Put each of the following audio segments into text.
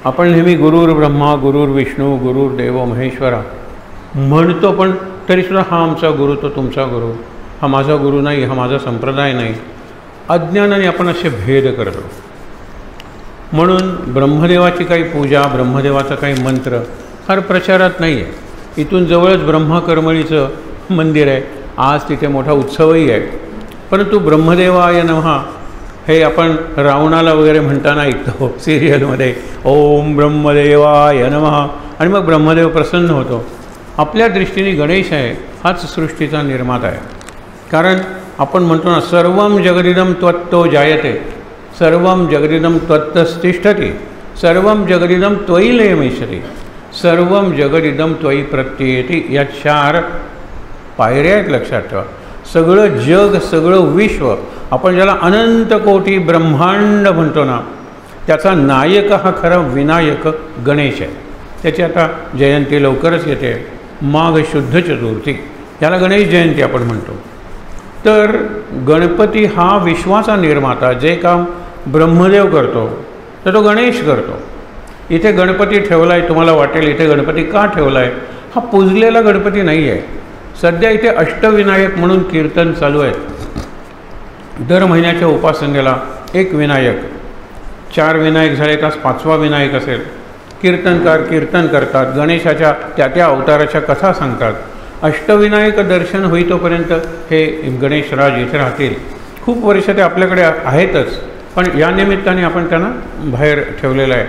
आपण नेहमी गुरुर् ब्रह्मा गुरुर्विष्णू गुरुर्देव महेश्वरा म्हणतो, पण तरीसुद्धा हा आमचा गुरु, तो तुमचा गुरु, हा माझा गुरु नाही, हा माझा संप्रदाय नाही, अज्ञानाने आपण असे भेद करतो. म्हणून ब्रह्मदेवाची काही पूजा, ब्रह्मदेवाचा काही मंत्र फार प्रचारात नाही आहे. इथून जवळच ब्रह्मकर्मळीचं मंदिर आहे, आज तिथे मोठा उत्सवही आहे. परंतु ब्रह्मदेवाय नमः हे आपण रावणाला वगैरे म्हणताना ऐकतो सिरियलमध्ये, ओम ब्रह्मदेवाय नमः, आणि मग ब्रह्मदेव प्रसन्न होतो. आपल्या दृष्टीने गणेश आहे हाच सृष्टीचा निर्माता आहे. कारण आपण म्हणतो ना, सर्वं जगदिदं त्वत्तो जायते, सर्वं जगदिदं त्वत्तस्तिष्ठति, सर्वं जगदिदं त्वयि लयमेष्यति, सर्वं जगदिदं त्वयि प्रत्ययेति. या 4 पायऱ्या आहेत, लक्षात ठेवा. सगळं जग, सगळं विश्व, आपण ज्याला अनंत कोटी ब्रह्मांड म्हणतो ना, त्याचा नायक हा खरा विनायक गणेश आहे. त्याची आता जयंती लवकरच येते, माघ शुद्ध चतुर्थी, याला गणेश जयंती आपण म्हणतो. तर गणपती हा विश्वाचा निर्माता, जे काम ब्रह्मदेव करतो तर तो गणेश करतो. इथे गणपती ठेवला आहे, तुम्हाला वाटेल इथे गणपती का ठेवला आहे, हा पूजलेला गणपती नाही आहे. सध्या इथे अष्टविनायक म्हणून कीर्तन चालू आहे. दर महिन्याच्या उपासनेला एक विनायक, 4 विनायक झाले तर 5वा विनायक असेल. कीर्तनकार कीर्तन करतात, गणेशाच्या त्या अवताराच्या कथा सांगतात. अष्टविनायक दर्शन होईतोपर्यंत हे गणेशराज इथे राहतील. खूप वर्ष ते आपल्याकडे आहेतच, पण या निमित्ताने आपण त्यांना बाहेर ठेवलेलं आहे.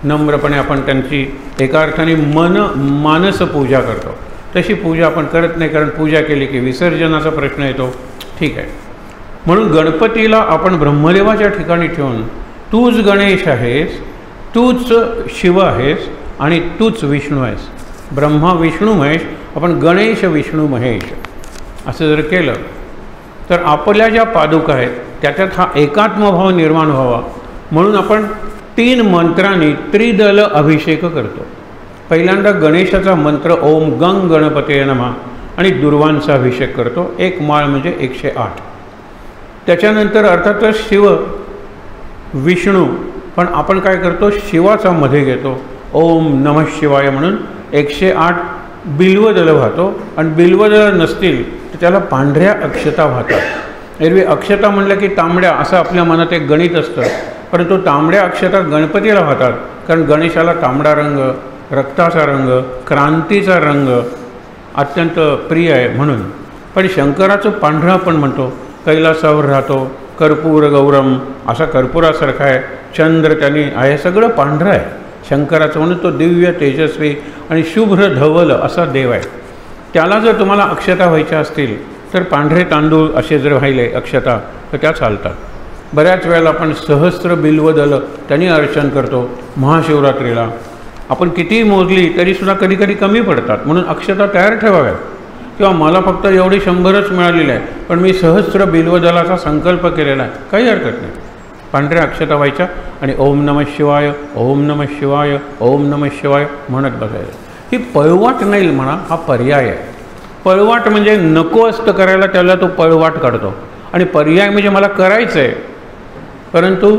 नम्रपणे आपण त्यांची एका अर्थाने मानस पूजा करतो. तशी पूजा आपण करत नाही, कारण पूजा केली की विसर्जनाचा प्रश्न येतो. ठीक आहे, म्हणून गणपतीला आपण ब्रह्मदेवाच्या ठिकाणी ठेवून, तूच गणेश आहेस, तूच शिव आहेस आणि तूच विष्णू आहेस. ब्रह्मा विष्णू महेश, आपण गणेश विष्णू महेश असं जर केलं तर आपल्या ज्या पादुका आहेत त्याच्यात हा एकात्मभाव निर्माण व्हावा. म्हणून आपण 3 मंत्रांनी त्रिदल अभिषेक करतो. पहिल्यांदा गणेशाचा मंत्र ओम गंग गणपते नमः आणि दुर्वांचा अभिषेक करतो. 1 माळ म्हणजे 108. त्याच्यानंतर अर्थातच शिव विष्णू, पण आपण काय करतो, शिवाचा मध्ये घेतो, ओम नमः शिवाय म्हणून 108 बिल्वदल वाहतो. आणि बिल्वदल नसतील तर त्याला पांढऱ्या अक्षता वाहतात. एरवी अक्षता म्हणलं की तांबड्या असं आपल्या मनात एक गणित असतं, परंतु तांबड्या अक्षता गणपतीला वाहतात, कारण गणेशाला तांबडा रंग, रक्ताचा रंग, क्रांतीचा रंग अत्यंत प्रिय आहे म्हणून. पण शंकराचं पांढरा आपण म्हणतो, कैलासावर राहतो, कर्पूर गौरम असा कर्पुरासारखा आहे, चंद्र त्यांनी आहे, सगळं पांढरं आहे शंकराचं, म्हणून तो दिव्य तेजस्वी आणि शुभ्र धवल असा देव आहे. त्याला जर तुम्हाला अक्षता व्हायच्या असतील तर पांढरे तांदूळ असे जर व्हायले अक्षता तर त्या चालतात. बऱ्याच वेळेला आपण सहस्त्र बिल्वदल त्यांनी अर्चन करतो. महाशिवरात्रीला आपण कितीही मोजली तरीसुद्धा कधी कधी कमी पडतात, म्हणून अक्षता तयार ठेवाव्यात. किंवा मला फक्त एवढी 100च मिळालेली आहे, पण मी सहस्त्र बिल्वदलाचा संकल्प केलेला आहे, काही हरकत नाही. पांढऱ्या अक्षता व्हायच्या आणि ओम नमः शिवाय, ओम नमः शिवाय, ओम नमः शिवाय म्हणत बसायचं. ही पळवाट नाही म्हणा, हा पर्याय आहे. पळवाट म्हणजे नको असतं करायला, त्याला तो पळवाट काढतो. आणि पर्याय म्हणजे मला करायचं आहे, परंतु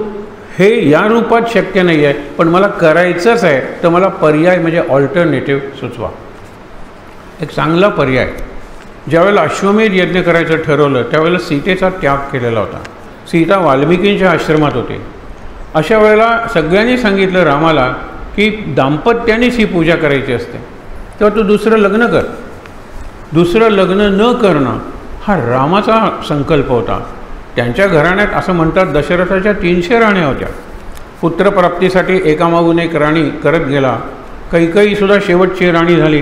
हे या रूपात शक्य नाही आहे, पण मला करायचंच आहे, तर मला पर्याय म्हणजे ऑल्टरनेटिव्ह सुचवा. एक चांगला पर्याय, ज्यावेळेला अश्वमेध यज्ञ करायचं ठरवलं त्यावेळेला सीतेचा त्याग केलेला होता. सीता वाल्मिकींच्या आश्रमात होते. अशा वेळेला सगळ्यांनी सांगितलं रामाला की दाम्पत्यानेच ही पूजा करायची असते, तेव्हा तू दुसरं लग्न कर. दुसरं लग्न न करणं हा रामाचा संकल्प होता. त्यांच्या घराण्यात असं म्हणतात दशरथाच्या 300 राण्या होत्या. पुत्रप्राप्तीसाठी एकामागून एक राणी करत गेला. कैकेयीसुद्धा शेवटची राणी झाली,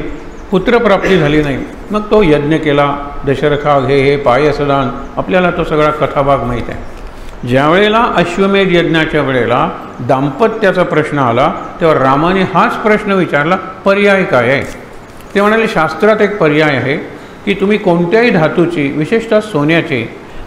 पुत्रप्राप्ती झाली नाही. मग तो यज्ञ केला, दशरथा घे हे पायसदान, आपल्याला तो सगळा कथाभाग माहीत आहे. ज्यावेळेला अश्वमेध यज्ञाच्या वेळेला दाम्पत्याचा प्रश्न आला तेव्हा रामाने हाच प्रश्न विचारला, पर्याय काय आहे. ते म्हणाले शास्त्रात एक पर्याय आहे की तुम्ही कोणत्याही धातूची, विशेषतः सोन्याची,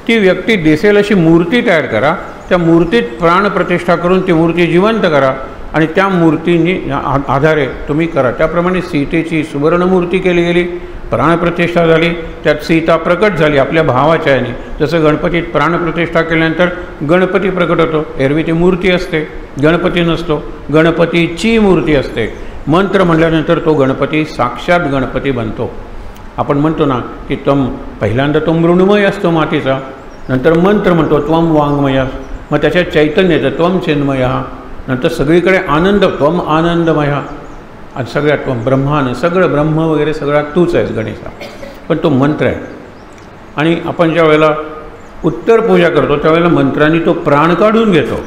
ती व्यक्ती दिसेल अशी मूर्ती तयार करा, त्या मूर्तीत प्राणप्रतिष्ठा करून ती मूर्ती जिवंत करा आणि त्या मूर्तीनी आधारे तुम्ही करा. त्याप्रमाणे सीतेची सुवर्णमूर्ती केली गेली, प्राणप्रतिष्ठा झाली, त्यात सीता प्रकट झाली आपल्या भावाच्या याने. जसं गणपतीत प्राणप्रतिष्ठा केल्यानंतर गणपती प्रकट होतो. एरवी ती मूर्ती असते, गणपती नसतो, गणपतीची मूर्ती असते. मंत्र म्हटल्यानंतर तो गणपती साक्षात गणपती बनतो. आपण म्हणतो ना की पहिल्यांदा तो मृण्मय असतो मातीचा, नंतर मंत्र म्हणतो त्वम वाङ्मय, मग त्याच्यात चैतन्य येतं त्वम चिन्मय, नंतर सगळीकडे आनंद त्वम आनंदमय, आणि सगळ्यात ब्रह्मानं सगळं ब्रह्म वगैरे सगळा तूच आहेस गणेशा. पण तो मंत्र आहे. आणि आपण ज्या वेळेला उत्तर पूजा करतो त्यावेळेला मंत्रांनी तो प्राण काढून घेतो.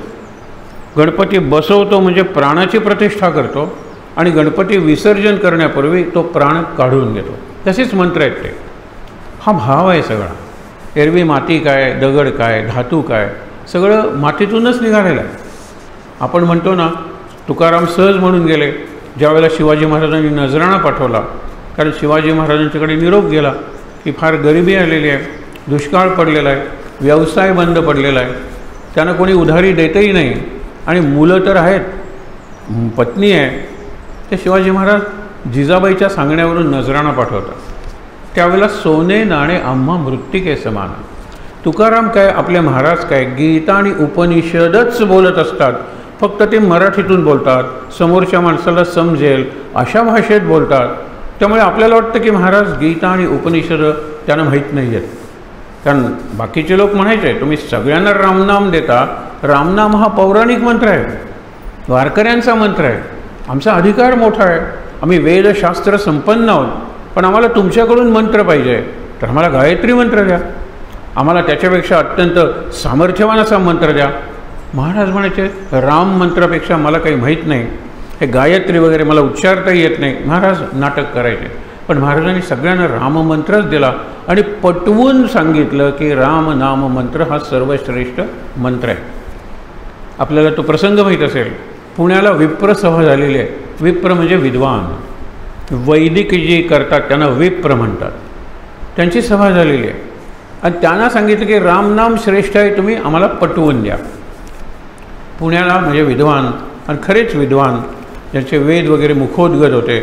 गणपती बसवतो म्हणजे प्राणाची प्रतिष्ठा करतो, आणि गणपती विसर्जन करण्यापूर्वी तो प्राण काढून घेतो. तसेच मंत्र आहेत ते. हा भाव आहे सगळा. एरवी माती काय, दगड काय, धातू काय, सगळं मातीतूनच निघालेलं आहे. आपण म्हणतो ना, तुकाराम सहज म्हणून गेले ज्यावेळेला शिवाजी महाराजांनी नजराणा पाठवला, कारण शिवाजी महाराजांच्याकडे निरोप गेला की फार गरिबी आलेली आहे, दुष्काळ पडलेला आहे, व्यवसाय बंद पडलेला आहे, त्यांना कोणी उधारी देतही नाही, आणि मुलं तर आहेत, पत्नी आहे. ते शिवाजी महाराज जिजाबाईच्या सांगण्यावरून नजराणा पाठवतात. त्यावेळेला सोने नाणे आम्हा मृत्तिके समान. तुकाराम काय, आपले महाराज काय, गीता आणि उपनिषदच बोलत असतात. फक्त ते मराठीतून बोलतात, समोरच्या माणसाला समजेल अशा भाषेत बोलतात. त्यामुळे आपल्याला वाटतं की महाराज गीता आणि उपनिषद त्यांना माहीत नाही आहेत. कारण बाकीचे लोक म्हणायचे तुम्ही सगळ्यांना रामनाम देता, रामनाम हा पौराणिक मंत्र आहे, वारकऱ्यांचा मंत्र आहे, आमचा अधिकार मोठा आहे, आम्ही वेदशास्त्र संपन्न आहोत, पण आम्हाला तुमच्याकडून मंत्र पाहिजे, तर आम्हाला गायत्री मंत्र द्या, आम्हाला त्याच्यापेक्षा अत्यंत सामर्थ्यवान असा मंत्र द्या. महाराज म्हणायचे राम मंत्रापेक्षा मला काही माहीत नाही, हे गायत्री वगैरे मला उच्चारताही येत नाही. महाराज नाटक करायचे, पण महाराजांनी सगळ्यांना राममंत्रच दिला आणि पटवून सांगितलं की राम नाम मंत्र हा सर्वश्रेष्ठ मंत्र आहे. आपल्याला तो प्रसंग माहीत असेल, पुण्याला विप्र सभा झालेली आहे. विप्र म्हणजे विद्वान, वैदिक जे करतात त्यांना विप्र म्हणतात. त्यांची सभा झालेली आहे आणि त्यांना सांगितलं की रामनाम श्रेष्ठ आहे, तुम्ही आम्हाला पटवून द्या. पुण्याला म्हणजे विद्वान, आणि खरेच विद्वान, ज्यांचे वेद वगैरे मुखोद्गत होते.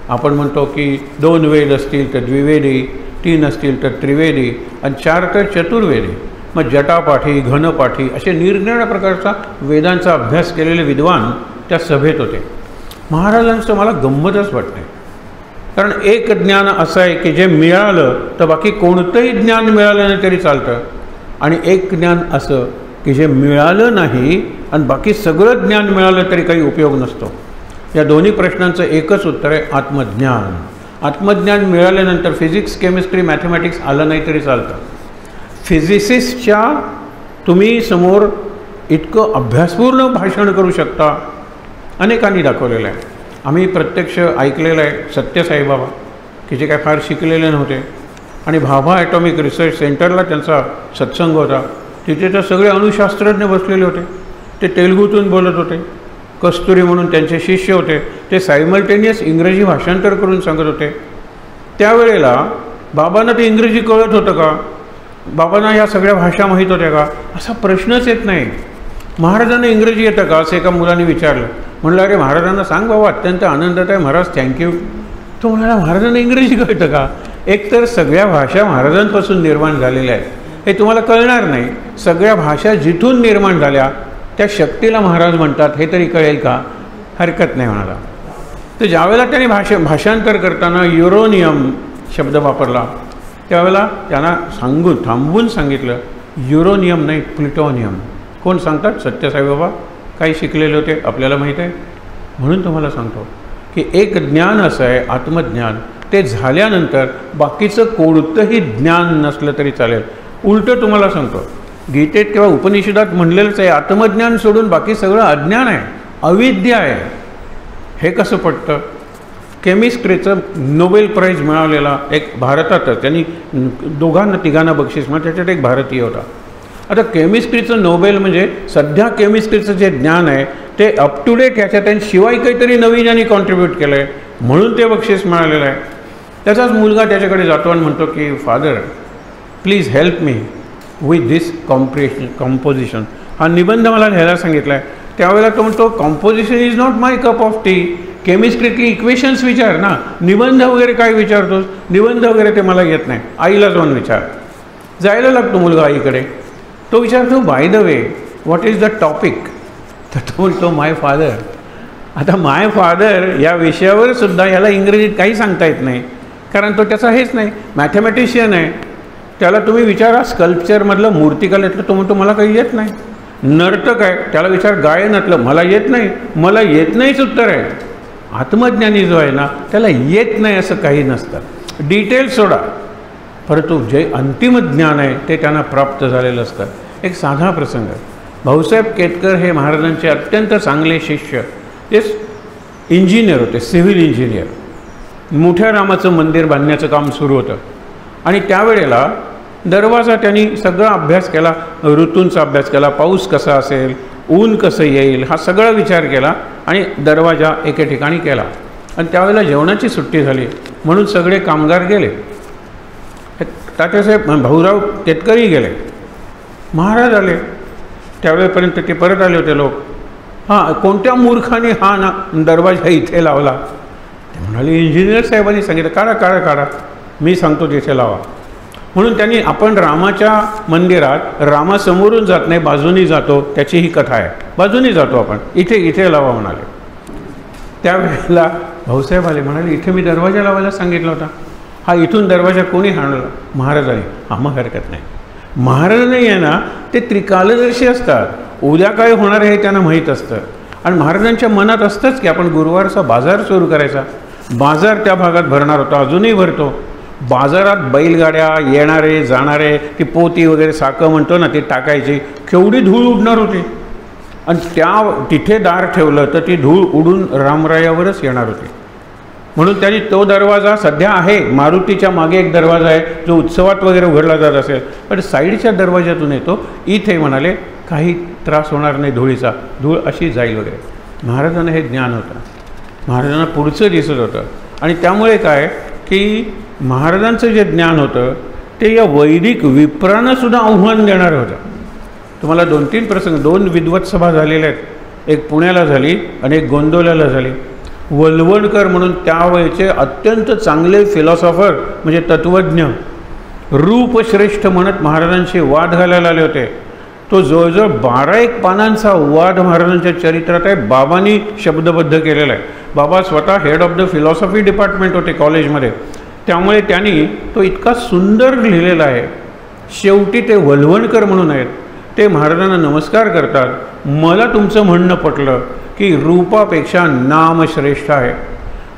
आपण म्हणतो की 2 वेद असतील तर द्विवेदी, 3 असतील तर त्रिवेदी, आणि 4 तर चतुर्वेदी. मग जटापाठी, घनपाठी असे निरनिराळ्या प्रकारचा वेदांचा अभ्यास केलेले विद्वान त्या सभेत होते. महाराजांचं मला गंमतच वाटते, कारण एक ज्ञान असं आहे की जे मिळालं तर बाकी कोणतंही ज्ञान मिळालं नाही तरी चालतं, आणि एक ज्ञान असं की जे मिळालं नाही आणि बाकी सगळं ज्ञान मिळालं तरी काही उपयोग नसतो. या दोन्ही प्रश्नांचं एकच उत्तर आहे आत्मज्ञान. आत्मज्ञान मिळाल्यानंतर फिजिक्स, केमिस्ट्री, मॅथमॅटिक्स आलं नाही तरी चालतं. फिजिसिस्टच्या तुम्ही समोर इतकं अभ्यासपूर्ण भाषण करू शकता, अनेकांनी दाखवलेलं आहे. आम्ही प्रत्यक्ष ऐकलेलं आहे सत्यसाईबाबा, की जे काय फार शिकलेले नव्हते, आणि भाभा ॲटॉमिक रिसर्च सेंटरला त्यांचा सत्संग होता. तिथे तर सगळे अणुशास्त्रज्ञ बसलेले होते. ते तेलुगूतून बोलत होते. कस्तुरी म्हणून त्यांचे शिष्य होते, ते सायमल्टेनियस इंग्रजी भाषांतर करून सांगत होते. त्यावेळेला बाबांना ते इंग्रजी कळत होतं का, बाबांना ह्या सगळ्या भाषा माहीत होत्या का, असा प्रश्नच येत नाही. महाराजांना इंग्रजी येतं का असं एका मुलाने विचारलं. म्हणलं अरे महाराजांना सांग बाबा, अत्यंत आनंदात आहे महाराज, थँक्यू. तो म्हणाला महाराजांना इंग्रजी कळतं का. एकतर सगळ्या भाषा महाराजांपासून निर्माण झालेल्या आहेत, हे तुम्हाला कळणार नाही. सगळ्या भाषा जिथून निर्माण झाल्या त्या शक्तीला महाराज म्हणतात, हे तरी कळेल का. हरकत नाही म्हणाला. तर ज्यावेळेला त्याने भाषांतर करताना युरोनियम शब्द वापरला, त्यावेळेला त्यांना थांबवून सांगितलं युरोनियम नाही प्लुटोनियम. कोण सांगतात, सत्यसाईबाबा. काही शिकलेले होते, आपल्याला माहीत आहे. म्हणून तुम्हाला सांगतो की एक ज्ञान असं आहे आत्मज्ञान, ते झाल्यानंतर बाकीचं कोणतंही ज्ञान नसलं तरी चालेल. उलटं तुम्हाला सांगतो, गीतेत किंवा उपनिषदात म्हणलेलंच आहे आत्मज्ञान सोडून बाकी सगळं अज्ञान आहे, अविद्या आहे. हे कसं पटतं. केमिस्ट्रीचं नोबेल प्राईज मिळालेला एक भारतातच, त्यांनी 2-3 बक्षीस, मग त्याच्यात एक भारतीय होता. आता केमिस्ट्रीचं नोबेल म्हणजे सध्या केमिस्ट्रीचं जे ज्ञान आहे ते अप टू डेट ह्याच्यात आहे, शिवाय काहीतरी नवीन यांनी कॉन्ट्रीब्यूट केलं आहे म्हणून ते बक्षीस मिळालेलं आहे. त्याचाच मुलगा त्याच्याकडे जातो आणि म्हणतो की father please help me with this composition. हा निबंध मला लिहायला सांगितला आहे. त्यावेळेला तो म्हणतो composition is not my cup of tea, केमिस्ट्रीतली इक्वेशन्स विचार ना, निबंध वगैरे काय विचारतोस, निबंध वगैरे ते मला येत नाही, आईला जाऊन विचार. जायला लागतो मुलगा आईकडे, तो विचारतो by the way what is the topic, तर तो बोलतो माय फादर. आता माय फादर या विषयावर सुद्धा याला इंग्रजीत काही सांगता येत नाही, कारण तो त्याचा हेच नाही, मॅथमॅटिशियन आहे. त्याला तुम्ही विचारा स्कल्पचरमधलं, मूर्तिकलेतलं, तो म्हणतो मला काही येत नाही. नर्तक आहे, त्याला विचार गायनातलं, मला येत नाही, मला येत नाहीच उत्तर आहे. आत्मज्ञानी जो आहे ना, त्याला येत नाही असं काही नसतं, डिटेल्स सोडा, परंतु जे अंतिम ज्ञान आहे ते त्यांना प्राप्त झालेलं असतं. एक साधा प्रसंग, भाऊसाहेब केतकर हे महाराजांचे अत्यंत चांगले शिष्य, ते इंजिनियर होते, सिव्हिल इंजिनियर. मोठ्या रामाचं मंदिर बांधण्याचं काम सुरू होतं आणि त्यावेळेला दरवाजा त्यांनी सगळा अभ्यास केला, ऋतूंचा अभ्यास केला, पाऊस कसा असेल, ऊन कसं येईल, हा सगळा विचार केला आणि दरवाजा एके ठिकाणी केला. आणि त्यावेळेला जेवणाची सुट्टी झाली म्हणून सगळे कामगार गेले. तात्यासाहेब भाऊराव केतकरही गेले, महाराज आले. त्यावेळेपर्यंत ते परत आले होते लोक. हां, कोणत्या मूर्खाने हा ना दरवाजा इथे लावला? ते म्हणाले इंजिनियर साहेबांनी सांगितलं काढा काढा काढा, मी सांगतो तिथे लावा. म्हणून त्यांनी, आपण रामाच्या मंदिरात रामासमोरून जात नाही, बाजूनी जातो, त्याची ही कथा आहे, बाजूनी जातो आपण, इथे इथे लावा म्हणाले. त्यावेळेला भाऊसाहेब आले, म्हणाले इथे मी दरवाजा लावायला सांगितला होता, हा इथून दरवाजा कोणी हाणला? महाराजांनी. हा, मग हरकत नाही. महाराज नाही आहे ना, ते त्रिकालदर्शी असतात, उद्या काय होणार आहे हे त्यांना माहीत असतं. आणि महाराजांच्या मनात असतंच की आपण गुरुवारचा बाजार सुरू करायचा. बाजार त्या भागात भरणार होता, अजूनही भरतो. बाजारात बैलगाड्या येणारे जाणारे, ती पोती वगैरे साखं म्हणतो ना, ती टाकायची, केवढी धूळ उडणार होती. आणि तिथे दार ठेवलं तर ती धूळ उडून रामरायावरच येणार होती. म्हणून त्यांनी तो दरवाजा, सध्या आहे मारुतीच्या मागे एक दरवाजा आहे जो उत्सवात वगैरे उघडला जात असेल, पण साईडच्या दरवाज्यातून येतो, इथे म्हणाले काही त्रास होणार नाही धुळीचा, धूळ अशी जाईल वगैरे. महाराजांना हे ज्ञान होतं, महाराजांना पुढचं दिसत होतं. आणि त्यामुळे काय की महाराजांचं जे ज्ञान होतं ते या वैदिक विप्रांनासुद्धा आव्हान देणारं होतं. तुम्हाला 2-3 प्रसंग, 2 विद्वत सभा झालेल्या आहेत, एक पुण्याला झाली आणि एक गोंदवल्याला झाली. वलवणकर म्हणून त्यावेळेचे अत्यंत चांगले फिलॉसॉफर, म्हणजे तत्त्वज्ञ, रूपश्रेष्ठ म्हणत महाराजांशी वाद घालायला आले होते. तो जवळजवळ 12-1 पानांचा वाद महाराजांच्या चरित्रात आहे, बाबांनी शब्दबद्ध केलेला आहे. बाबा स्वतः head of the philosophy department होते कॉलेजमध्ये, त्यामुळे त्यांनी तो इतका सुंदर लिहिलेला आहे. शेवटी ते वलवणकर म्हणून आहेत, ते महाराजांना नमस्कार करतात. मला तुमचं म्हणणं पटलं की रूपापेक्षा नाम श्रेष्ठ आहे.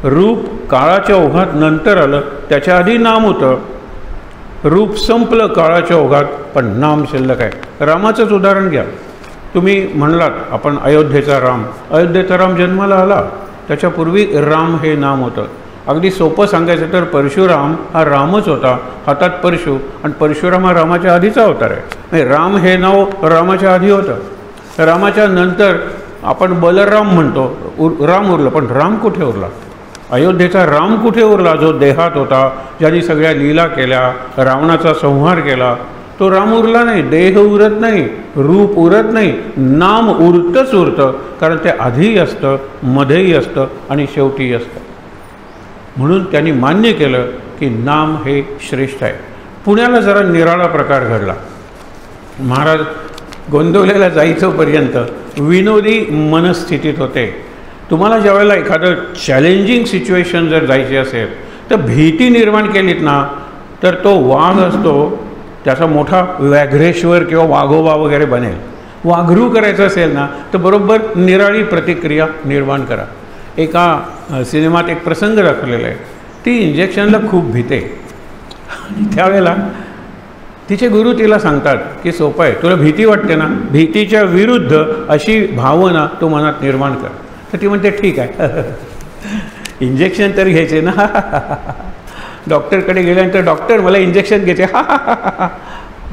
रूप काळाच्या ओघात नंतर आलं, त्याच्या आधी नाम होतं. रूप संपलं काळाच्या ओघात, पण नाम शिल्लक आहे. रामाचंच उदाहरण घ्या. तुम्ही म्हणलात आपण अयोध्येचा राम, अयोध्येचा राम जन्माला आला, त्याच्यापूर्वी राम हे नाम होतं. अगदी सोपं सांगायचं तर परशुराम हा रामच होता, हातात परशु, आणि परशुराम हा रामाच्या आधीचा अवतार आहे. म्हणजे राम हे नाव रामाच्या आधी होतं. रामाच्या नंतर आपण बलराम म्हणतो, राम उरलं, पण राम कुठे उरला? अयोध्येचा राम कुठे उरला? जो देहात होता, ज्यांनी सगळ्या लीला केल्या, रावणाचा संहार केला, तो राम उरला नाही. देह उरत नाही, रूप उरत नाही, नाम उरतंच उरतं, कारण ते आधीही असतं, मध्येही असतं आणि शेवटीही असतं. म्हणून त्यांनी मान्य केलं की नाम हे श्रेष्ठ आहे. पुण्याला जरा निराळा प्रकार घडला. महाराज गोंदवल्याला जायचोपर्यंत विनोदी मनस्थितीत होते. तुम्हाला ज्यावेळेला एखादं चॅलेंजिंग सिच्युएशन जर जायची असेल तर भीती निर्माण केलीत ना, तर तो वाघ असतो त्याचा मोठा व्याघ्रेश्वर किंवा वाघोबा वगैरे बनेल. वाघरू करायचं असेल ना तर बरोबर निराळी प्रतिक्रिया निर्माण करा. एका सिनेमात एक प्रसंग दाखवलेला आहे, ती इंजेक्शनला खूप भीते. त्यावेळेला तिचे गुरु तिला सांगतात की सोपं आहे, तुला भीती वाटते ना, भीतीच्या विरुद्ध अशी भावना तू मनात निर्माण कर. तर ती म्हणते ठीक आहे, इंजेक्शन तर घ्यायचे ना. डॉक्टरकडे गेल्यानंतर डॉक्टर मला इंजेक्शन घ्यायचे.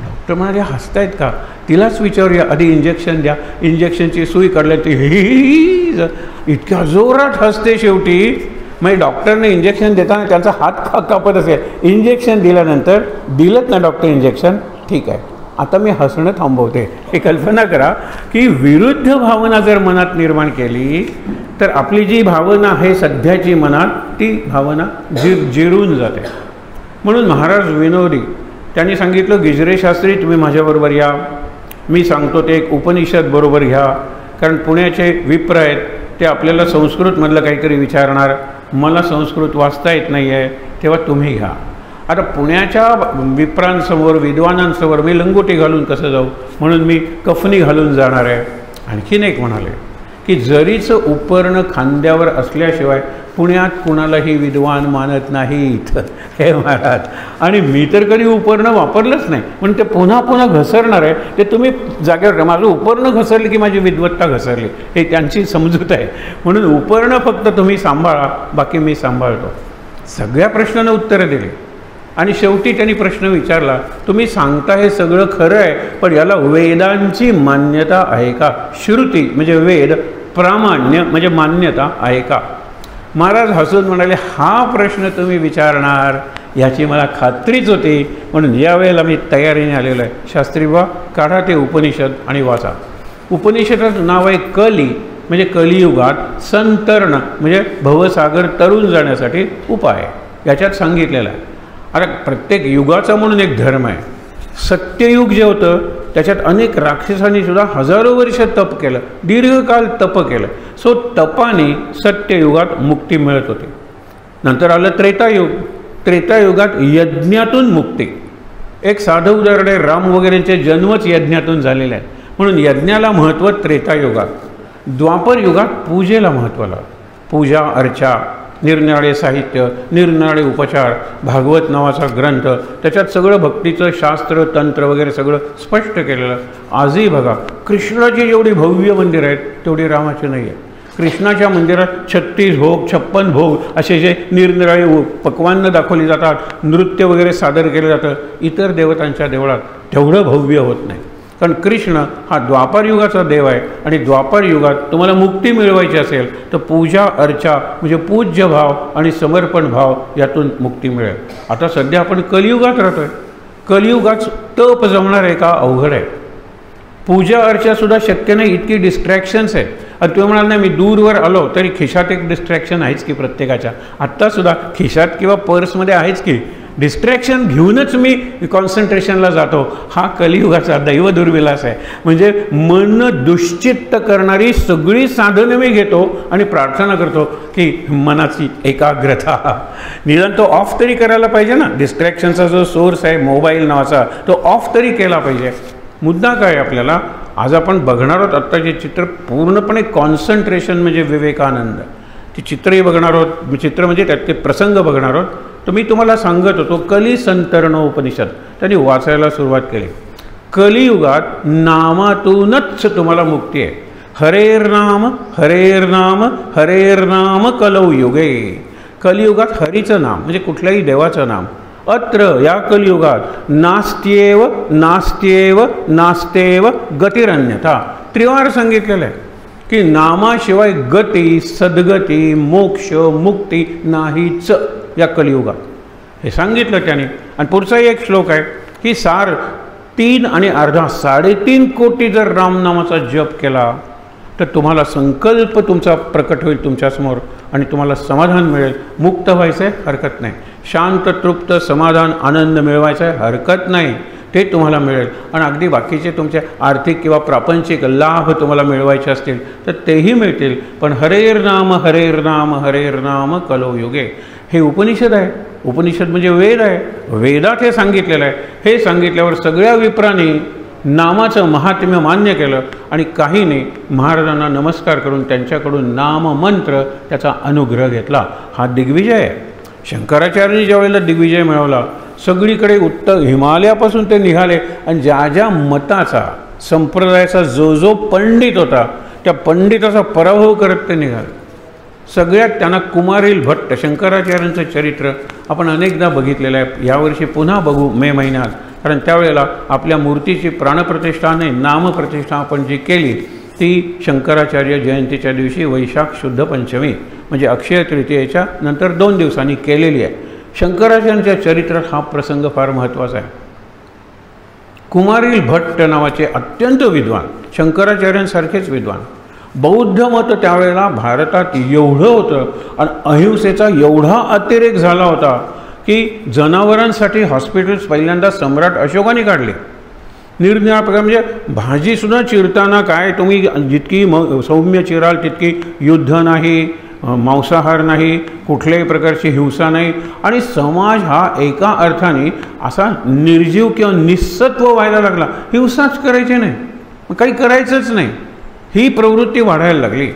डॉक्टर म्हणाले हसतायत का? तिलाच विचारूया, आधी इंजेक्शन द्या. इंजेक्शनची सुई काढल्या ती ही इतक्या जोरात हसते शेवटी. मग डॉक्टरने इंजेक्शन देताना त्यांचा हात कापत असेल. इंजेक्शन दिल्यानंतर दिलंच ना डॉक्टर इंजेक्शन, ठीक आहे आता मी हसणं थांबवते. हे कल्पना करा की विरुद्ध भावना जर मनात निर्माण केली तर आपली जी भावना आहे सध्याची मनात, ती भावना जिरून जाते. म्हणून महाराज विनोदी त्यांनी सांगितलं, गिजरे शास्त्री तुम्ही माझ्याबरोबर या, मी सांगतो ते एक उपनिषद बरोबर घ्या. कारण पुण्याचे विप्र आहेत, ते आपल्याला संस्कृतमधलं काहीतरी विचारणार, मला संस्कृत वाचता येत नाही आहे, तेव्हा तुम्ही घ्या. आता पुण्याच्या विप्रांसमोर विद्वानांसमोर मी लंगोटी घालून कसं जाऊ, म्हणून मी कफनी घालून जाणार आहे. आणखीन एक म्हणाले की जरीचं उपर्ण खांद्यावर असल्याशिवाय पुण्यात कुणालाही विद्वान मानत नाहीत. हे महाराज, आणि मी तर कधी उपर्ण वापरलंच नाही, पण ते पुन्हा पुन्हा घसरणार आहे. ते तुम्ही जागेवर, माझं उपर्ण घसरलं की माझी विद्वत्ता घसरली, हे त्यांची समजूत आहे. म्हणून उपर्ण फक्त तुम्ही सांभाळा, बाकी मी सांभाळतो. सगळ्या प्रश्नांना उत्तरं दिली. आणि शेवटी त्यांनी प्रश्न विचारला, तुम्ही सांगता हे सगळं खरं आहे, पण याला वेदांची मान्यता आहे का? श्रुती म्हणजे वेद, प्रामाण्य म्हणजे मान्यता आहे का? महाराज हसून म्हणाले, हा प्रश्न तुम्ही विचारणार याची मला खात्रीच होती, म्हणून यावेळेला मी तयारीने आलेलो आहे. शास्त्री बा, काढा ते उपनिषद आणि वाचा. उपनिषदाचं नाव आहे कली, म्हणजे कलियुगात संतरण म्हणजे भवसागर तरुण जाण्यासाठी उपाय, याच्यात सांगितलेलं आहे. आता प्रत्येक युगाचा म्हणून एक धर्म आहे. सत्ययुग जे होतं त्याच्यात अनेक राक्षसांनी सुद्धा हजारो वर्ष तप केलं, दीर्घकाल तप केलं. सो तपाने सत्ययुगात मुक्ती मिळत होती. नंतर आलं त्रेतायुग. त्रेतायुगात यज्ञातून मुक्ती. एक साधं उदाहरण आहे, राम वगैरेंचे जन्मच यज्ञातून झालेले आहेत, म्हणून यज्ञाला महत्त्व त्रेतायुगात. द्वापर युगात पूजेला महत्त्व आलं. पूजा अर्चा, निरनिराळे साहित्य, निरनिराळे उपचार, भागवत नावाचा ग्रंथ, त्याच्यात सगळं भक्तीचं शास्त्र तंत्र वगैरे सगळं स्पष्ट केलेलं. आजही बघा, कृष्णाची जेवढी भव्य मंदिरं आहेत तेवढी रामाची नाही आहे. कृष्णाच्या मंदिरात 36 भोग 56 भोग असे जे निरनिराळे पक्वान्न दाखवली जातात, नृत्य वगैरे सादर केलं जातं. इतर देवतांच्या देवळात तेवढं भव्य होत नाही. कारण कृष्ण हा द्वापार युगाचा देव आहे, आणि द्वापार युगात तुम्हाला मुक्ती मिळवायची असेल तर पूजा अर्चा म्हणजे पूज्य भाव आणि समर्पण भाव यातून मुक्ती मिळेल. आता सध्या आपण कलियुगात राहतोय. कलियुगात तप जमणार आहे का? अवघड आहे. पूजा अर्चासुद्धा शक्य नाही, इतकी डिस्ट्रॅक्शन्स आहेत. आणि तुम्ही म्हणाल नाही मी दूरवर आलो तरी खिशात एक डिस्ट्रॅक्शन आहेच की प्रत्येकाच्या. आत्तासुद्धा खिशात किंवा पर्समध्ये आहेच की. डिस्ट्रॅक्शन घेऊनच मी कॉन्सन्ट्रेशनला जातो. हा कलियुगाचा दैव दुर्विलास आहे. म्हणजे मन दुश्चित्त करणारी सगळी साधनं मी घेतो आणि प्रार्थना करतो की मनाची एकाग्रता, निदान तो ऑफ तरी करायला पाहिजे ना. डिस्ट्रॅक्शनचा जो सोर्स आहे मोबाईल नावाचा, तो ऑफ तरी केला पाहिजे. मुद्दा काय आपल्याला आज आपण बघणार आहोत आत्ताचे चित्र पूर्णपणे कॉन्सन्ट्रेशन म्हणजे विवेकानंद. ती चित्रही बघणार आहोत, चित्र म्हणजे त्यात ते प्रसंग बघणार आहोत. तर मी तुम्हाला सांगत होतो कली संतरण उपनिषद त्यांनी वाचायला सुरुवात केली. कलियुगात नामातूनच तुम्हाला मुक्ती आहे. हरेर्नाम हरेर्नाम हरेर्नाम कलौ युगे. कलियुगात हरीचं नाम म्हणजे कुठल्याही देवाचं नाम. अत्र या कलियुगात नास्त्येव नास्त्येव नास्तेव गतिरन्यथा. त्रिवार सांगितलेलं आहे की नामाशिवाय गती सद्गती मोक्ष मुक्ती नाहीच या कलियुगात. हे सांगितलं त्याने. आणि पुढचाही एक श्लोक आहे की 3 आणि अर्धा 3.5 कोटी जर रामनामाचा जप केला तर तुम्हाला संकल्प तुमचा प्रकट होईल तुमच्यासमोर आणि तुम्हाला समाधान मिळेल. मुक्त व्हायचं आहे, हरकत नाही. शांत तृप्त समाधान आनंद मिळवायचा आहे, हरकत नाही, ते तुम्हाला मिळेल. आणि अगदी बाकीचे तुमचे आर्थिक किंवा प्रापंचिक लाभ तुम्हाला मिळवायचे असतील तर तेही मिळतील. पण हरेर्नाम हरेर्नाम हरेर्नाम कलौ युगे हे उपनिषद आहे. उपनिषद म्हणजे वेद आहे. वेदात हे सांगितलेलं आहे. हे सांगितल्यावर सगळ्या विप्रांनी नामाचं महात्म्य मान्य केलं आणि काहींनी महाराजांना नमस्कार करून त्यांच्याकडून नाममंत्र त्याचा अनुग्रह घेतला. हा दिग्विजय आहे. शंकराचार्यांनी ज्या वेळेला दिग्विजय मिळवला, सगळीकडे उत्तर हिमालयापासून ते निघाले आणि ज्या ज्या मताचा संप्रदायाचा जो जो पंडित होता त्या पंडिताचा पराभव करत ते निघाले. सगळ्यात त्यांना कुमारील भट्ट शंकराचार्यांचं चरित्र आपण अनेकदा बघितलेलं आहे. यावर्षी पुन्हा बघू मे महिन्यात, कारण त्यावेळेला आपल्या मूर्तीची प्राणप्रतिष्ठा नाही नामप्रतिष्ठा आपण जी केली ती शंकराचार्य जयंतीच्या दिवशी वैशाख शुद्ध पंचमी म्हणजे अक्षय तृतीयेच्या नंतर 2 दिवसांनी केलेली आहे. शंकराचार्यांच्या चरित्रात हा प्रसंग फार महत्त्वाचा आहे. कुमारील भट्ट नावाचे अत्यंत विद्वान, शंकराचार्यांसारखेच विद्वान, बौद्ध मत त्यावेळेला भारतात एवढं होतं आणि अहिंसेचा एवढा अतिरेक झाला होता की जनावरांसाठी हॉस्पिटल्स पहिल्यांदा सम्राट अशोकाने काढले. निरनिराळ्या प्रकार, म्हणजे भाजीसुद्धा चिरताना काय तुम्ही जितकी सौम्य चिराल तितकी युद्ध नाही, मांसाहार नाही, कुठल्याही प्रकारची हिंसा नाही. आणि समाज हा एका अर्थाने असा निर्जीव किंवा निस्सत्व व्हायला लागला. हिंसाच करायची नाही, काही करायचंच नाही, ही प्रवृत्ती वाढायला लागली.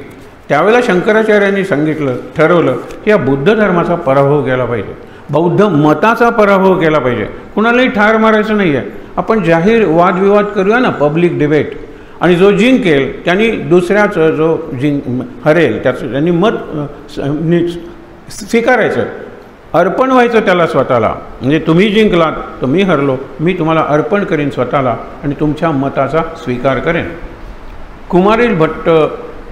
त्यावेळेला शंकराचार्यांनी सांगितलं, ठरवलं की या बुद्ध धर्माचा पराभव केला पाहिजे, बौद्ध मताचा पराभव केला पाहिजे. कुणालाही ठार मारायचं नाही आहे, आपण जाहीर वादविवाद करूया ना, पब्लिक डिबेट, आणि जो जिंकेल त्यांनी दुसऱ्याच जो हरेल त्याचं त्यांनी मत स्वीकारायचं, अर्पण व्हायचं त्याला स्वतःला. म्हणजे तुम्ही जिंकलात तर मी हरलो, मी तुम्हाला अर्पण करीन स्वतःला आणि तुमच्या मताचा स्वीकार करेन. कुमारील भट्ट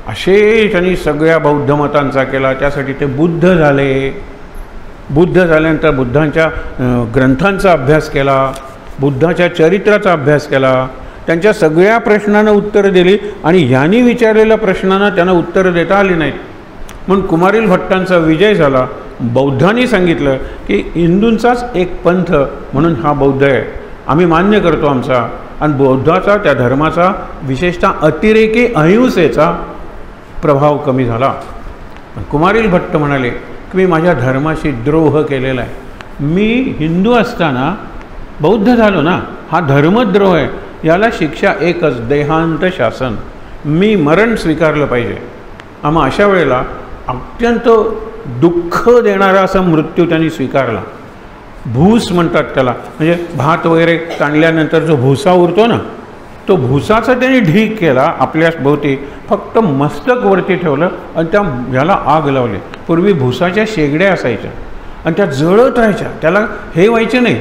असे त्यांनी सगळ्या बौद्ध मतांचा केला. त्यासाठी ते बुद्ध झाले. बुद्ध झाल्यानंतर बुद्धांच्या ग्रंथांचा अभ्यास केला, बुद्धाच्या चरित्राचा अभ्यास केला, त्यांच्या सगळ्या प्रश्नांना उत्तरं दिली आणि यांनी विचारलेल्या प्रश्नांना त्यांना उत्तरं देता आली नाहीत. म्हणून कुमारील भट्टांचा विजय झाला. बौद्धांनी सांगितलं की हिंदूंचाच एक पंथ म्हणून हा बौद्ध आहे, आम्ही मान्य करतो आमचा. आणि बौद्धाचा, त्या धर्माचा, विशेषतः अतिरेकी अहिंसेचा प्रभाव कमी झाला. कुमारील भट्ट म्हणाले की मी माझ्या धर्माशी द्रोह केलेला आहे. मी हिंदू असताना बौद्ध झालो ना, हा धर्मद्रोह आहे. याला शिक्षा एकच, देहांत शासन. मी मरण स्वीकारलं पाहिजे. मग अशा वेळेला अत्यंत दुःख देणारा असा मृत्यू त्यांनी स्वीकारला. भूस म्हणतात त्याला, म्हणजे भात वगैरे काढल्यानंतर जो भुसा उरतो ना, तो भुसाचा त्यांनी ढीक केला आपल्या भोवती, फक्त मस्तक वरती ठेवलं आणि त्या ह्याला आग लावली. पूर्वी भुसाच्या शेगड्या असायच्या आणि त्या जळत राहायच्या, त्याला हे व्हायचे नाही,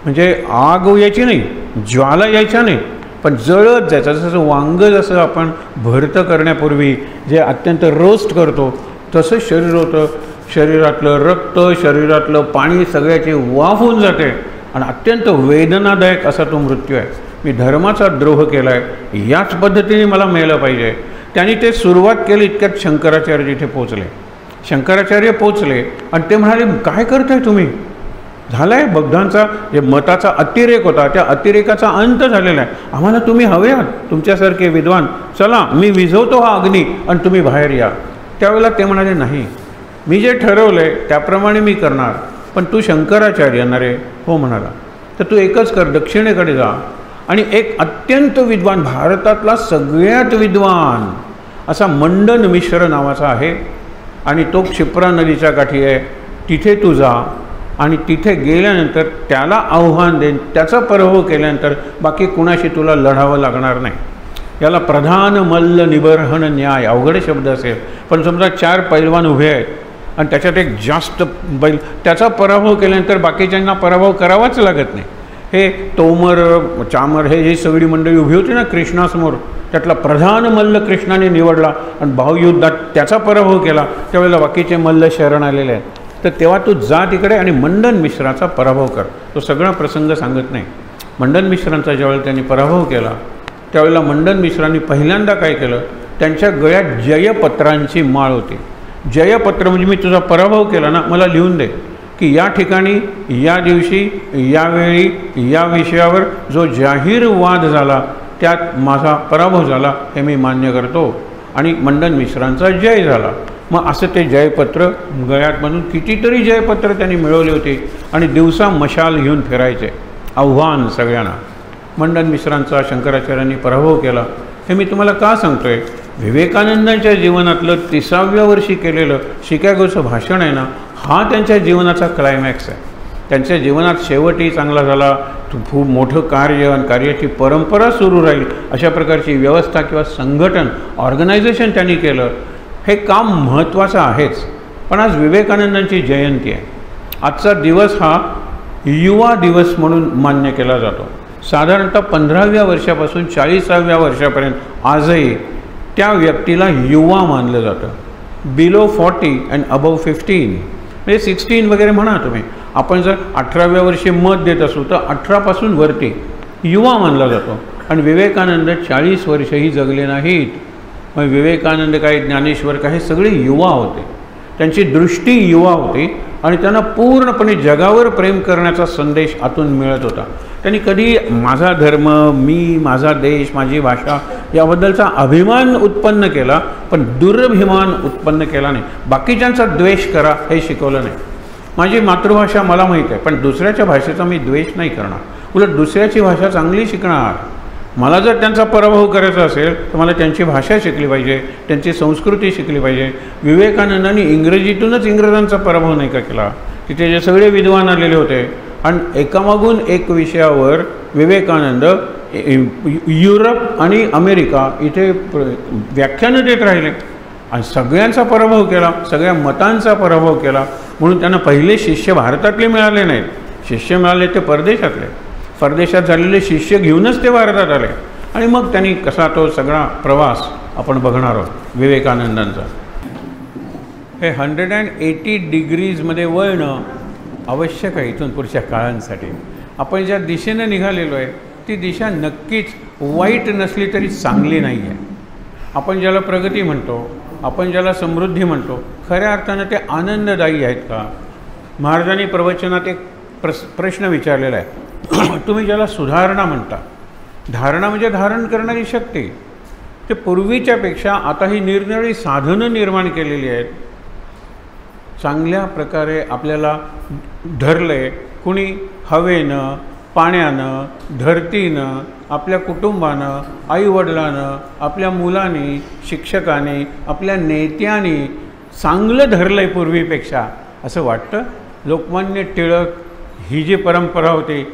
म्हणजे आग यायची नाही, ज्वाला यायच्या नाही, पण जळत जायचं. जसं वांगं जसं आपण भरतं करण्यापूर्वी जे अत्यंत रोस्ट करतो तसं शरीर होतं. शरीरातलं रक्त, शरीरातलं पाणी सगळ्याची वाफ होऊन जाते आणि अत्यंत वेदनादायक असा तो मृत्यू आहे. मी धर्माचा द्रोह केला आहे, याच पद्धतीने मला मेलं पाहिजे. त्यांनी ते सुरुवात केली. इतक्यात शंकराचार्य जिथे पोचले. शंकराचार्य पोचले आणि ते म्हणाले, काय करताय तुम्ही? झाला आहे बुद्धांचा जे मताचा अतिरेक होता, त्या अतिरेकाचा अंत झालेला आहे. आम्हाला तुम्ही हवे आहात, तुमच्यासारखे विद्वान. चला मी विझवतो हा अग्नी आणि तुम्ही बाहेर या. त्यावेळेला ते म्हणाले, नाही, मी जे ठरवलं आहे त्याप्रमाणे मी करणार, पण तू शंकराचार्य येणार आहे? हो म्हणाला. तर तू एकच कर, दक्षिणेकडे जा आणि एक अत्यंत विद्वान, भारतातला सगळ्यात विद्वान असा मंडन मिश्र नावाचा आहे आणि तो क्षिप्रा नदीच्या काठी आहे. तिथे तू जा आणि तिथे गेल्यानंतर त्याला आव्हान देईन. त्याचा पराभव केल्यानंतर बाकी कुणाशी तुला लढावं लागणार नाही. याला प्रधान मल्ल निबर्हन न्याय, अवघड शब्द असेल, पण समजा 4 पैलवान उभे आहेत आणि त्याच्यात एक जास्त बैल, त्याचा पराभव केल्यानंतर बाकीच्यांना पराभव करावाच लागत नाही. हे तोमर, चामर, हे सगळी मंडळी उभी होती ना कृष्णासमोर, त्यातला प्रधान मल्ल कृष्णाने निवडला आणि भावयुद्धात त्याचा पराभव केला. त्यावेळेला बाकीचे मल्ल शरण आलेले आहेत. तर तेव्हा तू जा तिकडे आणि मंडन मिश्राचा पराभव कर. तो सगळा प्रसंग सांगत नाही. मंडन मिश्रांचा ज्यावेळेला त्यांनी पराभव केला त्यावेळेला मंडन मिश्रांनी पहिल्यांदा काय केलं, त्यांच्या गळ्यात जयपत्रांची माळ होती. जयपत्र म्हणजे मी तुझा पराभव केला ना, मला लिहून दे की या ठिकाणी, या दिवशी, यावेळी, या विषयावर जो जाहीर वाद झाला त्यात माझा पराभव झाला, हे मी मान्य करतो. आणि मंडन मिश्रांचा जय झाला. मग असं ते जयपत्र गळ्यात बांधून कितीतरी जयपत्र त्यांनी मिळवली होती आणि दिवसा मशाल घेऊन फिरायचे. आव्हान सगळ्यांना. मंडन मिश्रांचा शंकराचार्यांनी पराभव केला. हे मी तुम्हाला का सांगतोय? विवेकानंदांच्या जीवनातलं 30व्या वर्षी केलेलं शिकागोचं भाषण आहे ना, हा त्यांच्या जीवनाचा क्लायमॅक्स आहे. त्यांच्या जीवनात शेवटही चांगला झाला, खूप मोठं कार्य आणि कार्याची परंपरा सुरू राहील अशा प्रकारची व्यवस्था किंवा संघटन, ऑर्गनायझेशन त्यांनी केलं. हे काम महत्त्वाचं आहेच. पण आज विवेकानंदांची जयंती आहे. आजचा दिवस हा युवा दिवस म्हणून मान्य केला जातो. साधारणतः 15व्या वर्षापासून 40व्या वर्षापर्यंत आजही त्या व्यक्तीला युवा मानलं जातं. बिलो 40 अँड अबव 15, म्हणजे 16 वगैरे म्हणा तुम्ही. आपण जर 18व्या वर्षी मत देत असू तर 18पासून वरती युवा मानला जातो. आणि विवेकानंद 40 वर्षही जगले नाहीत. मग विवेकानंद काय, ज्ञानेश्वर काय, हे सगळे युवा होते. त्यांची दृष्टी युवा होती आणि त्यांना पूर्णपणे जगावर प्रेम करण्याचा संदेश आतून मिळत होता. त्यांनी कधी माझा धर्म, मी, माझा देश, माझी भाषा याबद्दलचा अभिमान उत्पन्न केला, पण दुर्भिमान उत्पन्न केला नाही. बाकीच्यांचा द्वेष करा हे शिकवलं नाही. माझी मातृभाषा मला माहीत आहे, पण दुसऱ्याच्या भाषेचा मी द्वेष नाही करणार. उलट दुसऱ्याची भाषा चांगली शिकणार. मला जर त्यांचा पराभव करायचा असेल तर मला त्यांची भाषा शिकली पाहिजे, त्यांची संस्कृती शिकली पाहिजे. विवेकानंदांनी इंग्रजीतूनच इंग्रजांचा पराभव नाही का केला. तिथे जे सगळे विद्वान आलेले होते आणि एकामागून एक विषयावर विवेकानंद युरोप आणि अमेरिका इथे व्याख्यानं देत राहिले आणि सगळ्यांचा पराभव केला, सगळ्या मतांचा पराभव केला. म्हणून त्यांना पहिले शिष्य भारतातले मिळाले नाहीत. शिष्य मिळाले ते परदेशातले. परदेशात झालेले शिष्य घेऊनच ते भारतात आले आणि मग त्यांनी कसा तो सगळा प्रवास आपण बघणार आहोत विवेकानंदांचा. हे 180 डिग्रीजमध्ये वळणं आवश्यक आहे इथून पुढच्या काळांसाठी. आपण ज्या दिशेने निघालेलो आहे ती दिशा नक्कीच वाईट नसली तरी चांगली नाही आहे. आपण ज्याला प्रगती म्हणतो, आपण ज्याला समृद्धी म्हणतो, खऱ्या अर्थानं ते आनंददायी आहेत का? महाराजांनी प्रवचनात एक प्रश्न विचारलेला आहे. तुम्ही ज्याला सुधारणा म्हणता, धारणा म्हणजे धारण करणारी शक्ती, ते पूर्वीच्यापेक्षा आता ही निरनिराळी साधनं निर्माण केलेली आहेत. चांगल्या प्रकारे आपल्याला धरले कुणी, हवेनं, पाण्यानं, धरतीनं, आपल्या कुटुंबानं, आईवडिलानं, आपल्या मुलांनी, शिक्षकांनी, आपल्या नेत्यांनी चांगलं धरलं आहे पूर्वीपेक्षा असं वाटतं. लोकमान्य टिळक ही जी परंपरा होती,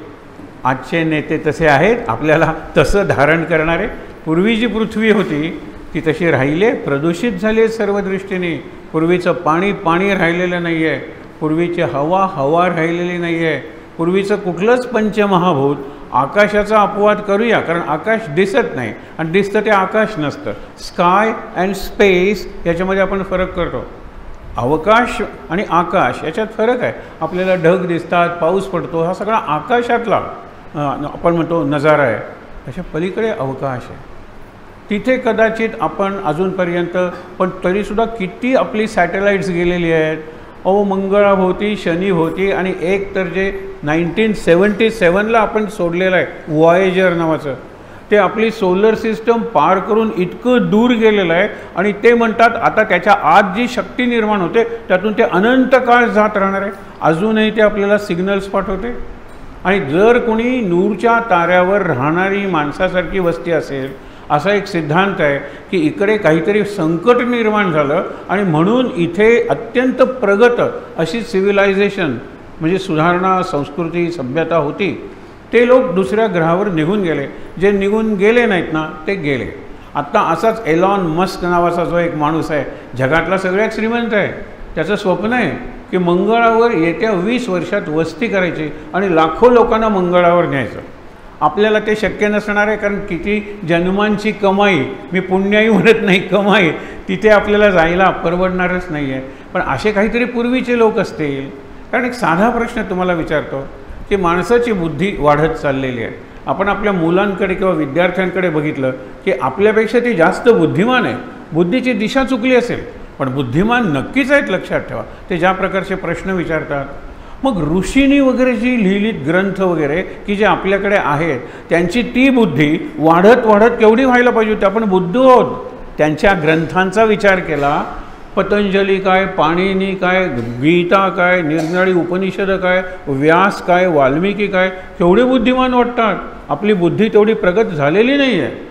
आजचे नेते तसे आहेत आपल्याला तसं धारण करणारे. पूर्वी जी पृथ्वी होती ती तशी राहिली, प्रदूषित झाली सर्व दृष्टीने. पूर्वीचं पाणी राहिलेलं नाही आहे, पूर्वीची हवा राहिलेली नाही आहे, पूर्वीचं कुठलंच पंचमहाभूत. आकाशाचा अपवाद करूया, कारण आकाश दिसत नाही आणि दिसतं ते आकाश नसतं. स्काय अँड स्पेस याच्यामध्ये आपण फरक करतो. अवकाश आणि आकाश याच्यात फरक आहे. आपल्याला ढग दिसतात, पाऊस पडतो, हा सगळा आकाशातला आपण म्हणतो नजारा आहे. अशा पलीकडे अवकाश आहे. तिथे कदाचित आपण अजूनपर्यंत, पण तरीसुद्धा किती आपली सॅटेलाईट्स गेलेली आहेत. मंगळाभोवती, शनीभोवती, आणि एक तर जे 1977ला आपण सोडलेलं आहे वॉयेजर नावाचं, ते आपली सोलर सिस्टम पार करून इतकं दूर गेलेलं आहे आणि ते म्हणतात आता त्याच्या आत जी शक्ती निर्माण होते त्यातून ते अनंत काळ जात राहणार आहे. अजूनही ते आपल्याला सिग्नल्स पाठवते. आणि जर कोणी नूरच्या ताऱ्यावर राहणारी माणसासारखी वस्ती असेल, असा एक सिद्धांत आहे की इकडे काहीतरी संकट निर्माण झालं आणि म्हणून इथे अत्यंत प्रगत अशी सिव्हिलायझेशन म्हणजे सुधारणा, संस्कृती, सभ्यता होती. ते लोक दुसऱ्या ग्रहावर निघून गेले. जे निघून गेले नाहीत ना ते गेले. आत्ता असाच एलॉन मस्क नावाचा जो एक माणूस आहे, जगातला सगळ्यात श्रीमंत आहे, त्याचं स्वप्न आहे की मंगळावर येत्या 20 वर्षात वस्ती करायची आणि लाखो लोकांना मंगळावर न्यायचं. आपल्याला ते शक्य नसणार आहे, कारण किती जन्मांची कमाई, मी पुण्याही म्हणत नाही, कमाई तिथे आपल्याला जायला परवडणारच नाही आहे. पण असे काहीतरी पूर्वीचे लोक असतील. कारण एक साधा प्रश्न तुम्हाला विचारतो की माणसाची बुद्धी वाढत चाललेली आहे. आपण आपल्या मुलांकडे किंवा विद्यार्थ्यांकडे बघितलं की आपल्यापेक्षा ती जास्त बुद्धिमान आहे. बुद्धीची दिशा चुकली असेल पण बुद्धिमान नक्कीच आहेत, लक्षात ठेवा. ते ज्या प्रकारचे प्रश्न विचारतात. मग ऋषींनी वगैरे जी लिहिलीत ग्रंथ वगैरे की जे आपल्याकडे आहेत, त्यांची ती बुद्धी वाढत वाढत केवढी व्हायला पाहिजे होती. आपण बुद्धू आहोत. त्यांच्या ग्रंथांचा विचार केला, पतंजली काय, पाणिनी काय, गीता काय, निरनिराळी उपनिषद काय, व्यास काय, वाल्मिकी काय, केवढे बुद्धिमान वाटतात. आपली बुद्धी तेवढी प्रगत झालेली नाही आहे.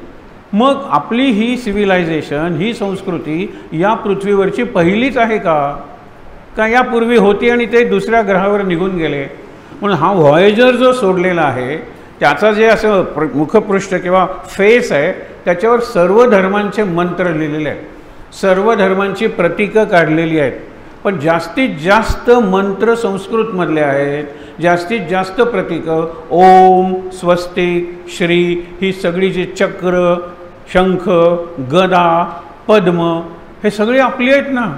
मग आपली ही सिव्हिलायझेशन, ही संस्कृती या पृथ्वीवरची पहिलीच आहे का यापूर्वी होती आणि ते दुसऱ्या ग्रहावर निघून गेले. म्हणून हा व्हॉयेजर जो सोडलेला आहे त्याचा जे असं मुखपृष्ठ किंवा फेस आहे त्याच्यावर सर्व धर्मांचे मंत्र लिहिलेले आहेत, सर्व धर्मांची प्रतीकं काढलेली आहेत. पण जास्तीत जास्त मंत्र संस्कृतमधले आहेत, जास्तीत जास्त प्रतीकं ओम, स्वस्तिक, श्री, ही सगळी जी चक्र, शंख, गदा, पद्म हे सगळी आपली आहेत ना.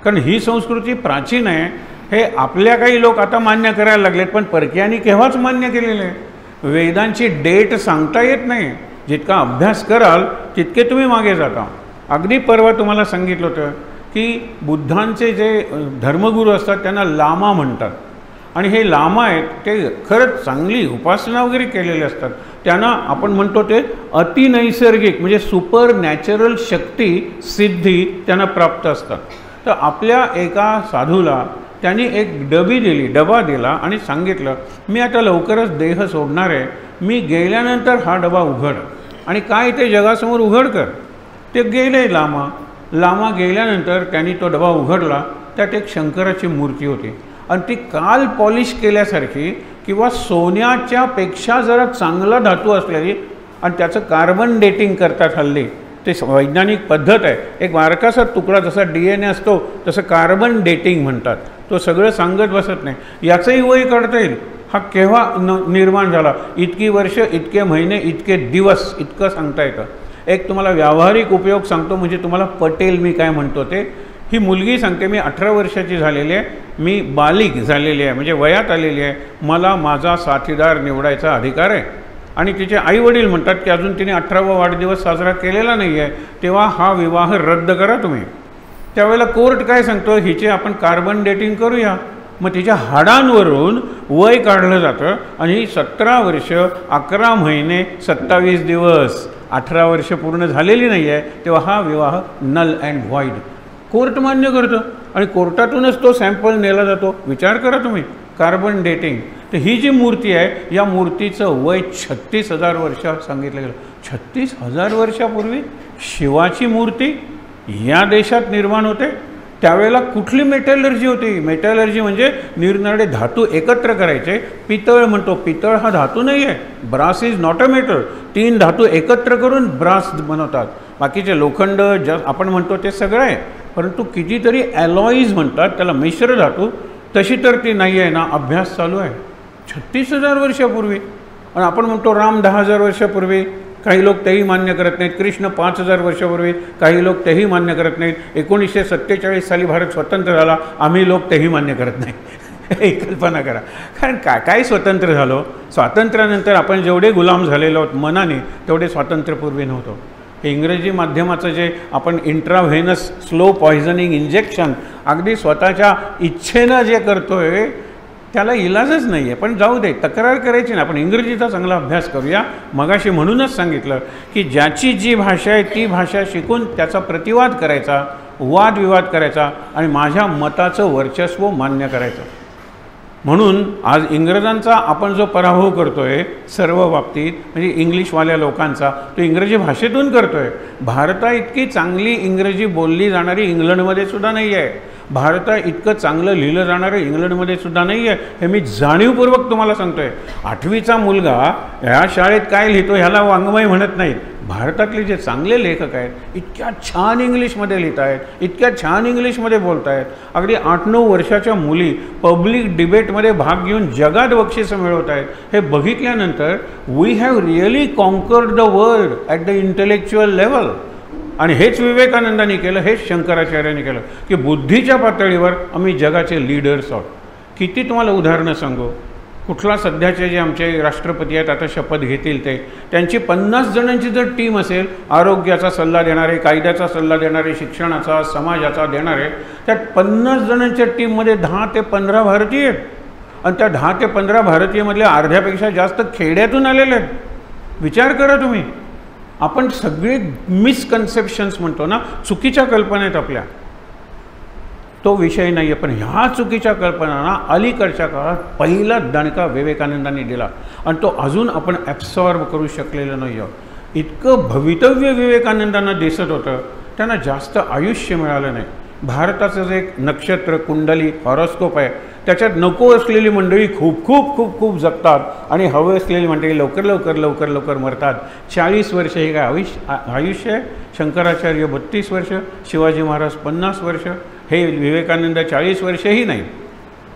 कारण ही संस्कृती प्राचीन आहे. हे आपल्या काही लोक आता मान्य करायला लागलेत, पण परकीयांनी केव्हाच मान्य केलेलं आहे. वेदांची डेट सांगता येत नाही. जितका अभ्यास कराल तितके तुम्ही मागे जाता. अगदी परवा तुम्हाला सांगितलं होतं की बुद्धांचे जे धर्मगुरू असतात त्यांना लामा म्हणतात. आणि हे लामा आहेत ते खरंच चांगली उपासना वगैरे केलेले असतात. त्यांना आपण म्हणतो ते अतिनैसर्गिक म्हणजे सुपर नॅचरल शक्ती सिद्धी त्यांना प्राप्त असतात. तर आपल्या एका साधूला त्यांनी एक डबा दिला आणि सांगितलं मी आता लवकरच देह सोडणार आहे, मी गेल्यानंतर हा डबा उघड आणि काय ते जगासमोर उघड कर. ते गेले लामा गेल्यानंतर त्यांनी तो डबा उघडला. त्यात एक शंकराची मूर्ती होती आणि ती काल पॉलिश केल्यासारखी किंवा सोन्याच्या पेक्षा जरा चांगला धातू असलेली आणि त्याचं कार्बन डेटिंग करतात हल्ली. ते वैज्ञानिक पद्धत आहे. एक बारकासा तुकडा जसा DNA असतो तसं कार्बन डेटिंग म्हणतात. तो सगळं सांगत बसत नाही. याचंही वय काढता येईल. हा केव्हा निर्माण झाला, इतकी वर्ष, इतके महिने, इतके दिवस, इतकं सांगता येतं. एक तुम्हाला व्यावहारिक उपयोग सांगतो म्हणजे तुम्हाला पटेल मी काय म्हणतो ते. ही मुलगी सांगते मी 18 वर्षाची झालेली आहे, मी बालिग झालेली आहे म्हणजे वयात आलेली आहे, मला माझा साथीदार निवडायचा अधिकार आहे. आणि तिचे आईवडील म्हणतात की अजून तिने 18वा वाढदिवस साजरा केलेला नाही आहे, तेव्हा हा विवाह रद्द करा तुम्ही. त्यावेळेला कोर्ट काय सांगतो, हिचे आपण कार्बन डेटिंग करूया. मग तिच्या हाडांवरून वय काढलं जातं आणि 17 वर्ष 11 महिने 27 दिवस 18 वर्ष पूर्ण झालेली नाही आहे, तेव्हा हा विवाह नल अँड व्हॉइड. कोर्ट मान्य करतं आणि कोर्टातूनच तो सॅम्पल नेला जातो. विचार करा तुम्ही, कार्बन डेटिंग. तर ही जी मूर्ती आहे या मूर्तीचं वय 36,000 वर्ष सांगितलं गेलं. 36,000 वर्षापूर्वी शिवाची मूर्ती या देशात निर्माण होते. त्यावेळेला कुठली मेटॅलर्जी होती? मेटॅलर्जी म्हणजे निरनिराळे धातू एकत्र करायचे. पितळ म्हणतो, पितळ हा धातू नाही आहे. Brass is not a metal. 3 धातू एकत्र करून ब्रास बनवतात. बाकीचे लोखंड आपण म्हणतो ते सगळं आहे, परंतु कितीतरी ॲलॉईज म्हणतात त्याला, मिश्र धातू. तशी तर ती नाही आहे ना. अभ्यास चालू आहे 36,000 वर्षापूर्वी. आणि आपण म्हणतो राम 10,000 वर्षापूर्वी. काही लोक तेही मान्य करत नाहीत. कृष्ण 5,000 वर्षापूर्वी. काही लोक तेही मान्य करत नाहीत. 1947 साली भारत स्वतंत्र झाला, आम्ही लोक तेही मान्य करत नाही. हे कल्पना करा. कारण काय स्वतंत्र झालो? स्वातंत्र्यानंतर आपण जेवढे गुलाम झालेलो आहोत मनाने, तेवढे स्वातंत्र्यपूर्वी नव्हतो. हे इंग्रजी माध्यमाचं जे आपण इंट्राव्हेनस स्लो पॉयझनिंग इंजेक्शन अगदी स्वतःच्या इच्छेनं जे करतोय त्याला इलाजच नाही आहे. पण जाऊ दे, तक्रार करायची ना. आपण इंग्रजीचा चांगला अभ्यास करूया. मगाशी म्हणूनच सांगितलं की ज्याची जी भाषा आहे ती भाषा शिकून त्याचा प्रतिवाद करायचा, वादविवाद करायचा आणि माझ्या मताचं वर्चस्व मान्य करायचं. म्हणून आज इंग्रजांचा आपण जो पराभव करतोय सर्व बाबतीत म्हणजे इंग्लिशवाल्या लोकांचा, तो इंग्रजी भाषेतून करतोय. भारता इतकी चांगली इंग्रजी बोलली जाणारी इंग्लंडमध्ये सुद्धा नाही आहे. भारता इतकं चांगलं लिहिलं जाणारं इंग्लंडमध्ये सुद्धा नाही आहे. हे मी जाणीवपूर्वक तुम्हाला सांगतोय. 8वीचा मुलगा ह्या शाळेत काय लिहितो ह्याला वाङ्मय म्हणत नाहीत. भारतातले जे चांगले लेखक आहेत इतक्या छान इंग्लिशमध्ये लिहित आहेत, इतक्या छान इंग्लिशमध्ये बोलत आहेत. अगदी 8-9 वर्षाच्या मुली पब्लिक डिबेटमध्ये भाग घेऊन जगात बक्षिसं मिळवत आहेत. हे बघितल्यानंतर we have really conquered the world at the intellectual level. आणि हेच विवेकानंदांनी केलं, हेच शंकराचार्यांनी केलं की बुद्धीच्या पातळीवर आम्ही जगाचे लीडर्स आहोत. किती तुम्हाला उदाहरणं सांगू. कुठला सध्याचे जे आमचे राष्ट्रपती आहेत आता शपथ घेतील ते, त्यांची 50 जणांची जर टीम असेल, आरोग्याचा सल्ला देणारे, कायद्याचा सल्ला देणारे, शिक्षणाचा, समाजाचा देणारे, त्यात 50 जणांच्या टीममध्ये 10 ते 15 भारतीय आहेत. आणि त्या 10 ते 15 भारतीयमधल्या अर्ध्यापेक्षा जास्त खेड्यातून आलेले आहेत. विचार करा तुम्ही. आपण सगळे मिसकन्सेप्शन्स म्हणतो ना, चुकीच्या कल्पना आहेत आपल्या, तो विषय नाही आहे. पण ह्या चुकीच्या कल्पनांना अलीकडच्या काळात पहिला दणका विवेकानंदांनी दिला आणि तो अजून आपण ॲब्सॉर्ब करू शकलेलं नाही आहोत. इतकं भवितव्य विवेकानंदांना दिसत होतं. त्यांना जास्त आयुष्य मिळालं नाही. भारताचं जे एक नक्षत्र कुंडली हॉरोस्कोप आहे त्याच्यात नको असलेली मंडळी खूप खूप खूप खूप जगतात आणि हवं असलेली मंडळी लवकर लवकर लवकर लवकर मरतात. 40 वर्ष हे काय आयुष्य आहे? शंकराचार्य 32 वर्ष, शिवाजी महाराज 50 वर्ष, हे विवेकानंद 40 वर्षही नाही.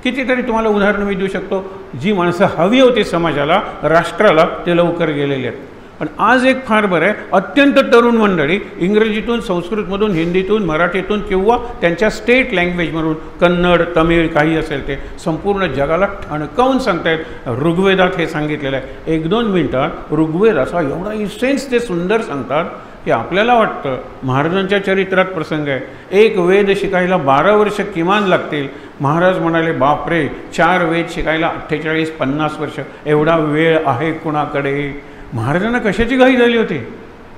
कितीतरी तुम्हाला उदाहरणं मी देऊ शकतो. जी माणसं हवी होती समाजाला, राष्ट्राला, ते लवकर गेलेले आहेत. पण आज एक फार बरं आहे, अत्यंत तरुण मंडळी इंग्रजीतून, संस्कृतमधून, हिंदीतून, मराठीतून किंवा त्यांच्या स्टेट लँग्वेजमधून कन्नड, तमिळ काही असेल ते संपूर्ण जगाला ठणकावून सांगतायत. ऋग्वेदात हे सांगितलेलं आहे. 1-2 मिनिटात ऋग्वेदाचा एवढा इसेन्स ते सुंदर सांगतात की आपल्याला वाटतं महाराजांच्या चरित्रात प्रसंग आहे. एक वेद शिकायला 12 वर्ष किमान लागतील. महाराज म्हणाले, बापरे, 4 वेद शिकायला 48-50 वर्ष, एवढा वेळ आहे कुणाकडे? महाराजांना कशाची घाई झाली होती?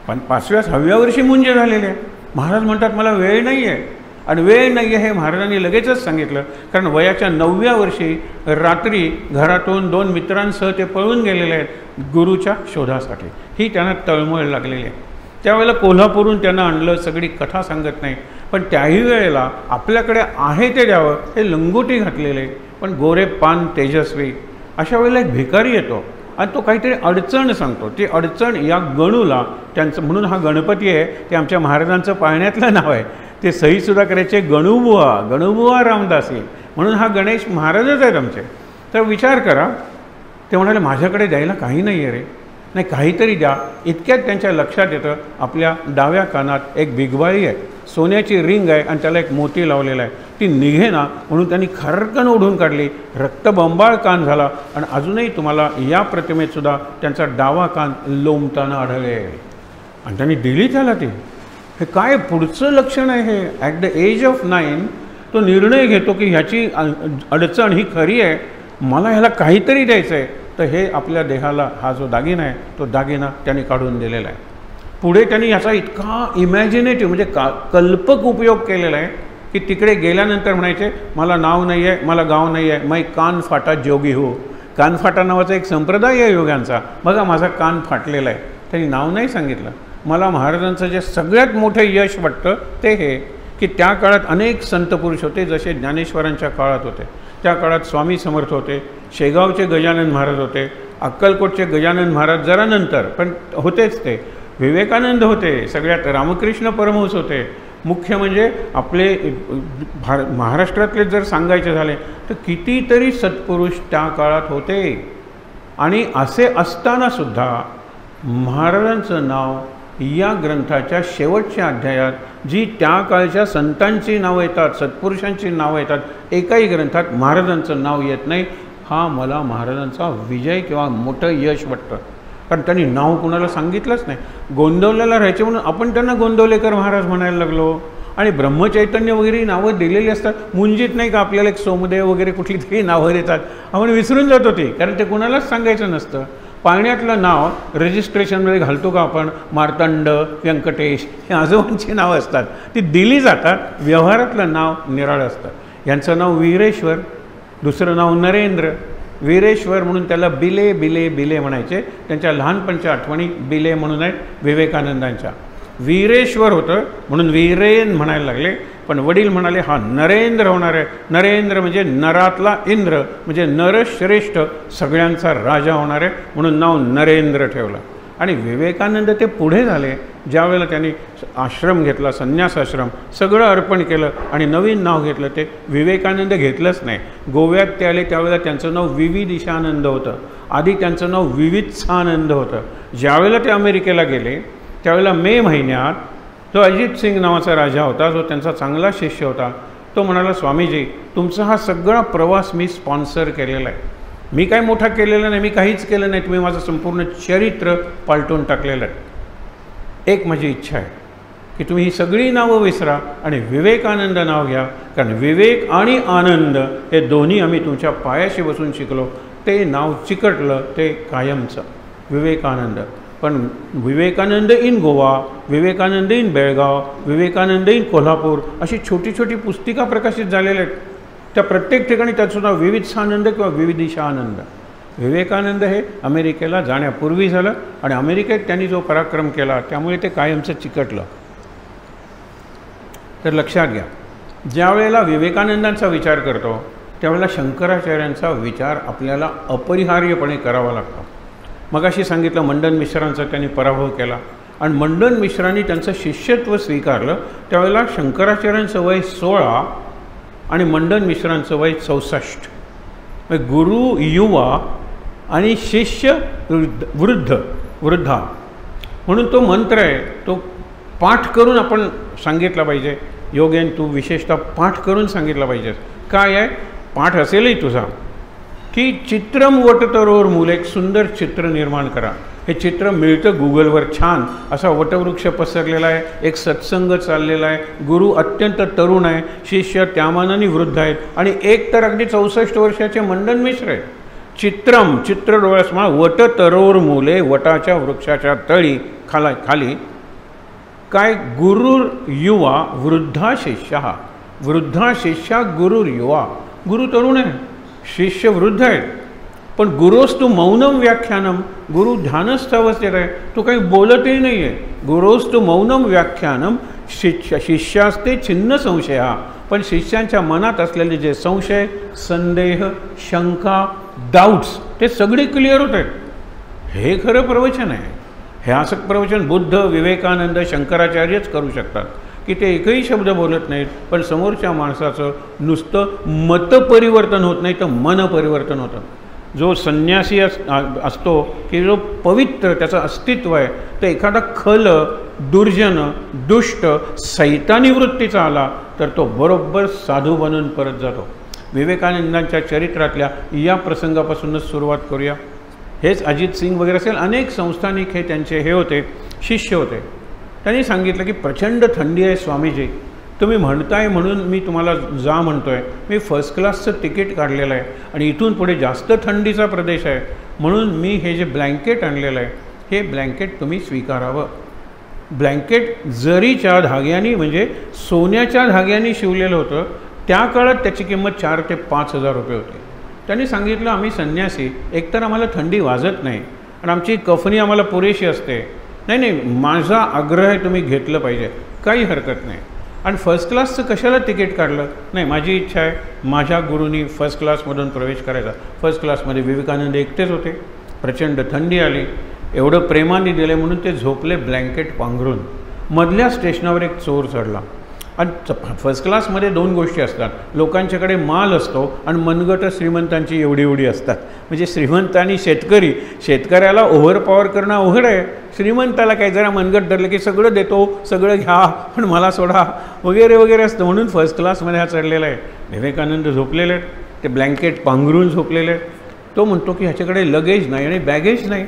पण 5व्या-6व्या वर्षी मुंजे झालेले आहे. महाराज म्हणतात मला वेळ नाही आहे. आणि वेळ नाही आहे हे महाराजांनी लगेचच सांगितलं, कारण वयाच्या 9व्या वर्षी रात्री घरातून 2 मित्रांसह ते पळून गेलेले आहेत गुरुच्या शोधासाठी. ही त्यांना तळमळ लागलेली आहे. त्यावेळेला कोल्हापूरहून त्यांना आणलं, सगळी कथा सांगत नाही, पण त्याही वेळेला आपल्याकडे आहे ते द्यावं हे लंगोटी घातलेले, पण गोरे पान तेजस्वी. अशा वेळेला एक भिकारी येतो आणि तो काहीतरी अडचण सांगतो. ती अडचण या गणूला, त्यांचं म्हणून हा गणपती आहे ते आमच्या महाराजांचं पाळण्यातलं नाव आहे. ते सहीसुद्धा करायचे गणूबुवा रामदासी, म्हणून हा गणेश महाराजच आहेत आमचे. तर विचार करा, ते म्हणाले माझ्याकडे द्यायला काही नाही आहे रे, नाही काहीतरी द्या. इतक्यात त्यांच्या लक्षात येतं आपल्या डाव्या कानात एक बिगबाळी आहे, सोन्याची रिंग आहे आणि त्याला एक मोती लावलेला आहे. ती निघे ना म्हणून त्यांनी खरकन ओढून काढली. रक्तबंबाळ कान झाला आणि अजूनही तुम्हाला या प्रतिमेतसुद्धा त्यांचा डावा कान लोंबताना आढळले. आणि त्यांनी दिली त्याला ती. हे काय पुढचं लक्षण आहे हे? ॲट द एज ऑफ 9 तो निर्णय घेतो की ह्याची अडचण ही खरी आहे, मला ह्याला काहीतरी द्यायचं आहे. तर हे आपल्या देहाला हा जो दागिना आहे तो दागिना त्यांनी काढून दिलेला आहे. पुढे त्यांनी याचा इतका इमॅजिनेटिव्ह म्हणजे कल्पक उपयोग केलेला आहे की तिकडे गेल्यानंतर म्हणायचे मला नाव नाही आहे, मला गाव नाही आहे, मै कान फाटा जोगी हो. कानफाटा नावाचा एक संप्रदाय आहे योग्यांचा. बघा माझा कान फाटलेला आहे. त्यांनी नाव नाही सांगितलं. मला महाराजांचं जे सगळ्यात मोठं यश वाटतं ते हे की त्या काळात अनेक संत पुरुष होते, जसे ज्ञानेश्वरांच्या काळात होते. त्या काळात स्वामी समर्थ होते, शेगावचे गजानन महाराज होते, अक्कलकोटचे गजानन महाराज जरा नंतर पण होतेच ते, विवेकानंद होते, सगळ्यात रामकृष्ण परमहंस होते. मुख्य म्हणजे आपले महाराष्ट्रातले जर सांगायचे झाले तर कितीतरी सत्पुरुष त्या काळात होते. आणि असे असतानासुद्धा महाराजांचं नाव या ग्रंथाच्या शेवटच्या अध्यायात जी त्या काळच्या संतांची नावं येतात, सत्पुरुषांची नावं येतात, एकाही ग्रंथात महाराजांचं नाव येत नाही. हा मला महाराजांचा विजय किंवा मोठं यश वाटतं. कारण त्यांनी नाव कुणाला सांगितलंच नाही. गोंदवलेला राहायचे म्हणून आपण त्यांना गोंदवलेकर महाराज म्हणायला लागलो. आणि ब्रह्मचैतन्य वगैरे नावं दिलेली असतात. मुंजीत नाही का आपल्याला एक सोमदेव वगैरे कुठली तरी नावं देतात, आपण विसरून जातो ती, कारण ते कुणालाच सांगायचं नसतं. पाळण्यातलं नाव रजिस्ट्रेशनमध्ये घालतो का आपण, मार्तंड, व्यंकटेश हे आजोबांची नावं असतात, ती दिली जातात. व्यवहारातलं नाव निराळं असतं. यांचं नाव वीरेश्वर, दुसरं नाव नरेंद्र. वीरेश्वर म्हणून त्याला बिले बिले बिले म्हणायचे. त्यांच्या लहानपणच्या आठवणी बिले म्हणून आहेत विवेकानंदांच्या. वीरेश्वर होतं म्हणून वीरेन म्हणायला लागले. पण वडील म्हणाले हा नरेंद्र होणार आहे. नरेंद्र म्हणजे नरातला इंद्र, म्हणजे नरश्रेष्ठ, सगळ्यांचा राजा होणार आहे, म्हणून नाव नरेंद्र ठेवलं. आणि विवेकानंद ते पुढे झाले ज्यावेळेला त्यांनी आश्रम घेतला, संन्यासाश्रम, सगळं अर्पण केलं आणि नवीन नाव घेतलं. ते विवेकानंद घेतलंच नाही. गोव्यात ते आले त्यावेळेला त्यांचं नाव विविदिशानंद होतं. आधी त्यांचं नाव विवित्सानंद होतं. ज्यावेळेला ते अमेरिकेला गेले त्यावेळेला मे महिन्यात तो अजित सिंग नावाचा राजा होता, जो त्यांचा चांगला शिष्य होता. तो म्हणाला स्वामीजी तुमचा हा सगळा प्रवास मी स्पॉन्सर केलेला आहे. मी काय मोठा केलेला नाही, मी काहीच केलं नाही, तुम्ही माझं संपूर्ण चरित्र पालटून टाकलेलं आहे. एक माझी इच्छा आहे की तुम्ही ही सगळी नावं विसरा आणि विवेकानंद नाव घ्या, कारण विवेक आणि आनंद हे दोन्ही आम्ही तुमच्या पायाशी बसून शिकलो. ते नाव चिकटलं ते कायमचं विवेकानंद. पण Vivekananda in Goa, Vivekananda in Belgaum, Vivekananda in Kolhapur अशी छोटी छोटी पुस्तिका प्रकाशित झालेल्या आहेत. त्या प्रत्येक ठिकाणी त्याचं नाव विवित्सानंद किंवा विविदिशानंद. विवेकानंद हे अमेरिकेला जाण्यापूर्वी झालं आणि अमेरिकेत त्यांनी जो पराक्रम केला त्यामुळे ते कायमचं चिकटलं. तर लक्षात घ्या, ज्या वेळेला विवेकानंदांचा विचार करतो त्यावेळेला शंकराचार्यांचा विचार आपल्याला अपरिहार्यपणे करावा लागतो. मगाशी सांगितलं मंडन मिश्रांचा त्यांनी पराभव केला आणि मंडन मिश्रांनी त्यांचं शिष्यत्व स्वीकारलं. त्यावेळेला शंकराचार्यांचं वय 16 आणि मंडन मिश्रांचं वय 64. गुरु युवा आणि शिष्य वृद्धा. म्हणून तो मंत्र आहे तो पाठ करून आपण सांगितला पाहिजे. योगेन तू विशेषतः पाठ करून सांगितला पाहिजेस. काय आहे पाठ असेलही तुझा की चित्रम वटतरोर मूल, एक सुंदर चित्र निर्माण करा. हे चित्र मिळतं गुगलवर, छान असा वटवृक्ष पसरलेला आहे, एक सत्संग चाललेला आहे, गुरु अत्यंत तरुण आहे, शिष्य त्यामानाने वृद्ध आहेत आणि एक तर अगदी 64 वर्षाचे मंडन मिश्र आहेत. चित्रम, चित्र डोळ्यासमोर, वटतरोर मूले, वटाच्या वृक्षाच्या तळी खाली काय, गुरुर युवा वृद्धा शिष्य, वृद्धा शिष्या गुरुर युवा. गुरु तरुण आहे, शिष्य वृद्ध आहेत, पण गुरोस्तु मौनम व्याख्यानम, गुरु ध्यानस्थ अवस्थेत आहे, तो काही बोलतही नाही आहे. गुरोस्तु मौनम व्याख्यानम, शिष्यास्ते छिन्न संशया, पण शिष्यांच्या मनात असलेले जे संशय, संदेह, शंका, डाऊट्स ते सगळे क्लिअर होत आहेत. हे खरं प्रवचन आहे. हे असं प्रवचन बुद्ध, विवेकानंद, शंकराचार्यच करू शकतात की ते एकही शब्द बोलत नाहीत, पण समोरच्या माणसाचं नुसतं मतपरिवर्तन होत नाही तर मन परिवर्तन होतं. जो संन्यासी असतो की जो पवित्र त्याचं अस्तित्व आहे, तर एखादा खल, दुर्जन, दुष्ट, सैतानी वृत्तीचा आला तर तो बरोबर साधू बनून परत जातो. विवेकानंदांच्या चरित्रातल्या या प्रसंगापासूनच सुरुवात करूया. हेच अजित सिंग वगैरे असेल, अनेक संस्थानिक हे त्यांचे हे होते, शिष्य होते. त्यांनी सांगितलं की प्रचंड थंडी आहे स्वामीजी, तुम्ही म्हणताय म्हणून मी तुम्हाला जा म्हणतो आहे. मी फर्स्ट क्लासचं तिकीट काढलेलं आहे आणि इथून पुढे जास्त थंडीचा प्रदेश आहे, म्हणून मी हे जे ब्लँकेट आणलेलं आहे हे ब्लँकेट तुम्ही स्वीकारावं. ब्लँकेट जरीच्या धाग्यांनी म्हणजे सोन्याच्या धाग्यांनी शिवलेलं होतं. त्या काळात त्याची किंमत 4 ते 5 हजार रुपये होती. त्यांनी सांगितलं आम्ही संन्यासी, एकतर आम्हाला थंडी वाजत नाही आणि आमची कफनी आम्हाला पुरेशी असते. नाही, माझा आग्रह आहे तुम्ही घेतलं पाहिजे, काही हरकत नाही. आणि फर्स्ट क्लासचं कशाला तिकीट काढलं? नाही, माझी इच्छा आहे माझ्या गुरूंनी फर्स्ट क्लासमधून प्रवेश करायचा. फर्स्ट क्लासमध्ये विवेकानंद एकटेच होते, प्रचंड थंडी आली, एवढं प्रेमाने दिले म्हणून ते झोपले ब्लँकेट पांघरून. मधल्या स्टेशनावर एक चोर चढला आणि फर्स्ट क्लासमध्ये 2 गोष्टी असतात, लोकांच्याकडे माल असतो आणि मनगट श्रीमंतांची एवढी एवढी असतात. म्हणजे श्रीमंत आणि शेतकऱ्याला ओव्हरपॉवर करणं अवघड आहे. श्रीमंताला काय जरा मनगट धरलं की सगळं देतो, सगळं घ्या पण मला सोडा वगैरे वगैरे असतं. म्हणून फर्स्ट क्लासमध्ये हा चढलेला आहे. विवेकानंद झोपलेले आहेत, ते ब्लँकेट पांघरून झोपलेले आहेत. तो म्हणतो की ह्याच्याकडे लगेज नाही आणि बॅगेज नाही.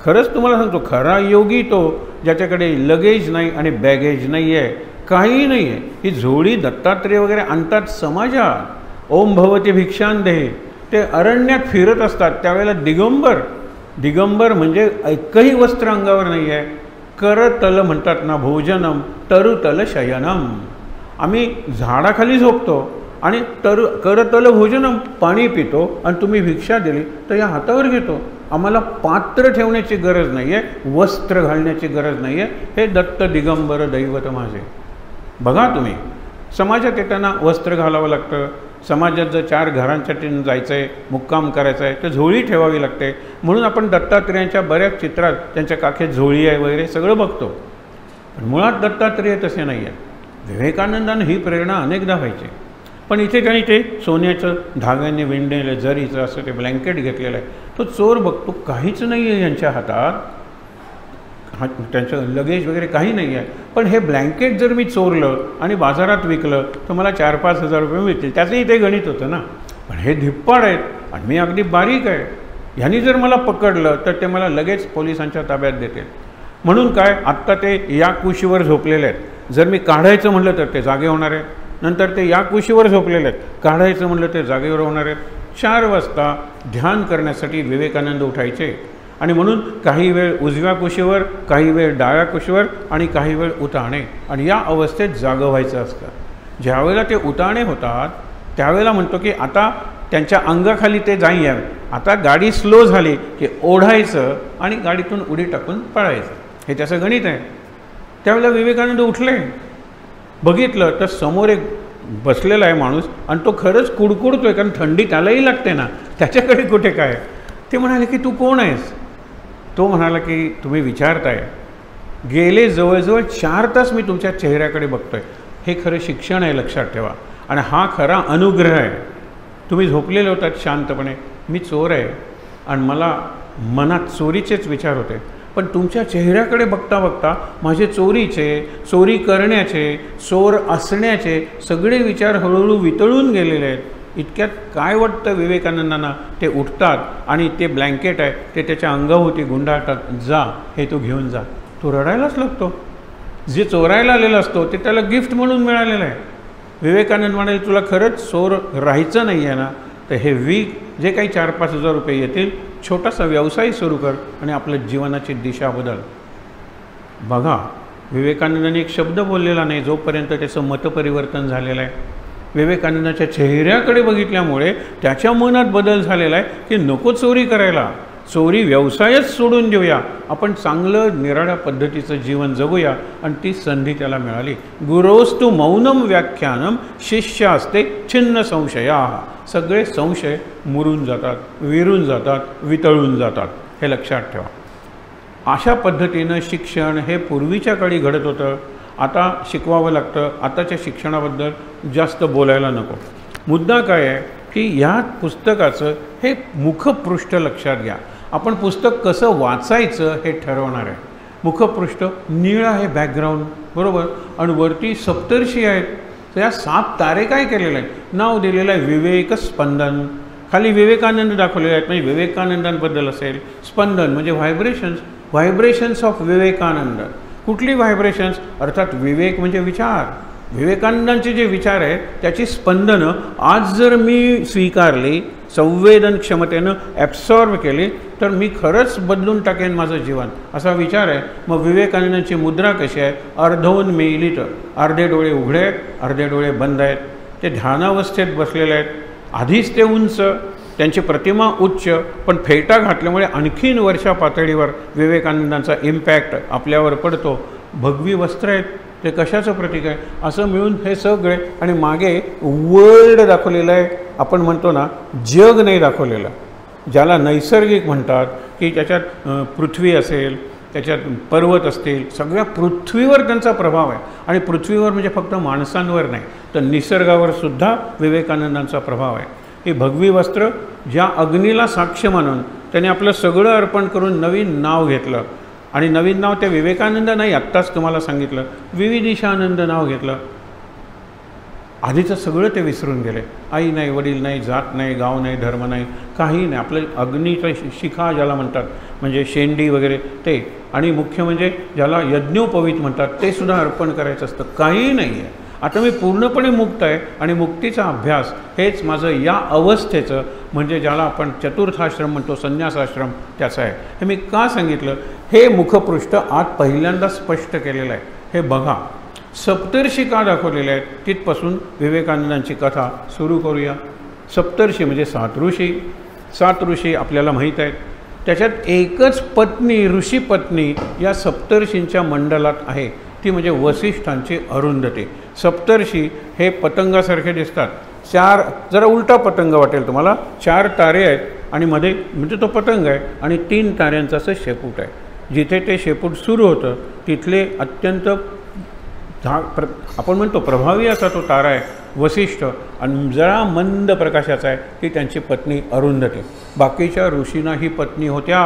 खरंच तुम्हाला सांगतो, खरा योगी तो ज्याच्याकडे लगेज नाही आणि बॅगेज नाही आहे, काही नाही आहे. ही झोळी दत्तात्रेय वगैरे आणतात समाजात, ओम भवती भिक्षांदेही. ते अरण्यात फिरत असतात त्यावेळेला दिगंबर म्हणजे एकही वस्त्र अंगावर नाही आहे. करतल म्हणतात ना भोजनम, तरुतल शयनम. आम्ही झाडाखाली झोपतो आणि करतल भोजनम, पाणी पितो आणि तुम्ही भिक्षा दिली तर या हातावर घेतो. आम्हाला पात्र ठेवण्याची गरज नाही आहे, वस्त्र घालण्याची गरज नाही आहे. हे दत्त दिगंबर दैवत माझे. बघा तुम्ही, समाजात येताना वस्त्र घालावं लागतं. समाजात जर 4 घरांसाठी जायचं आहे, मुक्काम करायचं आहे तर झोळी ठेवावी लागते. म्हणून आपण दत्तात्रेयांच्या बऱ्याच चित्रात त्यांच्या काखेत झोळी आहे वगैरे सगळं बघतो. पण मुळात दत्तात्रेय तसे नाही आहे. विवेकानंदानं ही प्रेरणा अनेकदा व्हायची. पण इथे त्यांनी ते सोन्याचं धाग्याने विणलेलं जरीचं असं ते ब्लँकेट घेतलेलं आहे. तो चोर बघतो काहीच नाही आहे यांच्या हातात, त्यांचं लगेज वगैरे काही नाही आहे. पण हे ब्लँकेट जर मी चोरलं आणि बाजारात विकलं तर मला 4-5 हजार रुपये मिळतील, त्याचंही ते गणित होतं ना. पण हे धिप्पाड आहेत आणि मी अगदी बारीक आहे, ह्यांनी जर मला पकडलं तर ते मला लगेच पोलिसांच्या ताब्यात देतील. म्हणून काय, आत्ता ते या कुशीवर झोपलेले आहेत, जर मी काढायचं म्हटलं तर ते जागे होणार आहे. नंतर ते या कुशीवर झोपलेले आहेत, काढायचं म्हटलं ते जागेवर होणार आहेत. 4 वाजता ध्यान करण्यासाठी विवेकानंद उठायचे आणि म्हणून काही वेळ उजव्या कुशीवर, काही वेळ डाव्या कुशीवर आणि काही वेळ उताणे, आणि या अवस्थेत जागं व्हायचं असतं. ज्यावेळेला ते उताणे होतात त्यावेळेला म्हणतो की आता त्यांच्या अंगाखाली ते जाईया. आता गाडी स्लो झाली की ओढायचं आणि गाडीतून उडी टाकून पळायचं, हे त्याचं गणित आहे. त्यावेळेला विवेकानंद उठले, बघितलं तर समोर एक बसलेला आहे माणूस आणि तो खरंच कुडकुडतोय, कारण थंडी त्यालाही लागते ना, त्याच्याकडे कुठे काय. ते म्हणाले की तू कोण आहेस? तो म्हणाला की तुम्ही विचारताय, गेले जवळजवळ 4 तास मी तुमच्या चेहऱ्याकडे बघतोय. हे खरं शिक्षण आहे, लक्षात ठेवा, आणि हा खरा अनुग्रह आहे. तुम्ही झोपलेले होतात शांतपणे, मी चोर आहे आणि मला मनात चोरीचेच विचार होते. पण तुमच्या चेहऱ्याकडे बघता बघता माझे चोरीचे, चोरी करण्याचे, चोर असण्याचे सगळे विचार हळूहळू वितळून गेलेले आहेत. इतक्यात काय वाटतं विवेकानंदांना, ते उठतात आणि ते ब्लँकेट आहे ते त्याच्या अंगाभोवती गुंडाळतात. जा, हे तू घेऊन जा. तो रडायलाच लागतो. जे चोरायला आलेला असतो ते त्याला गिफ्ट म्हणून मिळालेलं आहे. विवेकानंद म्हणाले, तुला खरंच चोर राहायचं नाही आहे ना, तर हे जे काही 4-5 हजार रुपये येतील, छोटासा व्यवसाय सुरू कर आणि आपल्या जीवनाची दिशा बदल. बघा, विवेकानंदांनी एक शब्द बोललेला नाही जोपर्यंत त्याचं मतपरिवर्तन झालेलं आहे. विवेकानंदाच्या चेहऱ्याकडे बघितल्यामुळे त्याच्या मनात बदल झालेला आहे की नको चोरी करायला, चोरी व्यवसायच सोडून देऊया, आपण चांगलं निराळ्या पद्धतीचं जीवन जगूया. आणि ती संधी त्याला मिळाली. गुरोस्तु मौनम व्याख्यानम शिष्यास्ते छिन्न संशया. सगळे संशय मुरून जातात, विरून जातात, वितळून जातात. हे लक्षात ठेवा. अशा पद्धतीनं शिक्षण हे पूर्वीच्या काळी घडत होतं. आता शिकवावं लागतं. आताच्या शिक्षणाबद्दल जास्त बोलायला नको. मुद्दा काय आहे की ह्या पुस्तकाचं हे मुखपृष्ठ लक्षात घ्या. आपण पुस्तक कसं वाचायचं हे ठरवणार आहे. मुखपृष्ठ निळं आहे, बॅकग्राऊंड बरोबर, आणि वरती सप्तर्षी आहेत. तर या 7 तारे काय केलेले आहेत, नाव दिलेलं आहे विवेक स्पंदन. खाली विवेकानंद दाखवलेले आहेत, म्हणजे विवेकानंदांबद्दल असेल. स्पंदन म्हणजे व्हायब्रेशन्स ऑफ विवेकानंद. कुठली व्हायब्रेशन्स, अर्थात विवेक म्हणजे विचार. विवेकानंदांचे जे विचार आहेत त्याची स्पंदनं आज जर मी स्वीकारली, संवेदन क्षमतेनं ॲब्सॉर्ब केली, तर मी खरंच बदलून टाकेन माझं जीवन, असा विचार आहे. मग विवेकानंदांची मुद्रा कशी आहे, अर्धोन्मीलित, अर्धे डोळे उघडे आहेत, अर्धे डोळे बंद आहेत. ते ध्यानावस्थेत बसलेले आहेत. आधीच ते उंच, त्यांची प्रतिमा उच्च, पण फेटा घातल्यामुळे आणखीन वरच्या पातळीवर विवेकानंदांचा इम्पॅक्ट आपल्यावर पडतो. भगवी वस्त्र आहेत, ते कशाचं प्रतीक आहे, असं मिळून हे सगळे. आणि मागे वर्ल्ड दाखवलेलं आहे. आपण म्हणतो ना, जग नाही दाखवलेलं, ज्याला नैसर्गिक म्हणतात, की त्याच्यात पृथ्वी असेल, त्याच्यात पर्वत असतील, सगळ्या पृथ्वीवर त्यांचा प्रभाव आहे. आणि पृथ्वीवर म्हणजे फक्त माणसांवर नाही, तर निसर्गावर सुद्धा विवेकानंदांचा प्रभाव आहे. हे भगवी वस्त्र, ज्या अग्नीला साक्ष मानून त्याने आपलं सगळं अर्पण करून नवीन नाव घेतलं. आणि नवीन नाव ते विवेकानंद नाही, आत्ताच तुम्हाला सांगितलं, विविदिशानंद नाव घेतलं. आधीचं सगळं ते विसरून गेले. आई नाही, वडील नाही, जात नाही, गाव नाही, धर्म नाही, काही नाही. आपलं अग्नीचं शिखा ज्याला म्हणतात, म्हणजे शेंडी वगैरे ते, आणि मुख्य म्हणजे ज्याला यज्ञोपवीत म्हणतात, ते सुद्धा अर्पण करायचं असतं. काही नाही आहे. आता मी पूर्णपणे मुक्त आहे आणि मुक्तीचा अभ्यास हेच माझं या अवस्थेचं, म्हणजे ज्याला आपण चतुर्थाश्रम म्हणतो, संन्यासाश्रम, त्याचं आहे. हे मी का सांगितलं, हे मुखपृष्ठ आज पहिल्यांदा स्पष्ट केलेलं आहे. हे बघा, सप्तर्षी का दाखवलेले आहेत, तिथपासून विवेकानंदांची कथा सुरू करूया. सप्तर्षी म्हणजे 7 ऋषी. 7 ऋषी आपल्याला माहीत आहेत. त्याच्यात एकच पत्नी, ऋषी पत्नी या सप्तर्षींच्या मंडलात आहे, ती म्हणजे वसिष्ठांची अरुंधती. सप्तर्षी हे पतंगासारखे दिसतात. 4, जरा उलटा पतंग वाटेल तुम्हाला, 4 तारे आहेत आणि मध्ये म्हणजे तो पतंग आहे, आणि 3 ताऱ्यांचं असं शेपूट आहे. जिथे ते शेपूट सुरू होतं तिथले अत्यंत आपण म्हणतो प्रभावी असा तो तारा आहे वसिष्ठ, आणि जरा मंद प्रकाशाचा आहे की त्यांची पत्नी अरुंधती. बाकीच्या ऋषींना ही पत्नी होत्या,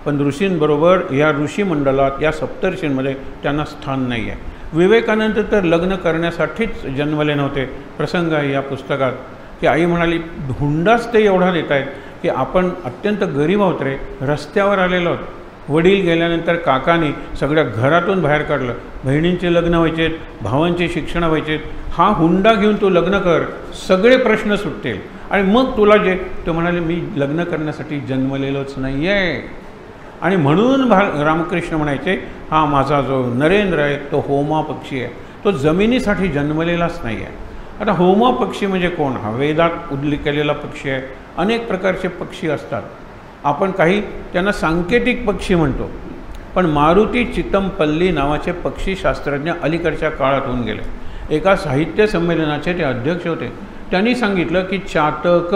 पण ऋषींबरोबर या ऋषीमंडलात, या सप्तर्षींमध्ये त्यांना स्थान नाही आहे. विवेकानंद तर लग्न करण्यासाठीच जन्मले नव्हते. प्रसंग आहे या पुस्तकात की आई म्हणाली, हुंडाच ते एवढा देत आहेत की आपण अत्यंत गरीब आहोत रे, रस्त्यावर आलेलो आहोत. वडील गेल्यानंतर काकाने सगळ्या घरातून बाहेर काढलं. बहिणींचे लग्न व्हायचेत, भावांची शिक्षणं व्हायचेत. हा हुंडा घेऊन तू लग्न कर, सगळे प्रश्न सुटतील, आणि मग तुला जे. ते म्हणाले, मी लग्न करण्यासाठी जन्मलेलोच नाही आहे. आणि म्हणून रामकृष्ण म्हणायचे, हा माझा जो नरेंद्र आहे तो होमा पक्षी आहे, तो जमिनीसाठी जन्मलेलाच नाही आहे. आता होमा पक्षी म्हणजे कोण, हा वेदात उल्लेख केलेला पक्षी आहे. अनेक प्रकारचे पक्षी असतात. आपण काही त्यांना सांकेतिक पक्षी म्हणतो, पण मारुती चितमपल्ली नावाचे पक्षीशास्त्रज्ञ अलीकडच्या काळात होऊन गेले. एका साहित्य संमेलनाचे ते अध्यक्ष होते. त्यांनी सांगितलं की चातक,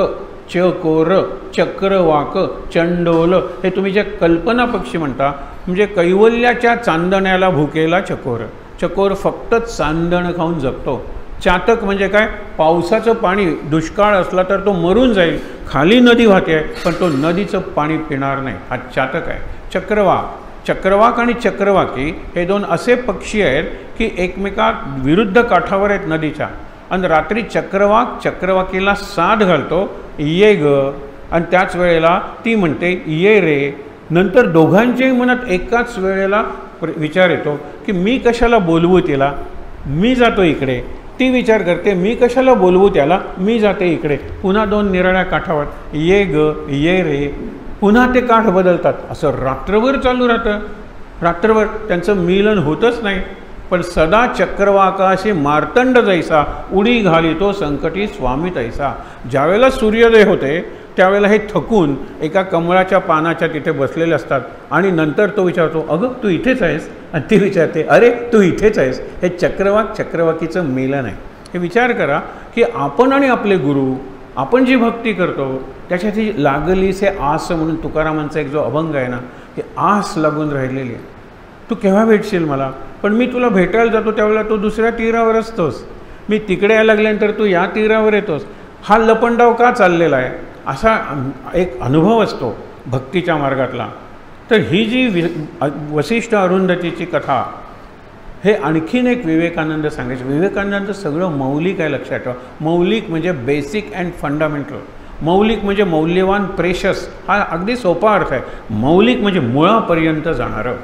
चकोर, चक्रवाक, चंडोल हे तुम्ही जे कल्पना पक्षी म्हणता, म्हणजे कैवल्याच्या चांदण्याला भुकेला चकोर. चकोर फक्त चांदण खाऊन जगतो. चातक म्हणजे काय, पावसाचं पाणी दुष्काळ असला तर तो मरून जाईल, खाली नदी वाहते आहे पण तो नदीचं पाणी पिणार नाही, हा चातक आहे. चक्रवाक, चक्रवाक आणि चक्रवाकी हे दोन असे पक्षी आहेत की एकमेका विरुद्ध काठावर आहेत नदीच्या, आणि रात्री चक्रवाक चक्रवाकीला साद घालतो, ये ग, आणि त्याच वेळेला ती म्हणते ये रे. नंतर दोघांच्याही मनात एकाच वेळेला विचार येतो की मी कशाला बोलवू तिला, मी जातो इकडे. ती विचार करते मी कशाला बोलवू त्याला, मी जाते इकडे. पुन्हा दोन निराळ्या काठावर ये ग ये रे. पुन्हा ते काठ बदलतात. असं रात्रभर चालू राहतं. रात्रभर त्यांचं मिलन होतच नाही. पण सदा चक्रवाकाशी मार्तंड जैसा उडी घालितो संकटी स्वामी तैसा. ज्यावेळेला सूर्योदय होते त्यावेळेला हे थकून एका कमळाच्या पानाच्या तिथे बसलेले असतात, आणि नंतर तो विचारतो अगं तू इथेच आहेस, आणि ती विचारते अरे तू इथेच आहेस. हे चक्रवाक चक्रवाकीचं मिलन आहे. हे विचार करा की आपण आणि आपले गुरु, आपण जी भक्ती करतो त्याच्यात लागलीसे आस म्हणून तुकारामांचा एक जो अभंग आहे ना, की आस लागून राहिलेली आहे. तू केव्हा भेटशील मला, पण मी तुला भेटायला जातो त्यावेळेला तू दुसऱ्या तीरावर असतोस, मी तिकडे यायला लागल्यानंतर तू या तीरावर येतोस. हा लपंडाव का चाललेला आहे, असा एक अनुभव असतो भक्तीच्या मार्गातला. तर ही जी वसिष्ठ अरुंधतीची कथा, हे आणखीन एक विवेकानंद सांगायचे. विवेकानंद सगळं मौलिक आहे, लक्षात ठेवा. मौलिक म्हणजे बेसिक अँड फंडामेंटल. मौलिक म्हणजे मौल्यवान, प्रेशस, हा अगदी सोपा अर्थ आहे. मौलिक म्हणजे मुळापर्यंत जाणारं.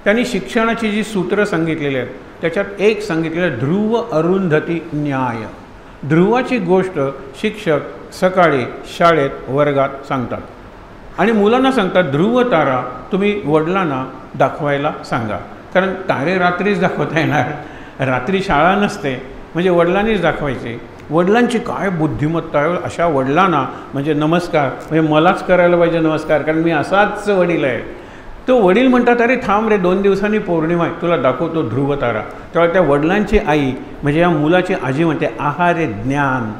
त्यांनी शिक्षणाची जी सूत्र सांगितलेली आहेत त्याच्यात एक सांगितलेलं ध्रुव अरुंधती न्याय. ध्रुवाची गोष्ट शिक्षक सकाळी शाळेत वर्गात सांगतात आणि मुलांना सांगतात ध्रुव तारा तुम्ही वडिलांना दाखवायला सांगा, कारण तारे रात्रीच दाखवता येणार, रात्री शाळा नसते, म्हणजे वडिलांनीच दाखवायचे. वडिलांची काय बुद्धिमत्ता आहे, अशा वडिलांना म्हणजे नमस्कार, म्हणजे मलाच करायला पाहिजे नमस्कार, कारण मी असाच वडील आहे. तो वडील म्हणतात अरे थांब रे, 2 दिवसांनी पौर्णिमा आहे, तुला दाखवतो ध्रुव तारा. तेव्हा त्या वडिलांची आई म्हणजे या मुलाची आजी म्हणते आहा रे ज्ञान,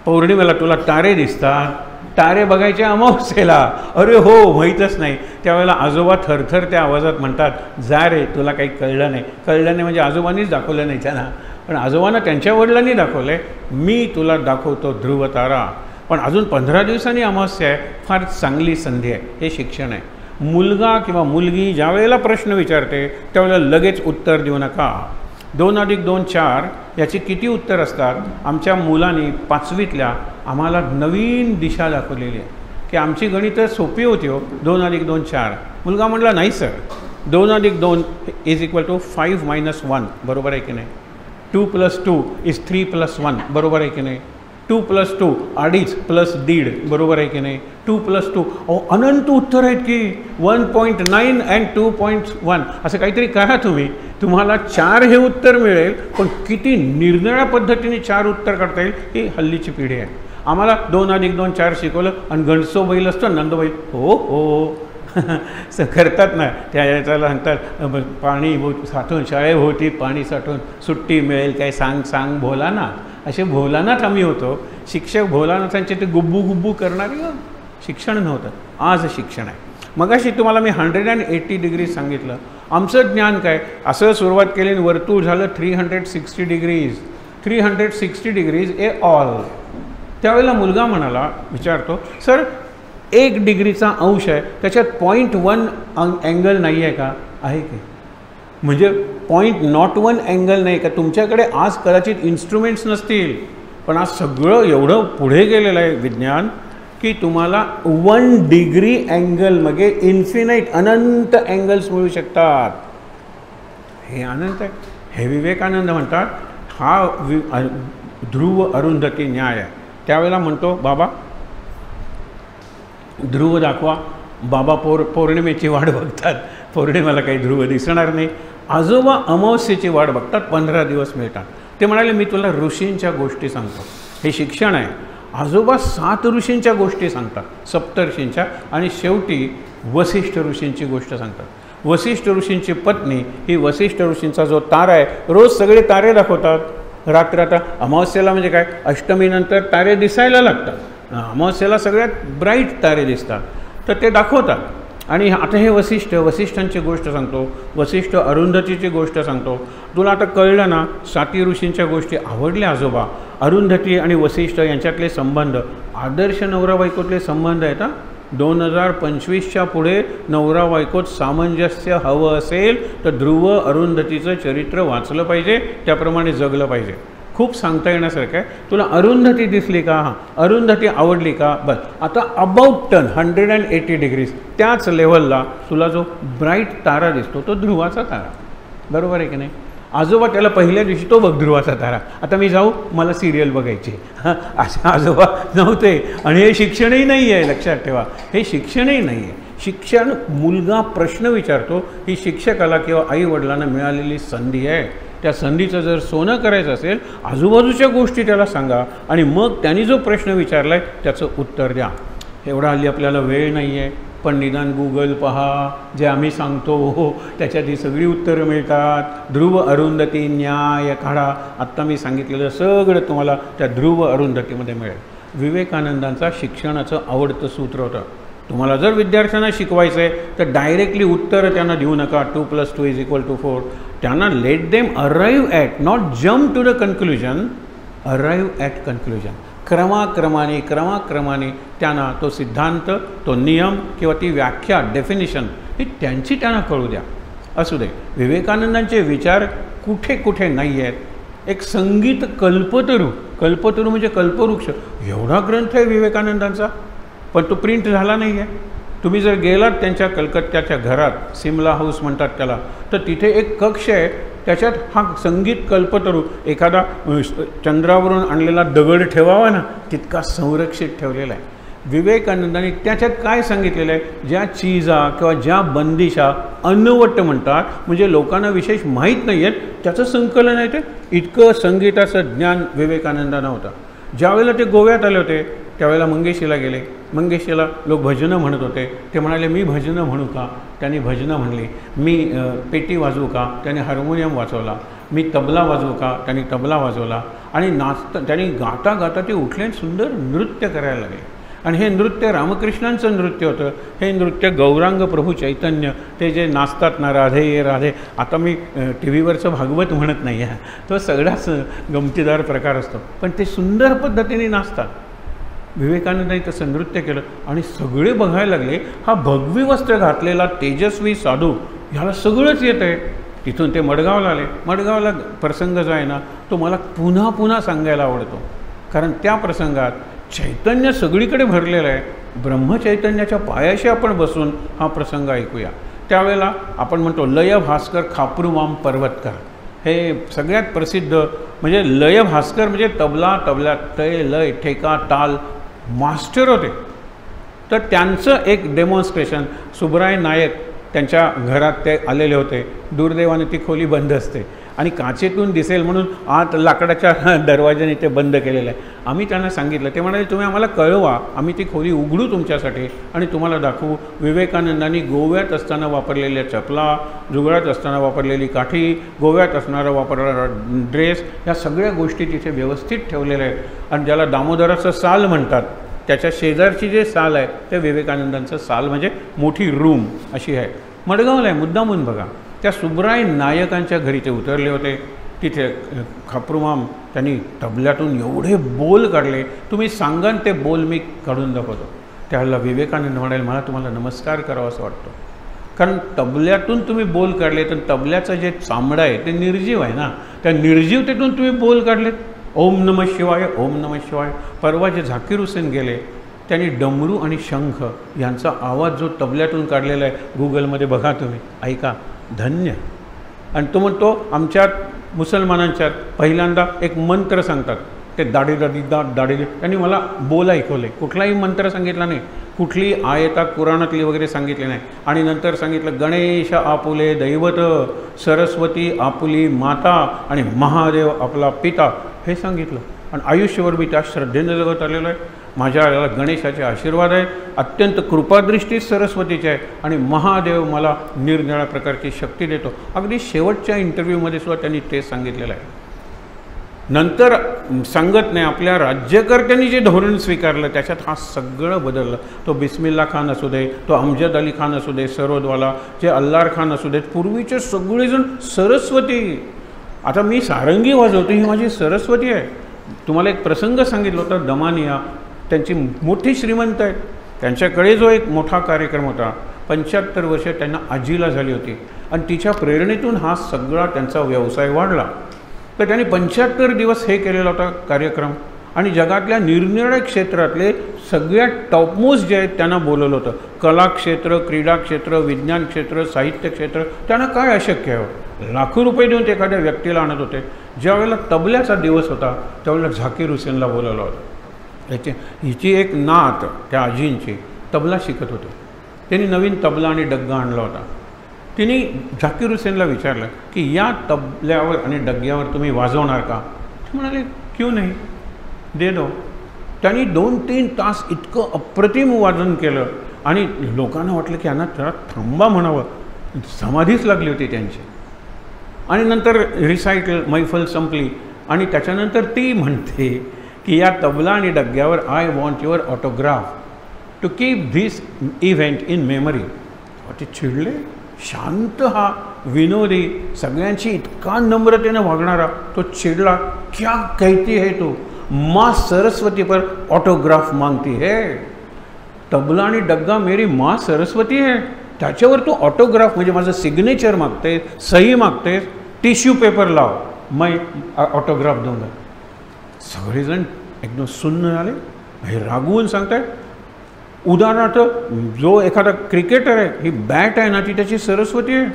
पौर्णिमेला तुला तारे दिसतात, तारे बघायचे अमावस्येला. अरे हो, माहीतच नाही. त्यावेळेला आजोबा थरथर त्या आवाजात म्हणतात जा रे, तुला काही कळलं नाही. कळलं नाही म्हणजे आजोबांनीच दाखवलं नाही त्यांना, पण आजोबांना त्यांच्या वडिलांनी दाखवलं आहे, मी तुला दाखवतो ध्रुव तारा. पण अजून 15 दिवसांनी अमावस्या आहे, फार चांगली संधी आहे. हे शिक्षण आहे. मुलगा किंवा मुलगी ज्या वेळेला प्रश्न विचारते त्यावेळेला लगेच उत्तर देऊ नका. 2 अधिक 2 4 याची किती उत्तर असतात. आमच्या मुलांनी 5वीतल्या आम्हाला नवीन दिशा दाखवलेली आहे की आमची गणितं सोपी होती हो. 2 अधिक 2 4. मुलगा म्हटला नाही सर, 2 अधिक 2 = 5 - 1, बरोबर आहे की नाही. 2 + 2 = 3 + 1, बरोबर आहे की नाही. 2 + 2 अडीच प्लस दीड, बरोबर आहे की नाही. 2 + 2 अनंत उत्तर आहेत की 1.9 and 2.1 असं काहीतरी करा तुम्ही, तुम्हाला 4 हे उत्तर मिळेल. पण किती निरनिराळ्या पद्धतीने 4 उत्तर काढता येईल ही हल्लीची पिढी आहे. आम्हाला 2 अधिक 2 4 शिकवलं आणि गणसो बैल असतो नंदोबाई हो हो करतात ना, त्या याच्याला सांगतात पाणी साठवून शाळेभोवती पाणी साठवून सुट्टी मिळेल काय सांग सांग भोलानाथ, असे भोलानाथ आम्ही होतो. शिक्षक भोलानाथांचे ते गुब्बू गुब्बू करणारे शिक्षण नव्हतं. आज शिक्षण आहे. मगाशी तुम्हाला मी 180 डिग्रीज सांगितलं. आमचं ज्ञान काय, असं सुरुवात केली आणि वर्तुळ झालं 360 डिग्रीज. 360 डिग्रीज ए ऑल. त्यावेळेला मुलगा म्हणाला, विचारतो सर 1 डिग्रीचा अंश आहे त्याच्यात 0.1 अँगल नाही आहे का. आहे की, म्हणजे 0.01 अँगल नाही का. तुमच्याकडे आज कदाचित इन्स्ट्रुमेंट्स नसतील, पण आज सगळं एवढं पुढे गेलेलं आहे विज्ञान की तुम्हाला 1 डिग्री अँगलमध्ये इन्फिनाईट अनंत अँगल्स मिळू शकतात. हे अनंत आहे. हे विवेकानंद म्हणतात हा ध्रुव अरुंधती न्याय आहे. त्यावेळेला म्हणतो बाबा ध्रुव दाखवा. बाबा पौर्णिमेची वाट बघतात, पौर्णिमेला काही ध्रुव दिसणार नाही. आजोबा अमावस्येची वाट बघतात, 15 दिवस मिळतात. ते म्हणाले मी तुला ऋषींच्या गोष्टी सांगतो. हे शिक्षण आहे. आजोबा 7 ऋषींच्या गोष्टी सांगतात, सप्तऋषींच्या, आणि शेवटी वसिष्ठ ऋषींची गोष्ट सांगतात. वसिष्ठ ऋषींची पत्नी ही वसिष्ठ ऋषींचा जो तारा आहे, रोज सगळे तारे दाखवतात. रात्र आता अमावस्येला म्हणजे काय, अष्टमीनंतर तारे दिसायला लागतात. अमावस्येला सगळ्यात ब्राईट तारे दिसतात, तर ते दाखवतात. आणि आता हे वसिष्ठांची गोष्ट सांगतो, वसिष्ठ अरुंधतीची गोष्ट सांगतो. तुला आता कळलं ना, 7 ऋषींच्या गोष्टी आवडल्या आजोबा. अरुंधती आणि वसिष्ठ यांच्यातले संबंध आदर्श नवरा बायकोतले संबंध आहेत. 2025च्या पुढे नवरा बायकोत सामंजस्य हवं असेल तर ध्रुव अरुंधतीचं चरित्र वाचलं पाहिजे, त्याप्रमाणे जगलं पाहिजे. खूप सांगता येण्यासारखं आहे. तुला अरुंधती दिसली का? हां, अरुंधती आवडली का? बस आता अबाउट टर्न 180 डिग्रीज त्याच लेवलला तुला जो ब्राईट तारा दिसतो तो ध्रुवाचा तारा. बरोबर आहे की नाही? आजोबा त्याला पहिल्या दिवशी तो बघ ध्रुवाचा तारा, आता मी जाऊ, मला सिरियल बघायची. हां, असे आजोबा नव्हते. आणि हे शिक्षणही नाही आहे, लक्षात ठेवा, हे शिक्षणही नाही आहे. शिक्षण, मुलगा प्रश्न विचारतो, ही शिक्षकाला किंवा आईवडिलांना मिळालेली संधी आहे. त्या संधीचं जर सोनं करायचं असेल, आजूबाजूच्या गोष्टी त्याला सांगा आणि मग त्यांनी जो प्रश्न विचारला आहे त्याचं उत्तर द्या. एवढा हल्ली आपल्याला वेळ नाही आहे, पण निदान गूगल पहा, जे आम्ही सांगतो त्याच्यात ही सगळी उत्तरं मिळतात. ध्रुव अरुंधती न्याय काढा, आत्ता मी सांगितलेलं सगळं तुम्हाला त्या ध्रुव अरुंधतीमध्ये मिळेल. विवेकानंदांचा शिक्षणाचं आवडतं सूत्र होतं. तुम्हाला जर विद्यार्थ्यांना शिकवायचं आहे तर डायरेक्टली उत्तर त्यांना देऊ नका, 2 + 2 = 4. त्यांना let them arrive at, not jump to the conclusion, arrive at conclusion. क्रमाक्रमाने त्यांना तो सिद्धांत, तो नियम किंवा ती व्याख्या, डेफिनिशन ही त्यांची त्यांना कळू द्या. असू दे, विवेकानंदांचे विचार कुठे कुठे नाही आहेत. एक संगीत कल्पतरू, कल्पतरू म्हणजे कल्पवृक्ष, एवढा ग्रंथ आहे विवेकानंदांचा, पण तो प्रिंट झाला नाही आहे. तुम्ही जर गेलात त्यांच्या कलकत्त्याच्या घरात, सिमला हाऊस म्हणतात त्याला, तर तिथे एक कक्ष आहे, त्याच्यात हा संगीत कल्पतरू, एखादा चंद्रावरून आणलेला दगड ठेवावा ना, तितका संरक्षित ठेवलेला आहे. विवेकानंदांनी त्याच्यात काय सांगितलेलं आहे, ज्या चीजा किंवा ज्या बंदिशा अनवट म्हणतात, म्हणजे लोकांना विशेष माहीत नाही आहेत, त्याचं संकलन आहे ते. इतकं संगीताचं ज्ञान विवेकानंदांना होतं. ज्यावेळेला ते गोव्यात आले होते त्यावेळेला मंगेशीला गेले. मंगेशीला लोक भजनं म्हणत होते, ते म्हणाले मी भजनं म्हणू का? त्यांनी भजनं म्हणली. मी पेटी वाजवू का? त्याने हार्मोनियम वाजवला. मी तबला वाजवू का? त्यांनी तबला वाजवला. आणि त्यांनी गाता गाता ते उठले आणि सुंदर नृत्य करायला लागले. आणि हे नृत्य रामकृष्णांचं नृत्य होतं. हे नृत्य गौरांग प्रभू चैतन्य, ते जे नाचतात ना, राधे राधे, आता मी टी व्हीवरचं भागवत म्हणत नाही आहे, तो सगळाच गमतीदार प्रकार असतो, पण ते सुंदर पद्धतीने नाचतात. विवेकानंदांनी तसं नृत्य केलं आणि सगळे बघायला लागले, हा भगवी वस्त्र घातलेला तेजस्वी साधू, ह्याला सगळंच येतं आहे. तिथून ते मडगावला आले. मडगावला प्रसंग जो आहे ना, तो मला पुन्हा पुन्हा सांगायला आवडतो, कारण त्या प्रसंगात चैतन्य सगळीकडे भरलेलं आहे. ब्रह्मचैतन्याच्या पायाशी आपण बसून हा प्रसंग ऐकूया. त्यावेळेला आपण म्हणतो लय भास्कर खापरूमाम पर्वतकर, हे सगळ्यात प्रसिद्ध, म्हणजे लय भास्कर म्हणजे तबल्यात तय लय ठेका ताल मास्टर होते. तर त्यांचं एक डेमॉन्स्ट्रेशन, सुब्राय नायक त्यांच्या घरात ते आलेले होते. दुर्दैवाने ती खोली बंद असते आणि काचेतून दिसेल म्हणून आत लाकडाच्या दरवाजाने ते बंद केलेलं आहे. आम्ही त्यांना सांगितलं, ते म्हणाले तुम्ही आम्हाला कळवा, आम्ही ती खोली उघडू तुमच्यासाठी आणि तुम्हाला दाखवू. विवेकानंदांनी गोव्यात असताना वापरलेल्या चपला, जुगळात असताना वापरलेली काठी, गोव्यात असणारा वापरणारा ड्रेस, ह्या सगळ्या गोष्टी तिथे व्यवस्थित ठेवलेल्या आहेत. आणि ज्याला दामोदराचं साल म्हणतात, त्याच्या शेजारची जे साल आहे ते विवेकानंदांचं साल, म्हणजे मोठी रूम अशी आहे. मडगावला आहे, मुद्दामून बघा. त्या सुब्राय नायकांच्या घरी ते उतरले होते. तिथे खापरूमाम त्यांनी तबल्यातून एवढे बोल काढले, तुम्ही सांगान ते बोल मी काढून दाखवतो. त्यावेळेला विवेकानंद म्हणाले, मला तुम्हाला नमस्कार करावा असं वाटतो, कारण तबल्यातून तुम्ही बोल काढले, तर तबल्याचं जे चामडं आहे ते निर्जीव आहे ना, त्या निर्जीवतेतून तुम्ही बोल काढलेत. ओम नमः शिवाय, ओम नमः शिवाय. परवा जे झाकीर हुसेन गेले, त्यांनी डमरू आणि शंख यांचा आवाज जो तबल्यातून काढलेला आहे, गुगलमध्ये बघा तुम्ही, ऐका, धन्य. आणि तो म्हणतो आमच्यात मुसलमानांच्यात पहिल्यांदा एक मंत्र सांगतात, ते दाढी दाढी दाढी, त्यांनी मला बोल ऐकवले. कुठलाही मंत्र सांगितला नाही, कुठली आयता कुराणातली वगैरे सांगितली नाही. आणि नंतर सांगितलं गणेश आपुले दैवत, सरस्वती आपुली माता आणि महादेव आपला पिता, हे सांगितलं. आणि आयुष्यभर मी त्या श्रद्धेनं जगत आलेलो आहे. माझ्या गणेशाचे आशीर्वाद आहेत, अत्यंत कृपादृष्टी सरस्वतीची आहे, आणि महादेव मला निरनिराळ्या प्रकारची शक्ती देतो. अगदी शेवटच्या इंटरव्ह्यूमध्ये सुद्धा त्यांनी तेच सांगितलेलं आहे. नंतर सांगत नाही, आपल्या राज्यकर्त्यांनी जे धोरण स्वीकारलं त्याच्यात हा सगळं बदललं. तो बिस्मिल्ला खान असू दे, तो अमजद अली खान असू दे सरोदवाला, जे अल्लार खान असू देत, पूर्वीचे सगळेजण सरस्वती. आता मी सारंगी वाजवतो, ही माझी सरस्वती आहे. तुम्हाला एक प्रसंग सांगितलं होता, दमानिया त्यांची मोठी श्रीमंत आहे, त्यांच्याकडे जो एक मोठा कार्यक्रम होता, 75 वर्ष त्यांना आजीला झाली होती आणि तिच्या प्रेरणेतून हा सगळा त्यांचा व्यवसाय वाढला. तर त्यांनी 75 दिवस हे केलेला होता कार्यक्रम आणि जगातल्या निरनिराळ्या क्षेत्रातले सगळ्यात टॉपमोस्ट जे आहेत त्यांना बोलवलं होतं. कला क्षेत्र, क्रीडा क्षेत्र, विज्ञान क्षेत्र, साहित्य क्षेत्र, त्यांना काय अशक्य आहे? लाखो रुपये देऊन ते एखाद्या व्यक्तीला आणत होते. ज्यावेळेला तबल्याचा दिवस होता त्यावेळेला झाकीर हुसेनला बोलवलं होतं. हिची एक नात त्या आजींची तबला शिकत होते. त्यांनी नवीन तबला आणि डग्गा आणला होता. तिने झाकीर हुसेनला विचारलं की या तबल्यावर आणि डग्ग्यावर तुम्ही वाजवणार का? ते म्हणाले क्यों नाही, दे दो. त्यांनी 2-3 तास इतकं अप्रतिम वादन केलं आणि लोकांना वाटलं की यांना जरा थांबा म्हणावं. समाधीच लागली होती त्यांची. आणि नंतर रिसायटल मैफल संपली आणि त्याच्यानंतर ती म्हणते की या तबला आणि डग्ग्यावर I want your autograph to keep this event in memory. ते चिडले. शांत हा विनोदी सगळ्यांची इतका नम्रतेनं वागणारा तो चिडला. क्या कहती है तू? माँ सरस्वती पर ऑटोग्राफ मांगती है. तबला आणि डग्गा मेरी माँ सरस्वती है, त्याच्यावर तू ऑटोग्राफ म्हणजे माझं सिग्नेचर मागते, सही मागते. टिश्यू पेपर लाव, मैं ऑटोग्राफ दूंगा. सगळेजण एकदम सुन्न झाले. हे रागवून सांगताय. उदाहरणार्थ जो एखादा क्रिकेटर आहे, ही बॅट आहे ना ती त्याची सरस्वती आहे.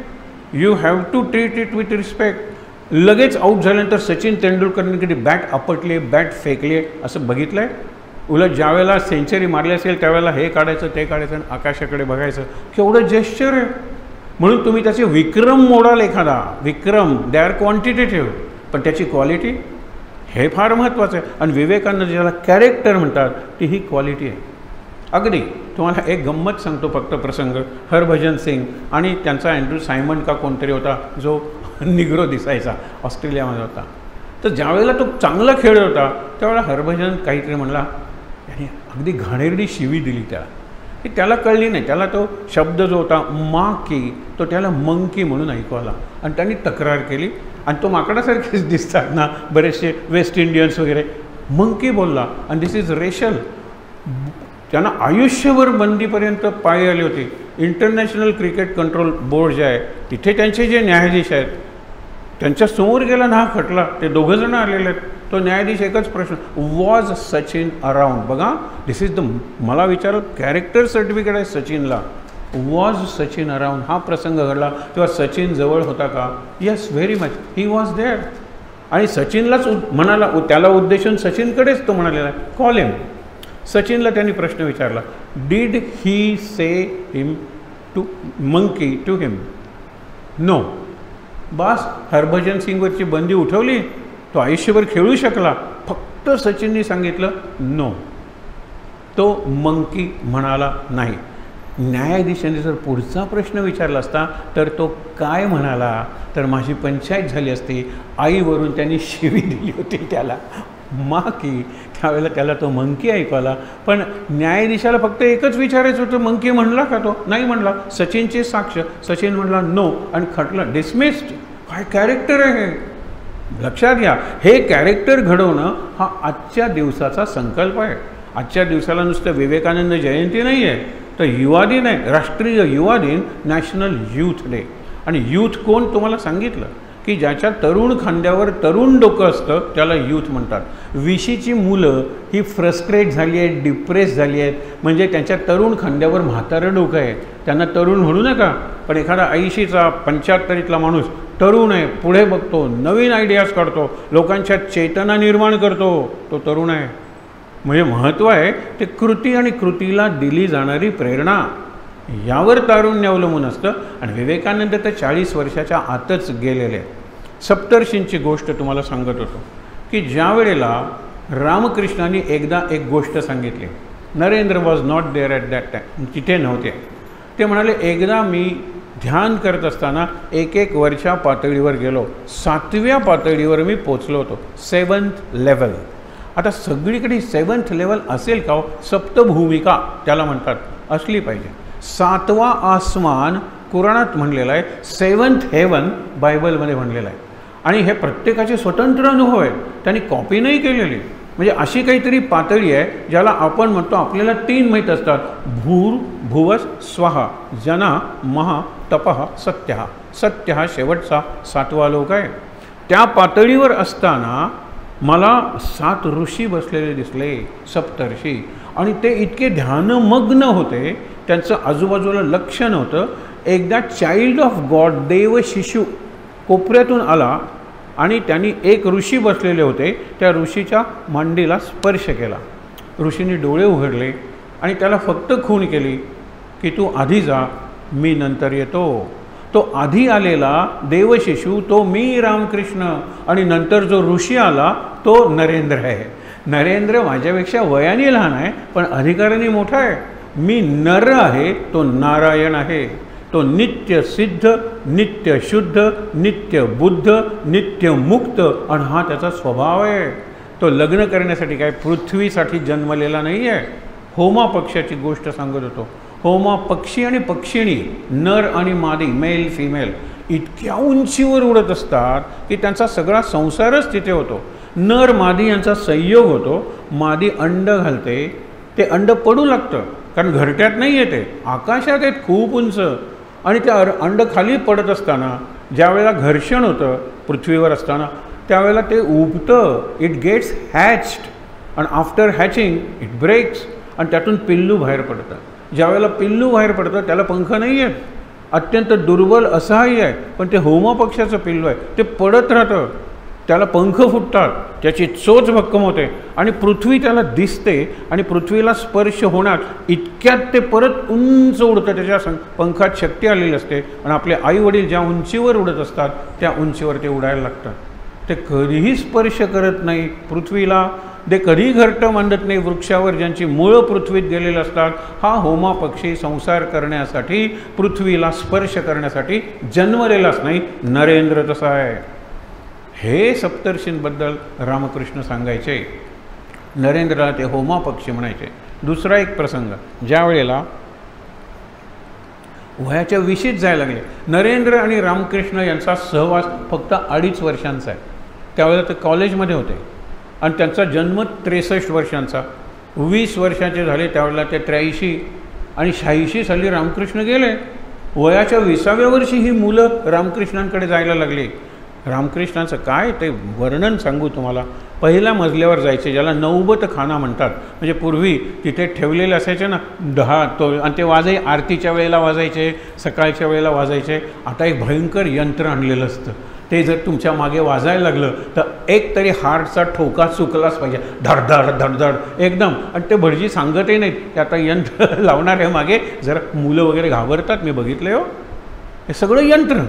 You have to treat it with respect. लगेच आऊट झाल्यानंतर सचिन तेंडुलकरने कधी बॅट आपटली, बॅट फेकली असं बघितलं आहे? उलट ज्यावेळेला सेंचुरी मारली असेल त्यावेळेला हे काढायचं ते काढायचं आणि आकाशाकडे बघायचं. केवढं जेस्चर आहे. म्हणून तुम्ही त्याचे विक्रम मोडाल एखादा विक्रम, दे आर क्वांटिटेटिव्ह, पण त्याची क्वालिटी हे फार महत्त्वाचं आहे. आणि विवेकानंद ज्याला कॅरेक्टर म्हणतात ती ही क्वालिटी आहे. अगदी तुम्हाला एक गंमत सांगतो फक्त प्रसंग. हरभजन सिंग आणि त्यांचा अँड्रू सायमन का कोणतरी होता जो निग्रो दिसायचा, ऑस्ट्रेलियामध्ये होता. तर ज्यावेळेला तो चांगला खेळत होता त्यावेळेला हरभजन काहीतरी म्हणला आणि अगदी घाणेरडी शिवी दिली त्याला. ती त्याला कळली नाही. त्याला तो शब्द जो होता मा की तो त्याला मंकी म्हणून ऐकू आला आणि त्यांनी तक्रार केली. आणि तो माकडासारखेच दिसतात ना बरेचसे वेस्ट इंडियन्स वगैरे. मंकी बोलला आणि दिस इज रेशल. त्यांना आयुष्यभर बंदीपर्यंत पाळी आली होती. इंटरनॅशनल क्रिकेट कंट्रोल बोर्ड जे आहे तिथे त्यांचे जे न्यायाधीश आहेत त्यांच्यासमोर गेला ना हा खटला. ते दोघंजणं आलेले आहेत. तो न्यायाधीश एकच प्रश्न, वॉज सचिन अराउंड? बघा, दिस इज द, मला विचारलं कॅरेक्टर सर्टिफिकेट आहे सचिनला. वॉज सचिन अराउंड हा प्रसंग घडला तेव्हा सचिन जवळ होता का? Yes, very much, he was there. आणि सचिनलाच म्हणाला, त्याला उद्देशून सचिनकडेच तो म्हणालेला आहे, कॉल हिम. सचिनला त्यांनी प्रश्न विचारला, did he say him to monkey to him? नो. बस हरभजन सिंगवरची बंदी उठवली. तो आयुष्यभर खेळू शकला. फक्त सचिननी सांगितलं नो. तो मंकी म्हणाला नाही. न्यायाधीशाने जर पुढचा प्रश्न विचारला असता तर तो काय म्हणाला तर माझी पंचायत झाली असती. आईवरून त्यांनी शिवी दिली होती त्याला मा की. त्यावेळेला त्याला तो मंकी ऐकू आला. पण न्यायाधीशाला फक्त एकच विचारायचं होतं, मंकी म्हणला का? तो नाही म्हणला. सचिनची साक्ष. सचिन म्हणला नो आणि खटला डिसमिस्ड. काय कॅरेक्टर आहे हे, लक्षात घ्या. हे कॅरेक्टर घडवणं हा आजच्या दिवसाचा संकल्प आहे. आजच्या दिवसाला नुसतं विवेकानंद जयंती नाही आहे तर युवा दिन आहे, राष्ट्रीय युवा दिन, नॅशनल यूथ डे. आणि यूथ कोण तुम्हाला सांगितलं की ज्याच्या तरुण खांद्यावर तरुण डोकं असतं त्याला यूथ म्हणतात. 20ची मुलं ही फ्रस्ट्रेट झाली आहेत, डिप्रेस झाली आहेत म्हणजे त्यांच्या तरुण खांद्यावर म्हातारं डोकं आहे. त्यांना तरुण म्हणू नका. पण एखादा 80चा 75ला माणूस तरुण आहे, पुढे बघतो, नवीन आयडियाज काढतो, लोकांच्या चेतना निर्माण करतो, तो तरुण आहे. म्हणजे महत्त्व आहे ते कृती आणि कृतीला दिली जाणारी प्रेरणा, यावर तारुण्य अवलंबून असतं. आणि विवेकानंद तर 40 वर्षाच्या आतच गेलेले आहेत. सप्तर्षींची गोष्ट तुम्हाला सांगत होतो की ज्या वेळेला रामकृष्णांनी एकदा एक गोष्ट सांगितली. Narendra was not there at that time, तिथे नव्हते. ते म्हणाले एकदा मी ध्यान करत असताना एक वरच्या पातळीवर गेलो, 7व्या पातळीवर मी पोचलो होतो, 7th लेवल. आता सगळीकडे 7th लेवल असेल का? सप्तभूमिका त्याला म्हणतात, असली पाहिजे. 7वा आसमान कुराणात म्हणलेलं आहे, 7th हेवन बायबलमध्ये म्हणलेलं आहे. आणि हे प्रत्येकाचे स्वतंत्र अनुभव आहेत, त्यांनी कॉपी नाही केलेली. म्हणजे अशी काहीतरी पातळी आहे ज्याला आपण म्हणतो, आपल्याला 3 माहीत असतात, भूर भुवस स्वहा, जना महा तपः सत्यः. सत्य हा शेवटचा 7वा लोक आहे. त्या पातळीवर असताना मला 7 ऋषी बसलेले दिसले, सप्तर्षी, आणि ते इतके ध्यानमग्न होते, त्यांचं आजूबाजूला लक्ष नव्हतं. एकदा चाइल्ड ऑफ गॉड, देव शिशु कोपऱ्यातून आला आणि त्यांनी एक ऋषी बसलेले होते, त्या ऋषीच्या मांडीला स्पर्श केला. ऋषींनी डोळे उघडले आणि त्याला फक्त खूण केली की तू आधी जा, मी नंतर येतो. तो आधी आलेला देवशिशू तो मी रामकृष्ण, आणि नंतर जो ऋषी आला तो नरेंद्र आहे. नरेंद्र माझ्यापेक्षा वयाने लहान आहे पण अधिकाराने मोठा आहे. मी नर आहे, तो नारायण आहे. तो नित्य सिद्ध, नित्य शुद्ध, नित्य बुद्ध, नित्य मुक्त, आणि हा त्याचा स्वभाव आहे. तो लग्न करण्यासाठी काय पृथ्वीसाठी जन्मलेला नाही आहे. होमा पक्षाची गोष्ट सांगत होतो. होमा पक्षी आणि पक्षिणी, नर आणि मादी, मेल फिमेल, इतक्या उंचीवर उडत असतात की त्यांचा सगळा संसारच तिथे होतो. नर मादी यांचा संयोग होतो. मादी अंड घालते, ते अंड पडू लागतं, कारण घरट्यात नाही येते, आकाशात आहेत खूप उंच, आणि ते अंड खाली पडत असताना ज्यावेळेला घर्षण होतं पृथ्वीवर असताना, त्यावेळेला ते उबतं, इट गेट्स हॅच्ड, आणि आफ्टर हॅचिंग इट ब्रेक्स, आणि त्यातून पिल्लू बाहेर पडतं. ज्यावेळेला पिल्लू बाहेर पडतं त्याला पंख नाही आहेत, अत्यंत दुर्बल असहाय्य आहे, पण ते होमा पक्षाचं पिल्लू आहे, ते पडत राहतं, त्याला पंख फुटतात, त्याची चोच भक्कम होते, आणि पृथ्वी त्याला दिसते, आणि पृथ्वीला स्पर्श होणार इतक्यात ते परत उंच उडतं, त्याच्या पंखात शक्ती आलेली असते, आणि आपले आई वडील ज्या उंचीवर उडत असतात त्या उंचीवर ते उडायला लागतात. ते कधीही स्पर्श करत नाही पृथ्वीला, ते कधी घरटं मांडत नाही वृक्षावर ज्यांची मुळं पृथ्वीत गेलेली असतात. हा होमा पक्षी संसार करण्यासाठी, पृथ्वीला स्पर्श करण्यासाठी जन्मलेलाच नाही. नरेंद्र तसा आहे. हे सप्तर्षींबद्दल रामकृष्ण सांगायचे. नरेंद्रला ते होमा पक्षी म्हणायचे. दुसरा एक प्रसंग, ज्या वेळेला वयाच्या 20शीत जायला लागले, नरेंद्र आणि रामकृष्ण यांचा सहवास फक्त 2.5 वर्षांचा आहे. त्यावेळेला ते कॉलेजमध्ये होते, आणि त्यांचा जन्म 63 वर्षांचा. 20 वर्षाचे झाले त्यावेळेला ते 83, आणि 86 साली रामकृष्ण गेले. वयाच्या 20व्या वर्षी ही मुलं रामकृष्णांकडे जायला लागली. रामकृष्णांचं काय ते वर्णन सांगू तुम्हाला. पहिल्या मजल्यावर जायचे, ज्याला नौबत खाना म्हणतात, म्हणजे पूर्वी तिथे ठेवलेले असायचे ना 10 तो, आणि ते वाजाय आरतीच्या वेळेला वाजायचे, सकाळच्या वेळेला वाजायचे. आता एक भयंकर यंत्र आणलेलं असतं, ते जर तुमच्या मागे वाजायला लागलं तर एक तरी हार्टचा ठोका चुकलाच पाहिजे, धडधड धडधड एकदम. आणि ते भटजी सांगतही नाहीत की आता यंत्र लावणार आहे मागे, जरा मुलं वगैरे घाबरतात, मी बघितलं हो, हे सगळं यंत्र.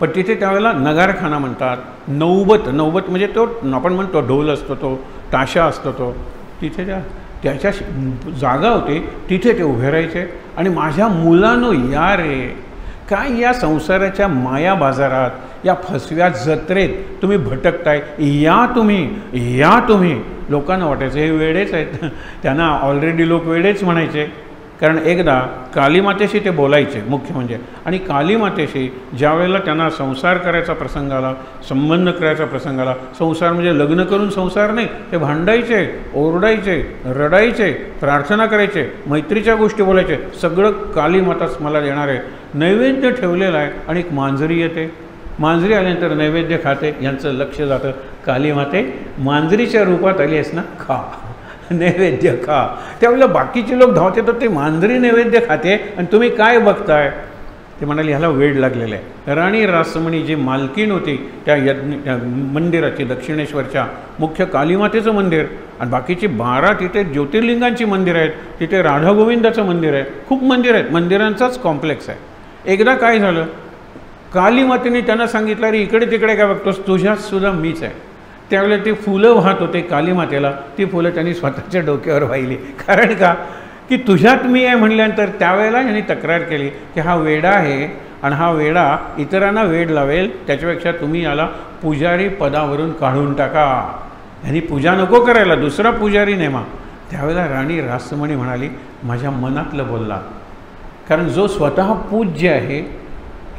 पण तिथे त्यावेळेला नगारखाना म्हणतात. नौबत, नौबत म्हणजे तो आपण म्हणतो ढोल असतो, तो ताशा असतो, तो तिथे त्याच्या जागा होती, तिथे ते उभे राहायचे. आणि माझ्या मुलांनो या रे, काय या संसाराच्या माया बाजारात, या फसव्या जत्रेत तुम्ही भटकताय, या तुम्ही. लोकांना वाटायचं हे वेडेच आहेत, त्यांना ऑलरेडी लोक वेडेच म्हणायचे. कारण एकदा कालीमातेशी ते बोलायचे मुख्य म्हणजे, आणि कालीमातेशी ज्या वेळेला त्यांना संसार करायचा प्रसंग आला, संबंध करायचा प्रसंग आला, संसार म्हणजे लग्न करून संसार नाही, ते भांडायचे, ओरडायचे, रडायचे, प्रार्थना करायचे, मैत्रीच्या गोष्टी बोलायचे, सगळं कालीमाताच मला देणार आहे. नैवेद्य ठेवलेला आहे, आणि एक मांजरी येते, मांजरी आल्यानंतर नैवेद्य खाते, यांचं लक्ष जातं, कालीमाते मांजरीच्या रूपात आली आहेस ना, खा नैवेद्य खा. त्यावेळेला बाकीचे लोक धावत येतात, ते मांजरी नैवेद्य खाते आणि तुम्ही काय बघताय. ते म्हणाले ह्याला वेड लागलेलं आहे. राणी रासमणी जी मालकीण होती त्या मंदिराची, दक्षिणेश्वरच्या मुख्य कालीमातेचं मंदिर, आणि बाकीची 12 तिथे ज्योतिर्लिंगांची मंदिर आहेत, तिथे राधा गोविंदाचं मंदिर आहे, खूप मंदिर आहेत, मंदिरांचाच कॉम्प्लेक्स आहे. एकदा काय झालं, कालीमातेने त्यांना सांगितलं, अरे इकडे तिकडे काय बघतोस, तुझ्यात सुद्धा मीच आहे. त्यावेळेला ते फुलं वाहत होते कालीमातेला, ती फुलं त्यांनी स्वतःच्या डोक्यावर वाहिली. कारण का, की तुझ्यात मी आहे म्हणल्यानंतर त्यावेळेला यांनी तक्रार केली की हा वेडा आहे, आणि हा वेडा इतरांना वेड लावेल, त्याच्यापेक्षा तुम्ही याला पुजारी पदावरून काढून टाका, यांनी पूजा नको करायला, दुसरा पुजारी नेमा. त्यावेळेला राणी रासमणी म्हणाली, माझ्या मनातलं बोलला. कारण जो स्वतः पूज्य आहे,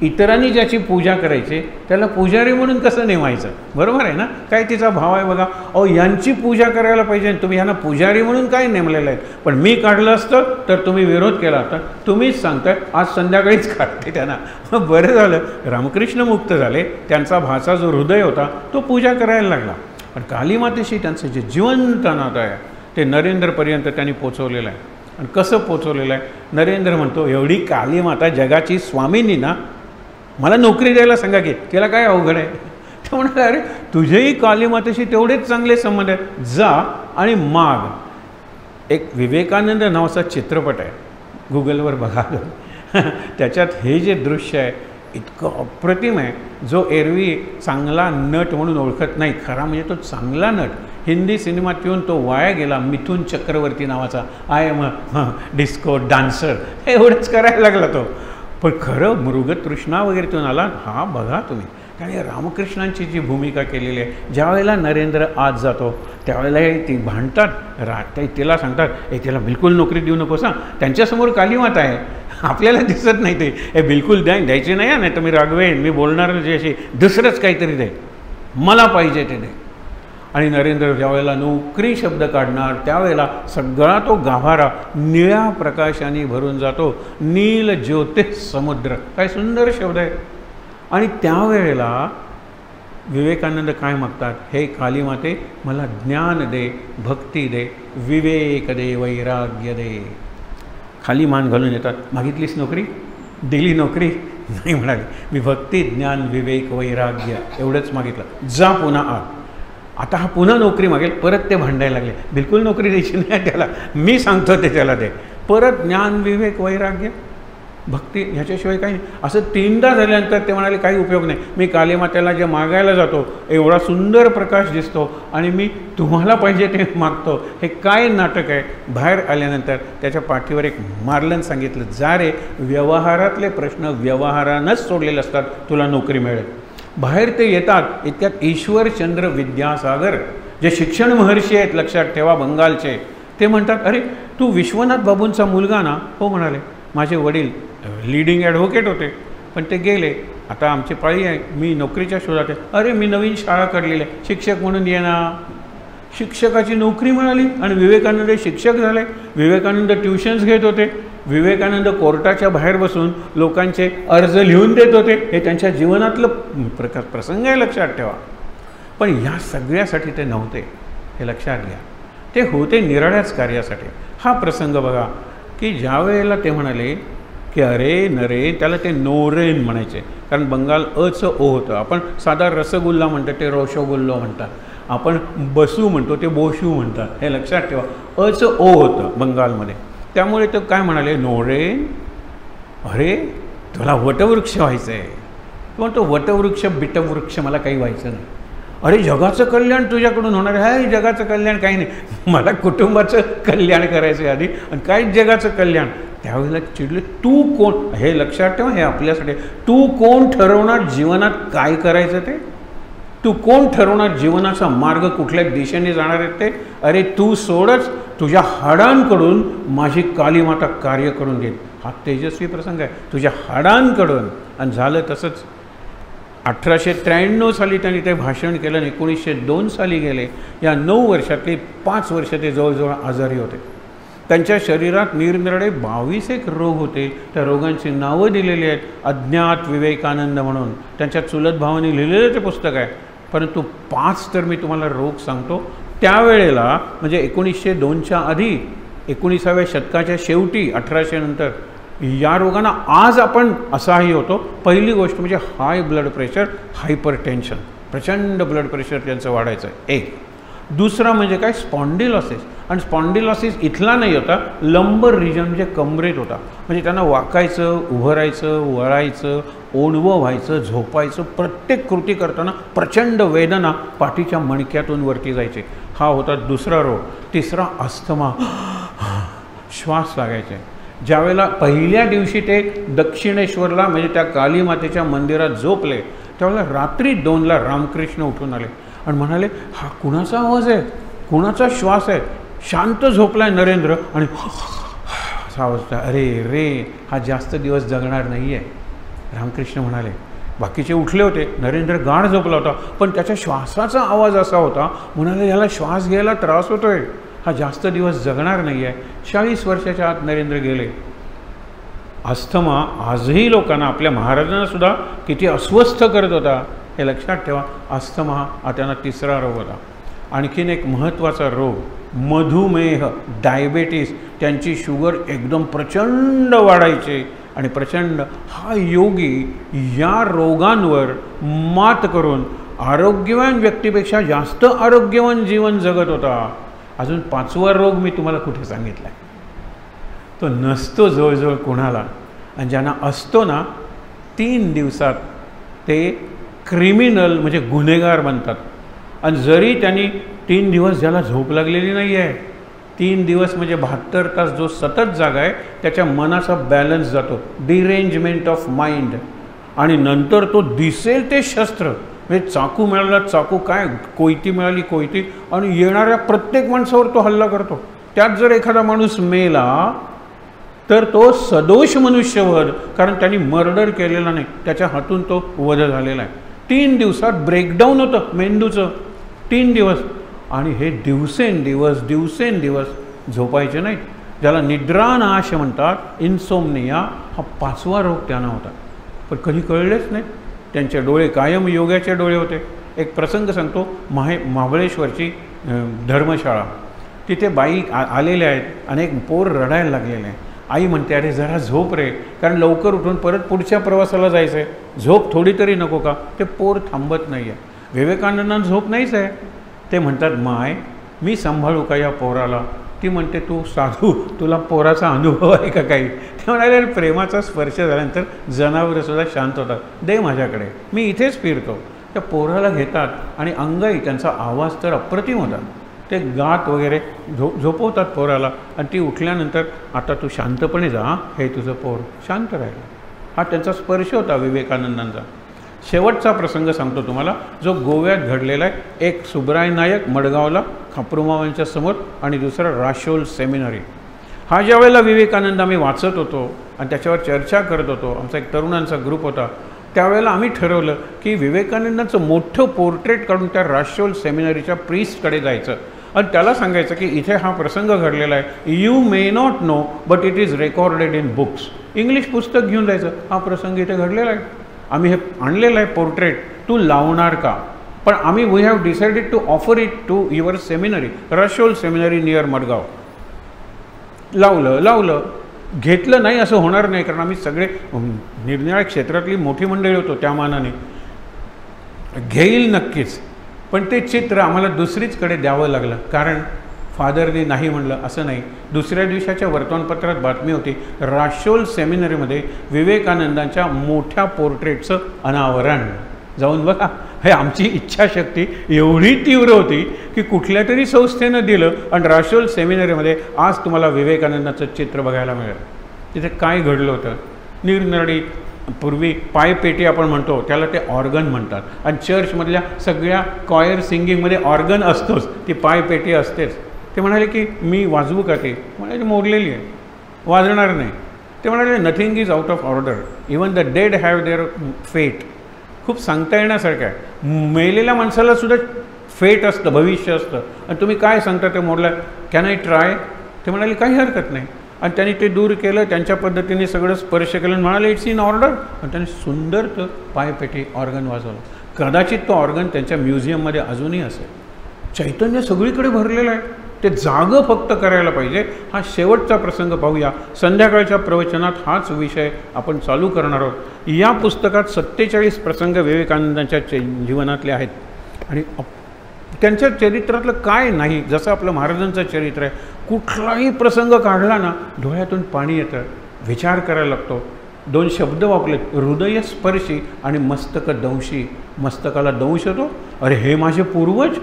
इतरांनी ज्याची पूजा करायची त्याला पुजारी म्हणून कसं नेमायचं? बरोबर आहे ना? काय तिचा भाव आहे बघा. अहो, यांची पूजा करायला पाहिजे, तुम्ही यांना पुजारी म्हणून काय नेमलेलं आहे? पण मी काढलं असतं तर तुम्ही विरोध केला होता. तुम्हीच सांगताय आज संध्याकाळीच काढते त्यांना. बरं झालं रामकृष्ण मुक्त झाले, त्यांचा भाचा जो हृदय होता तो पूजा करायला लागला. पण कालीमातेशी त्यांचं जे जिवंत नातं आहे ते नरेंद्रपर्यंत त्यांनी पोचवलेलं आहे. आणि कसं पोचवलेलं आहे? नरेंद्र म्हणतो, एवढी कालीमाता जगाची स्वामिनी ना, मला नोकरी द्यायला सांगा की. तिला काय अवघड आहे? ते म्हणाले, अरे तुझेही कालीमातेशी तेवढेच चांगले संबंध आहेत, जा आणि माग. एक विवेकानंद नावाचा चित्रपट आहे, गुगलवर बघा. त्याच्यात हे जे दृश्य आहे इतकं अप्रतिम आहे. जो एरवी चांगला नट म्हणून ओळखत नाही, खरा म्हणजे तो चांगला नट, हिंदी सिनेमात येऊन तो वाया गेला, मिथुन चक्रवर्ती नावाचा. I am a disco dancer, एवढंच करायला लागला तो. पण खरं मृगतृष्णा वगैरे तो आला. हा बघा तुम्ही, त्याने रामकृष्णांची जी भूमिका केलेली आहे. ज्यावेळेला नरेंद्र आज जातो त्यावेळेला ती भांडतात, तिला सांगतात तिला बिलकुल नोकरी देऊ नकोस, त्यांच्यासमोर कालीमाता आहे, आपल्याला दिसत नाही ते. बिलकुल द्यायचे नाही, नाही तर मी रागवेन, मी बोलणार जे अशी दुसरंच काहीतरी दे, मला पाहिजे ते दे. आणि नरेंद्र ज्यावेळेला नोकरी शब्द काढणार त्यावेळेला सगळा तो गाभारा निळ्या प्रकाशाने भरून जातो. नील ज्योतिष समुद्र, काय सुंदर शब्द आहे. आणि त्यावेळेला विवेकानंद काय मागतात? हे कालीमाते, मला ज्ञान दे, भक्ती दे, विवेक दे, वैराग्य दे. खाली मान घालून येतात. मागितलीस नोकरी? दिली नोकरी? नाही म्हणाली, मी भक्ती, ज्ञान, विवेक, वैराग्य एवढंच मागितलं, जा पुन्हा आत. आता हा पुन्हा नोकरी मागेल. परत ते भांडायला लागले, बिलकुल नोकरी द्यायची नाही त्याला, मी सांगतो ते त्याला दे. परत ज्ञान, विवेक, वैराग्य, भक्ती, ह्याच्याशिवाय काही नाही. असं 3दा झाल्यानंतर ते म्हणाले काही उपयोग नाही, मी कालीमातेला जे मागायला जातो एवढा सुंदर प्रकाश दिसतो आणि मी तुम्हाला पाहिजे ते मागतो, हे काय नाटक आहे? बाहेर आल्यानंतर त्याच्या पाठीवर एक मारलन सांगितलं, जा रे, व्यवहारातले प्रश्न व्यवहारानंच सोडलेले असतात, तुला नोकरी मिळेल. बाहेर ते येतात. इतक्यात ईश्वरचंद्र विद्यासागर जे शिक्षण महर्षी आहेत, लक्षात ठेवा, बंगालचे, ते म्हणतात, अरे तू विश्वनाथ बाबूंचा मुलगा ना? हो म्हणाले, माझे वडील लीडिंग ॲडव्होकेट होते पण ते गेले, आता आमची पाळी आहे, मी नोकरीच्या शोधात आहे. अरे मी नवीन शाळा काढलेली आहे, शिक्षक म्हणून ये ना. शिक्षकाची नोकरी मिळाली आणि विवेकानंद शिक्षक झाले. विवेकानंद ट्युशन्स घेत होते. विवेकानंद कोर्टाच्या बाहेर बसून लोकांचे अर्ज लिहून देत होते. हे त्यांच्या जीवनातलं प्रसंग आहे, लक्षात ठेवा. पण ह्या सगळ्यासाठी ते नव्हते, हे लक्षात घ्या. ते होते निराळ्याच कार्यासाठी. हा प्रसंग बघा की ज्या वेळेला ते म्हणाले की अरे नरे, त्याला ते नोरेन म्हणायचे, कारण बंगाल अचं ओ होतं. आपण साधा रसगुल्ला म्हणतात, ते रोशोगुल्लो म्हणतात. आपण बसू म्हणतो, ते बोशू म्हणतात. हे लक्षात ठेवा, अचं ओ होतं बंगालमध्ये. त्यामुळे ते काय म्हणाले, नोरेन, अरे तुला वटवृक्ष व्हायचं आहे. तो म्हणतो, वटवृक्ष बिटवृक्ष मला काही व्हायचं नाही. अरे जगाचं कल्याण तुझ्याकडून होणार आहे. जगाचं कल्याण काही नाही, मला कुटुंबाचं कल्याण करायचं आहे आधी, आणि काय जगाचं कल्याण. त्यावेळेला चिडले, तू कोण? हे लक्षात ठेवा, हे आपल्यासाठी. तू कोण ठरवणार जीवनात काय करायचं ते? तू कोण ठरवणार जीवनाचा मार्ग कुठल्या दिशेने जाणार आहे ते? अरे तू सोडच, तुझ्या हाडांकडून माझी कालीमाता कार्य करून घेईल. हा तेजस्वी प्रसंग आहे, तुझ्या हाडांकडून. आणि झालं तसंच. 1893 साली त्यांनी ते भाषण केलं आणि 1902 साली गेले. या 9 वर्षातली 5 वर्ष ते जवळजवळ आजारी होते. त्यांच्या शरीरात निरनिराळे 22 रोग होते. त्या रोगांची नावं दिलेली आहेत, अज्ञात विवेकानंद म्हणून. त्यांच्या चुलत भावाने लिहिलेलं ते पुस्तक आहे. परंतु 5 तर मी तुम्हाला रोग सांगतो. त्यावेळेला म्हणजे 1902च्या आधी, 19व्या शतकाच्या शेवटी, 1800 नंतर या रोगांना आज आपण असहाय्य होतो. पहिली गोष्ट म्हणजे high blood pressure, hyper tension, प्रचंड ब्लड प्रेशर त्यांचं वाढायचं आहे, एक. दुसरा म्हणजे काय, स्पॉन्डिलॉसिस. आणि स्पॉन्डिलॉसिस इथला नाही होता, लंबर रिजन म्हणजे कमरेत होता. म्हणजे त्यांना वाकायचं, उभं राहायचं, वळायचं, ओणवं व्हायचं, झोपायचं, प्रत्येक कृती करताना प्रचंड वेदना पाठीच्या मणक्यातून वरती जायचे. हा होता दुसरा रोग. तिसरा अस्थमा, श्वास लागायचे. ज्यावेळेला पहिल्या दिवशी ते दक्षिणेश्वरला म्हणजे त्या कालीमातेच्या मंदिरात झोपले, त्यावेळेला रात्री 2ला रामकृष्ण उठून आले आणि म्हणाले, हा कुणाचा आवाज आहे, कुणाचा श्वास आहे? शांत झोपलाय नरेंद्र आणि असा आवाज. अरे रे, हा जास्त दिवस जगणार नाही आहे. रामकृष्ण म्हणाले, बाकीचे उठले होते, नरेंद्र गाढ झोपला होता, पण त्याच्या श्वासाचा आवाज असा होता, म्हणाले याला श्वास घ्यायला त्रास होतोय, हा जास्त दिवस जगणार नाही आहे. 40 वर्षाच्या आत नरेंद्र गेले. अस्थमा आजही लोकांना, आपल्या महाराजांना सुद्धा किती अस्वस्थ करत होता हे लक्षात ठेवा. अस्थमा हा त्यांना 3रा रोग होता. आणखीन एक महत्त्वाचा रोग मधुमेह, डायबेटीस, त्यांची शुगर एकदम प्रचंड वाढायची आणि प्रचंड. हा योगी या रोगांवर मात करून आरोग्यवान व्यक्तीपेक्षा जास्त आरोग्यवान जीवन जगत होता. अजून 5वा रोग मी तुम्हाला कुठे सांगितला आहे, तो नसतो जवळजवळ कोणाला, आणि ज्यांना असतो ना 3 दिवसात ते क्रिमिनल म्हणजे गुन्हेगार बनतात. आणि जरी त्यांनी 3 दिवस ज्याला झोप लागलेली नाही आहे, 3 दिवस म्हणजे 72 तास जो सतत जागा आहे त्याच्या मनाचा बॅलन्स जातो, डिरेंजमेंट ऑफ माइंड. आणि नंतर तो दिसेल ते शस्त्र, म्हणजे चाकू मिळाला चाकू, काय कोयती मिळाली कोयती, आणि येणाऱ्या प्रत्येक माणसावर तो हल्ला करतो. त्यात जर एखादा माणूस मेला तर तो सदोष मनुष्यवध, कारण त्यांनी मर्डर केलेला नाही, त्याच्या हातून तो वध झालेला आहे. 3 दिवसात ब्रेकडाऊन होतं मेंदूचं, 3 दिवस. आणि हे दिवसेंदिवस झोपायचे नाहीत, ज्याला निद्रानाश म्हणतात, इन्सोमनिया, हा 5वा रोग त्यांना होता. पण कधी कळलेच नाही. त्यांचे डोळे कायम योगाचे डोळे होते. एक प्रसंग सांगतो, महाबळेश्वरची धर्मशाळा, तिथे बाई आलेल्या आहेत, अनेक पोर रडायला लागलेले आहे. आई म्हणते, अरे जरा झोप रे, कारण लवकर उठून परत पुढच्या प्रवासाला जायचं आहे, झोप थोडी तरी नको का. ते पोर थांबत नाही आहे. विवेकानंदांना झोप नाहीच आहे. ते म्हणतात, माय मी सांभाळू का या पोराला. ती म्हणते, तू साधू, तुला पोराचा अनुभव आहे का काही. ते म्हणाले, प्रेमाचा स्पर्श झाल्यानंतर जनावरंसुद्धा शांत होतात, दे माझ्याकडे, मी इथेच फिरतो. त्या पोराला घेतात आणि अंगाई त्यांचा आवाज तर अप्रतिम होता. ते गात वगैरे झोपवतात पोराला, आणि ती उठल्यानंतर, आता तू शांतपणे जा, हे तुझं पोर शांत राहिलं. हा त्यांचा स्पर्श होता विवेकानंदांचा. शेवटचा प्रसंग सांगतो तुम्हाला, जो गोव्यात घडलेला आहे. एक सुब्राय नायक मडगावला खापरुमावांच्या समोर, आणि दुसरा राशोल सेमिनरी. हा ज्या वेळेला विवेकानंद आम्ही वाचत होतो आणि त्याच्यावर चर्चा करत होतो, आमचा एक तरुणांचा ग्रुप होता, त्यावेळेला आम्ही ठरवलं की विवेकानंदांचं मोठं पोर्ट्रेट काढून त्या राशोल सेमिनरीच्या प्रीस्टकडे जायचं आणि त्याला सांगायचं की इथे हा प्रसंग घडलेला आहे, you may not know but it is recorded in books. English पुस्तक घेऊन जायचं, हा प्रसंग इथे घडलेला आहे, आम्ही हे आणलेलं आहे पोर्ट्रेट, तू लावणार का. पण आम्ही we have decided to offer it to your seminary, Rachol seminary near Margao. लावलं घेतलं नाही असं होणार नाही, कारण आम्ही सगळे निरनिराळ्या क्षेत्रातली मोठी मंडळी होतो, त्या मानाने घेईल नक्कीच. पण ते चित्र आम्हाला दुसरीचकडे द्यावं लागलं, कारण फादरने नाही म्हणलं असं नाही. दुसऱ्या दिवसाच्या वर्तमानपत्रात बातमी होती, राशोल सेमिनरीमध्ये विवेकानंदांच्या मोठ्या पोर्ट्रेटचं अनावरण. जाऊन बघा, हे आमची इच्छाशक्ती एवढी तीव्र होती की कुठल्या तरी संस्थेनं दिलं आणि राशोल सेमिनरीमध्ये आज तुम्हाला विवेकानंदाचं चित्र बघायला मिळेल. तिथे काय घडलं होतं, निरनिराळी पूर्वी पायपेटी आपण म्हणतो त्याला ते ऑर्गन म्हणतात, आणि चर्चमधल्या सगळ्या कॉयर सिंगिंगमध्ये ऑर्गन असतोच, ती पायपेटी असतेच. ते म्हणाले की मी वाजवू का, ते म्हणाले मोडलेली आहे, वाजणार नाही. ते म्हणाले nothing is out of order, even the dead have there फेट. खूप सांगता येण्यासारखं आहे, मेलेल्या माणसाला सुद्धा फेट असतं, भविष्य असतं, आणि तुम्ही काय सांगता ते मोडलं, कॅन आय ट्राय. ते म्हणाले काही हरकत नाही, आणि त्यांनी ते दूर केलं, त्यांच्या पद्धतीने सगळं स्पर्श केलं, म्हणाले इट्स इन ऑर्डर, आणि त्यांनी सुंदर तो पायपेटी ऑर्गन वाजवलं. कदाचित तो ऑर्गन त्यांच्या म्युझियममध्ये अजूनही असेल. चैतन्य सगळीकडे भरलेलं आहे, ते जागं फक्त करायला पाहिजे. हा शेवटचा प्रसंग पाहूया. संध्याकाळच्या प्रवचनात हाच विषय आपण चालू करणार आहोत. या पुस्तकात 47 प्रसंग विवेकानंदांच्या जीवनातले आहेत, आणि त्यांच्या चरित्रातलं काय नाही, जसं आपलं महाराजांचं चरित्र आहे, कुठलाही प्रसंग काढला ना डोळ्यातून पाणी येतं, विचार करायला लागतो. 2 शब्द वापरले, हृदयस्पर्शी आणि मस्तक दंशी. मस्तकाला दंश होतो, अरे हे माझे पूर्वज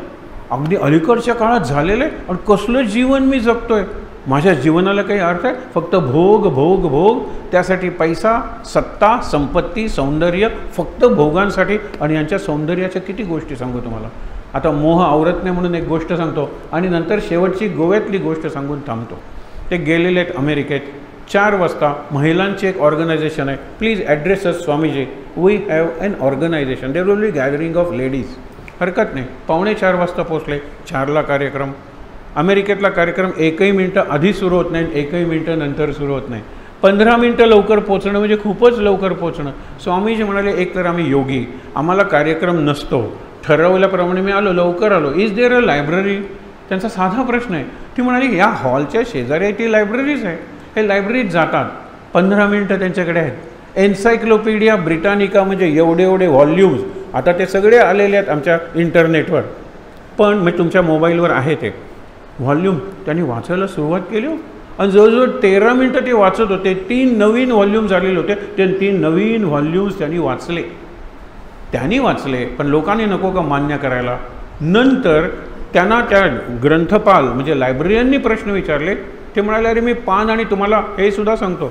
अगदी अलीकडच्या काळात झालेले, आणि कसलं जीवन मी जगतोय, माझ्या जीवनाला काही अर्थ आहे, फक्त भोग भोग भोग, त्यासाठी पैसा, सत्ता, संपत्ती, सौंदर्य, फक्त भोगांसाठी. आणि यांच्या सौंदर्याच्या किती गोष्टी सांगू तुम्हाला. आता मोह आवरत नाही म्हणून एक गोष्ट सांगतो, आणि नंतर शेवटची गोव्यातली गोष्ट सांगून थांबतो. ते गेलेले आहेत अमेरिकेत, 4 वाजता महिलांची एक ऑर्गनायझेशन आहे, please address us Swamiji, we have an organisation, there will be gathering of ladies. हरकत नाही. 3:45 वाजता पोचले, 4ला कार्यक्रम. अमेरिकेतला कार्यक्रम 1ही मिनटं आधी सुरू होत नाही, 1ही मिनटं नंतर सुरू होत नाही. 15 मिनटं लवकर पोचणं म्हणजे खूपच लवकर पोचणं. स्वामीजी म्हणाले, एक तर आम्ही योगी, आम्हाला कार्यक्रम नसतो, ठरवल्याप्रमाणे मी आलो, लवकर आलो. Is there a library? त्यांचा साधा प्रश्न आहे. ती म्हणाली, या हॉलच्या शेजारी ती लायब्ररीज आहे. हे लायब्ररीत जातात, 15 मिनटं त्यांच्याकडे आहेत. एन्सायक्लोपीडिया ब्रिटानिका म्हणजे एवढे एवढे व्हॉल्यूम्स, आता ते सगळे आलेले आहेत आमच्या इंटरनेटवर, पण मी तुमच्या मोबाईलवर आहे ते व्हॉल्यूम. त्यांनी वाचायला सुरुवात केली आणि जवळजवळ 13 मिनटं ते वाचत होते. 3 नवीन व्हॉल्यूम झालेले होते, ते 3 नवीन व्हॉल्यूम्स त्यांनी वाचले. पण लोकांनी नको का मान्य करायला. नंतर त्यांना त्या ग्रंथपाल म्हणजे लायब्ररीयननी प्रश्न विचारले. ते म्हणाले, अरे मी पान आणि तुम्हाला हे सुद्धा सांगतो,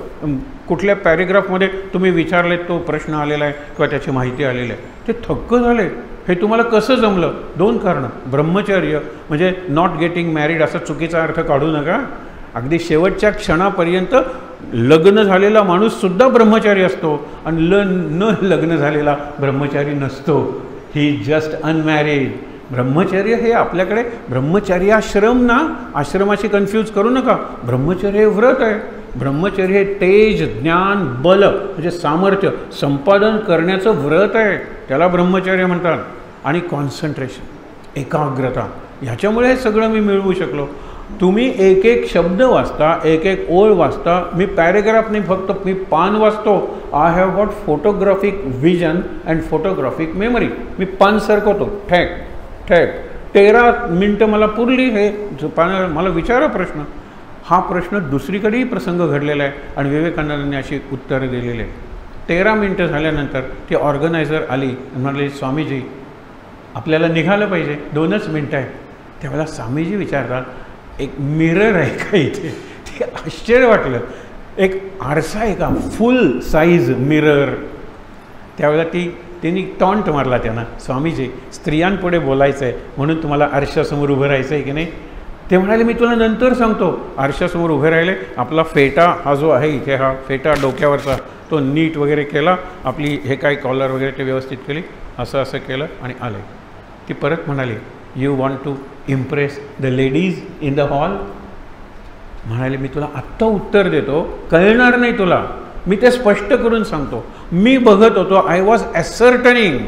कुठल्या पॅरेग्राफमध्ये तुम्ही विचारले तो प्रश्न आलेला आहे किंवा त्याची माहिती आलेली आहे. ते थक्क झाले, हे तुम्हाला कसं जमलं? 2 कारणं. ब्रह्मचर्य म्हणजे नॉट गेटिंग मॅरिड असा चुकीचा अर्थ काढू नका. अगदी शेवटच्या क्षणापर्यंत लग्न झालेला माणूससुद्धा ब्रह्मचारी असतो आणि न लग्न झालेला ब्रह्मचारी नसतो. ही जस्ट अनमॅरिड. ब्रह्मचर्य हे आपल्याकडे ब्रह्मचर्याश्रम ना, आश्रमाशी कन्फ्यूज करू नका. ब्रह्मचर्य हे व्रत आहे. ब्रह्मचर्य हे तेज, ज्ञान, बल म्हणजे सामर्थ्य संपादन करण्याचं व्रत आहे, त्याला ब्रह्मचर्य म्हणतात. आणि कॉन्सन्ट्रेशन, एकाग्रता, ह्याच्यामुळे हे सगळं मी मिळवू शकलो. तुम्ही एक एक शब्द वाचता, एक एक ओळ वाचता. मी पॅरेग्राफ नाही, फक्त मी पान वाचतो. I have got photographic vision and photographic memory. मी पान सरकवतो, ठॅक ठॅक. 13 मिनटं मला पुरली. हे मला विचारा प्रश्न. हा प्रश्न दुसरीकडेही प्रसंग घडलेला आहे आणि विवेकानंदांनी अशी उत्तरं दिलेली आहे. 13 मिनटं झाल्यानंतर ती ऑर्गनायझर आली आणि म्हणाली, स्वामीजी आपल्याला निघालं पाहिजे, 2च मिनटं आहे. त्यावेळेला स्वामीजी विचारतात, एक मिरर आहे का इथे? ते आश्चर्य वाटलं. एक आरसा आहे का? फुल साईज मिरर. त्यावेळेला त्यांनी टॉन्ट मारला त्यांना, स्वामीजी स्त्रियांपुढे बोलायचं आहे म्हणून तुम्हाला आरशासमोर उभं राहायचं आहे की नाही? ते म्हणाले, मी तुला नंतर सांगतो. आरशासमोर उभे राहिले. आपला फेटा हा जो आहे इथे, हा फेटा डोक्यावरचा तो नीट वगैरे केला, आपली हे काय कॉलर वगैरे ते व्यवस्थित केली, असं केलं आणि आले. ती परत म्हणाली, you want to impress the ladies in the hall? म्हणाले, मी तुला आत्ता उत्तर देतो, कळणार नाही तुला, मी ते स्पष्ट करून सांगतो. मी बघत होतो, आय वॉज ॲसर्टनिंग,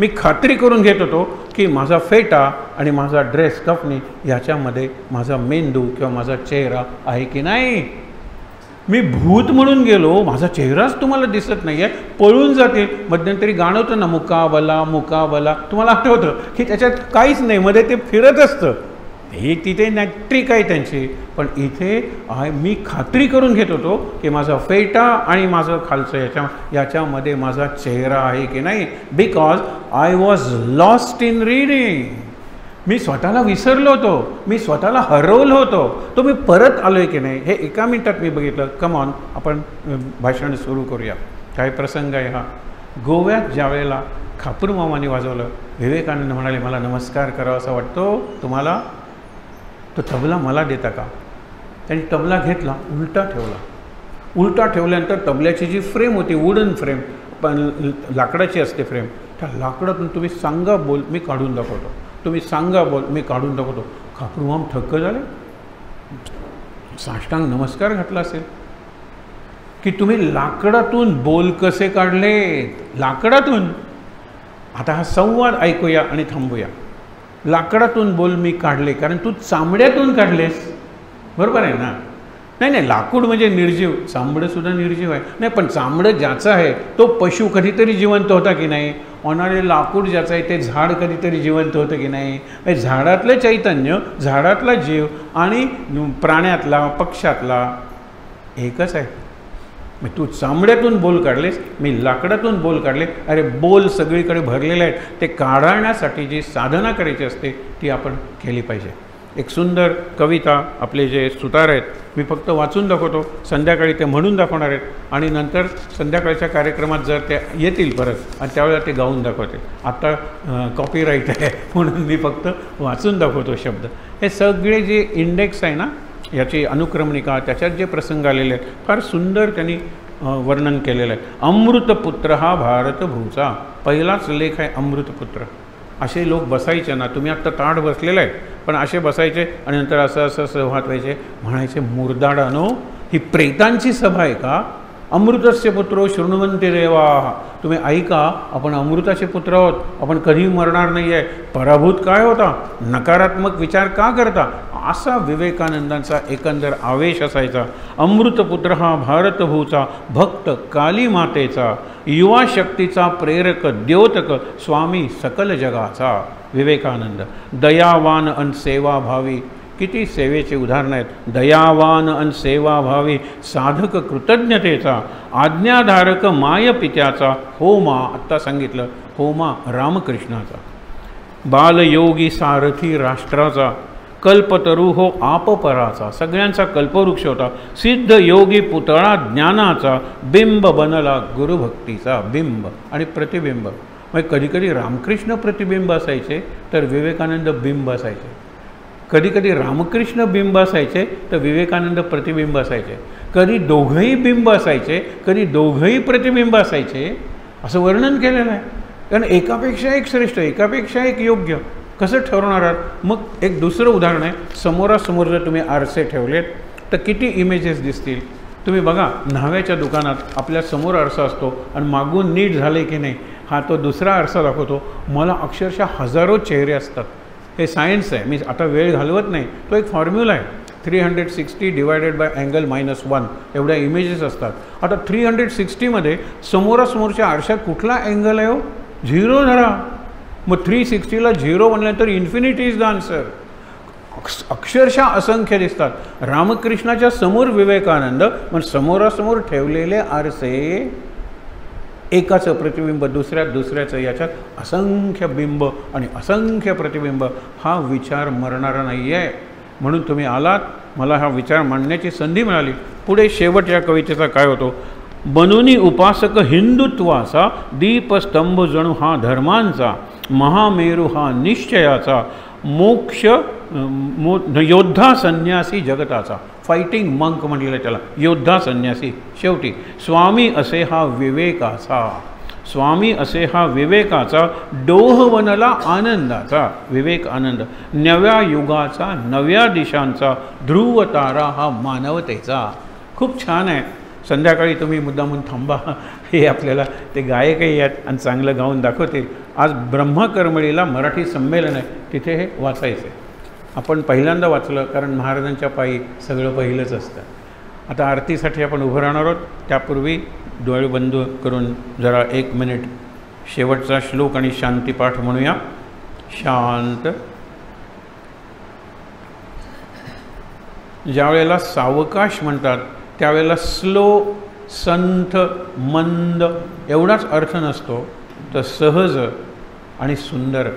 मी खात्री करून घेत होतो की माझा फेटा आणि माझा ड्रेस कफनी ह्याच्यामध्ये माझा मेंदू किंवा माझा चेहरा आहे की नाही. मी भूत म्हणून गेलो, माझा चेहराच तुम्हाला दिसत नाही आहे, पळून जाते. मध्यंतरी गाणं होतं ना, मुकाबला मुकाबला, तुम्हाला आठवतं की त्याच्यात काहीच नाही, मध्ये ते फिरत असतं. हे तिथे ट्रिक आहे त्यांची. पण इथे मी खात्री करून घेत होतो की माझा फेटा आणि माझं खालचं याच्यामध्ये माझा चेहरा आहे की नाही. Because I was lost in reading. मी स्वतःला विसरलो होतो, मी स्वतःला हरवलो होतो. तो मी परत आलो आहे की नाही हे 1 मिनिटात मी बघितलं. कम ऑन, आपण भाषण सुरू करूया. काय प्रसंग आहे हा. गोव्यात ज्यावेळेला खापूर मामाने वाजवलं, विवेकानंद म्हणाले, मला नमस्कार करावा असा वाटतो तुम्हाला, तो तबला मला देता का? त्यांनी तबला घेतला, उलटा ठेवल्यानंतर तबल्याची जी फ्रेम होती, वुडन फ्रेम, पण लाकडाची असते फ्रेम, त्या लाकडातून तुम्ही सांगा बोल, मी काढून दाखवतो, तुम्ही सांगा बोल, मी काढून दाखवतो. खापरूमाम थक्क झाले. साष्टांग नमस्कार घातला असेल की तुम्ही लाकडातून बोल कसे काढले, लाकडातून. आता हा संवाद ऐकूया आणि थांबूया. लाकडातून बोल मी काढले, कारण तू चामड्यातून काढलेस, बरोबर आहे ना? नाही, लाकूड म्हणजे निर्जीव, चामडंसुद्धा निर्जीव आहे. नाही, पण चामडं ज्याचं आहे तो पशु कधीतरी जिवंत होता की नाही? होणारे लाकूड ज्याचं आहे ते झाड कधीतरी जिवंत होतं की नाही? झाडातलं चैतन्य, झाडातला जीव आणि प्राण्यातला, पक्षातला एकच आहे. मग तू चामड्यातून बोल काढलेस, मी लाकडातून बोल काढले. अरे बोल सगळीकडे भरलेले आहेत, ते काढण्यासाठी जी साधना करायची असते ती आपण केली पाहिजे. एक सुंदर कविता आपले जे सुतार आहेत, मी फक्त वाचून दाखवतो, संध्याकाळी ते म्हणून दाखवणार आहेत आणि नंतर संध्याकाळच्या कार्यक्रमात जर ते येतील परत आणि त्यावेळेला ते गाऊन दाखवते. आत्ता कॉपीराईट आहे म्हणून मी फक्त वाचून दाखवतो शब्द. हे सगळे जे इंडेक्स आहे ना, याची अनुक्रमणिका, त्याच्यात जे प्रसंग आलेले आहेत फार सुंदर त्यांनी वर्णन केलेलं आहे. अमृतपुत्र हा भारतभूचा पहिलाच लेख आहे, अमृतपुत्र. असे लोक बसायचे ना, तुम्ही आत्ता ताठ बसलेले आहे, पण असे बसायचे आणि नंतर असं असं संवाद व्हायचे, म्हणायचे मुर्दाडानो ही प्रेतांची सभा आहे का? अमृतस्य पुत्रो शृण्वन्ति देवा, तुम्ही ऐका, आपण अमृताचे पुत्र आहोत, आपण कधीही मरणार नाही आहे. पराभूत काय होता, नकारात्मक विचार का करता, असा विवेकानंदांचा एकंदर आवेश असायचा. अमृतपुत्र हा भारतभूचा, भक्त काली मातेचा, युवा शक्तीचा प्रेरक द्योतक, स्वामी सकल जगाचा विवेकानंद. दयावान अन सेवाभावी, किती सेवेचे उदाहरण आहेत. दयावान अन सेवाभावी, साधक कृतज्ञतेचा, आज्ञाधारक माय पित्याचा, होमा आत्ता सांगितलं, होमा रामकृष्णाचा, बालयोगी सारथी राष्ट्राचा, कल्पतरू हो आपपराचा, सगळ्यांचा कल्पवृक्ष होता. सिद्ध योगी पुतळा ज्ञानाचा, बिंब बनला गुरुभक्तीचा, बिंब आणि प्रतिबिंब. मग कधीकधी रामकृष्ण प्रतिबिंब असायचे तर विवेकानंद बिंब असायचे, कधीकधी रामकृष्ण बिंब असायचे तर विवेकानंद प्रतिबिंब असायचे, कधी दोघंही बिंब असायचे, कधी दोघंही प्रतिबिंब असायचे, असं वर्णन केलेलं आहे. कारण एकापेक्षा एक श्रेष्ठ, एकापेक्षा एक योग्य कसं ठरवणार आहात. मग एक दुसरं उदाहरण आहे, समोरासमोर जर तुम्ही आरसे ठेवलेत तर किती इमेजेस दिसतील. तुम्ही बघा, न्हाव्याच्या दुकानात आपल्या समोर आरसा असतो आणि मागून नीट झाले की नाही हा तो दुसरा आरसा दाखवतो. मला अक्षरशः हजारो चेहरे असतात. हे सायन्स आहे, मी आता वेळ घालवत नाही, तो एक फॉर्म्युला आहे. 360 डिवायडेड बाय अँगल -1 एवढ्या इमेजेस असतात. आता 360मध्ये समोरासमोरच्या आरशात कुठला अँगल आहे हो? 0 धरा. मग 360ला 0 म्हणल्यानंतर इन्फिनिटी इज द आन्सर. अक्षरशः असंख्य दिसतात. रामकृष्णाच्या समोर विवेकानंद, मग समोरासमोर ठेवलेले आरसे, एकाचं प्रतिबिंब दुसऱ्याचं, याच्यात असंख्य बिंब आणि असंख्य प्रतिबिंब. हा विचार मरणारा नाही आहे. म्हणून तुम्ही आलात, मला हा विचार मांडण्याची संधी मिळाली. पुढे शेवट या कवितेचा काय होतो, बनूनी उपासक हिंदुत्वाचा, दीपस्तंभ जणू हा धर्मांचा, महामेरू हा निश्चयाचा, मोक्ष योद्धा संन्यासी जगताचा. फायटिंग मंक म्हटलेलं त्याला, योद्धा संन्यासी. शेवटी स्वामी असे हा विवेकाचा, स्वामी असे हा विवेकाचा, डोहवनला आनंदाचा, विवेक आनंद, नव्या युगाचा, नव्या दिशांचा, ध्रुव तारा हा मानवतेचा. खूप छान आहे. संध्याकाळी तुम्ही मुद्दामून थांबा, हे आपल्याला ते गायकही आहेत आणि चांगलं गाऊन दाखवतील. आज ब्रह्मकर्मळीला मराठी संमेलन आहे, तिथे हे वाचायचं. आपण पहिल्यांदा वाचलं कारण महाराजांच्या पायी सगळं पहिलंच असतं. आता आरतीसाठी आपण उभं राहणार आहोत. त्यापूर्वी डोळे बंद करून जरा 1 मिनिट शेवटचा श्लोक आणि शांतीपाठ म्हणूया. शांत. ज्या वेळेला सावकाश म्हणतात त्यावेळेला स्लो, संथ, मंद एवढाच अर्थ नसतो, तर सहज आणि सुंदर.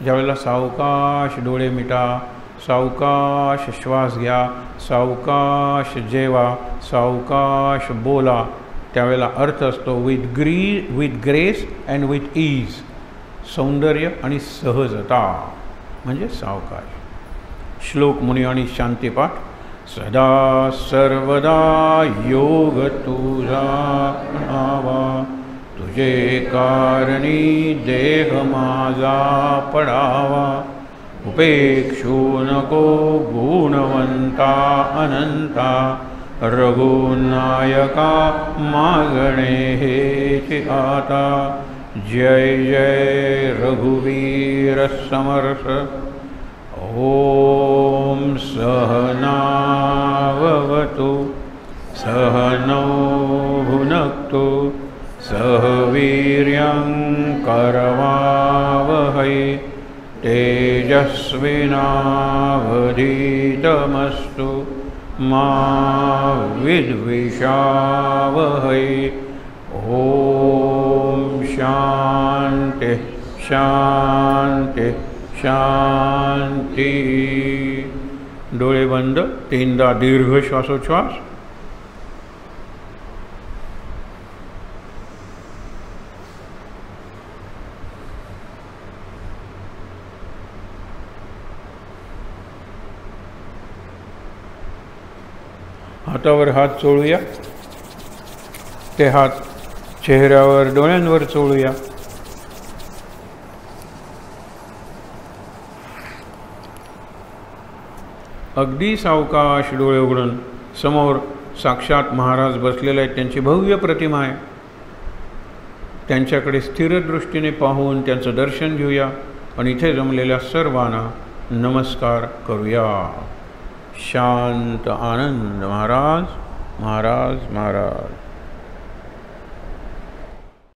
ज्यावेळेला सावकाश डोळे मिटा, सावकाश श्वास घ्या, सावकाश जेवा, सावकाश बोला, त्यावेळेला अर्थ असतो विथ ग्रेस अँड विथ ईज. सौंदर्य आणि सहजता म्हणजे सावकाश. श्लोक मुनी आणि शांतीपाठ. सदा सर्वदा योग तुझा आवा, तुझे कारणी देह माझा पडावा, उपेक्षू नको गुणवंता अनंता, रघुनायका मागणे हेची आता. जय जय रघुवीर समर्थ. ओम सहनावतु सहनौ भुनक्तु सह वीर्यं करवावहै तेजस्विनावधीतमस्तु मा विद्विषावहै. ओम शांति शांति शांती. डोळे बंद. 3दा दीर्घ श्वासोच्छ्वास. हातावर हात चोळूया, ते हात चेहऱ्यावर डोळ्यांवर चोळूया. अगदी सावकाश डोळे उघडून समोर साक्षात महाराज बसलेले आहेत, त्यांची भव्य प्रतिमा आहे. त्यांच्याकडे स्थिर दृष्टीने पाहून त्यांचं दर्शन घेऊया आणि इथे जमलेल्या सर्वांना नमस्कार करूया. शांत आनंद महाराज महाराज महाराज.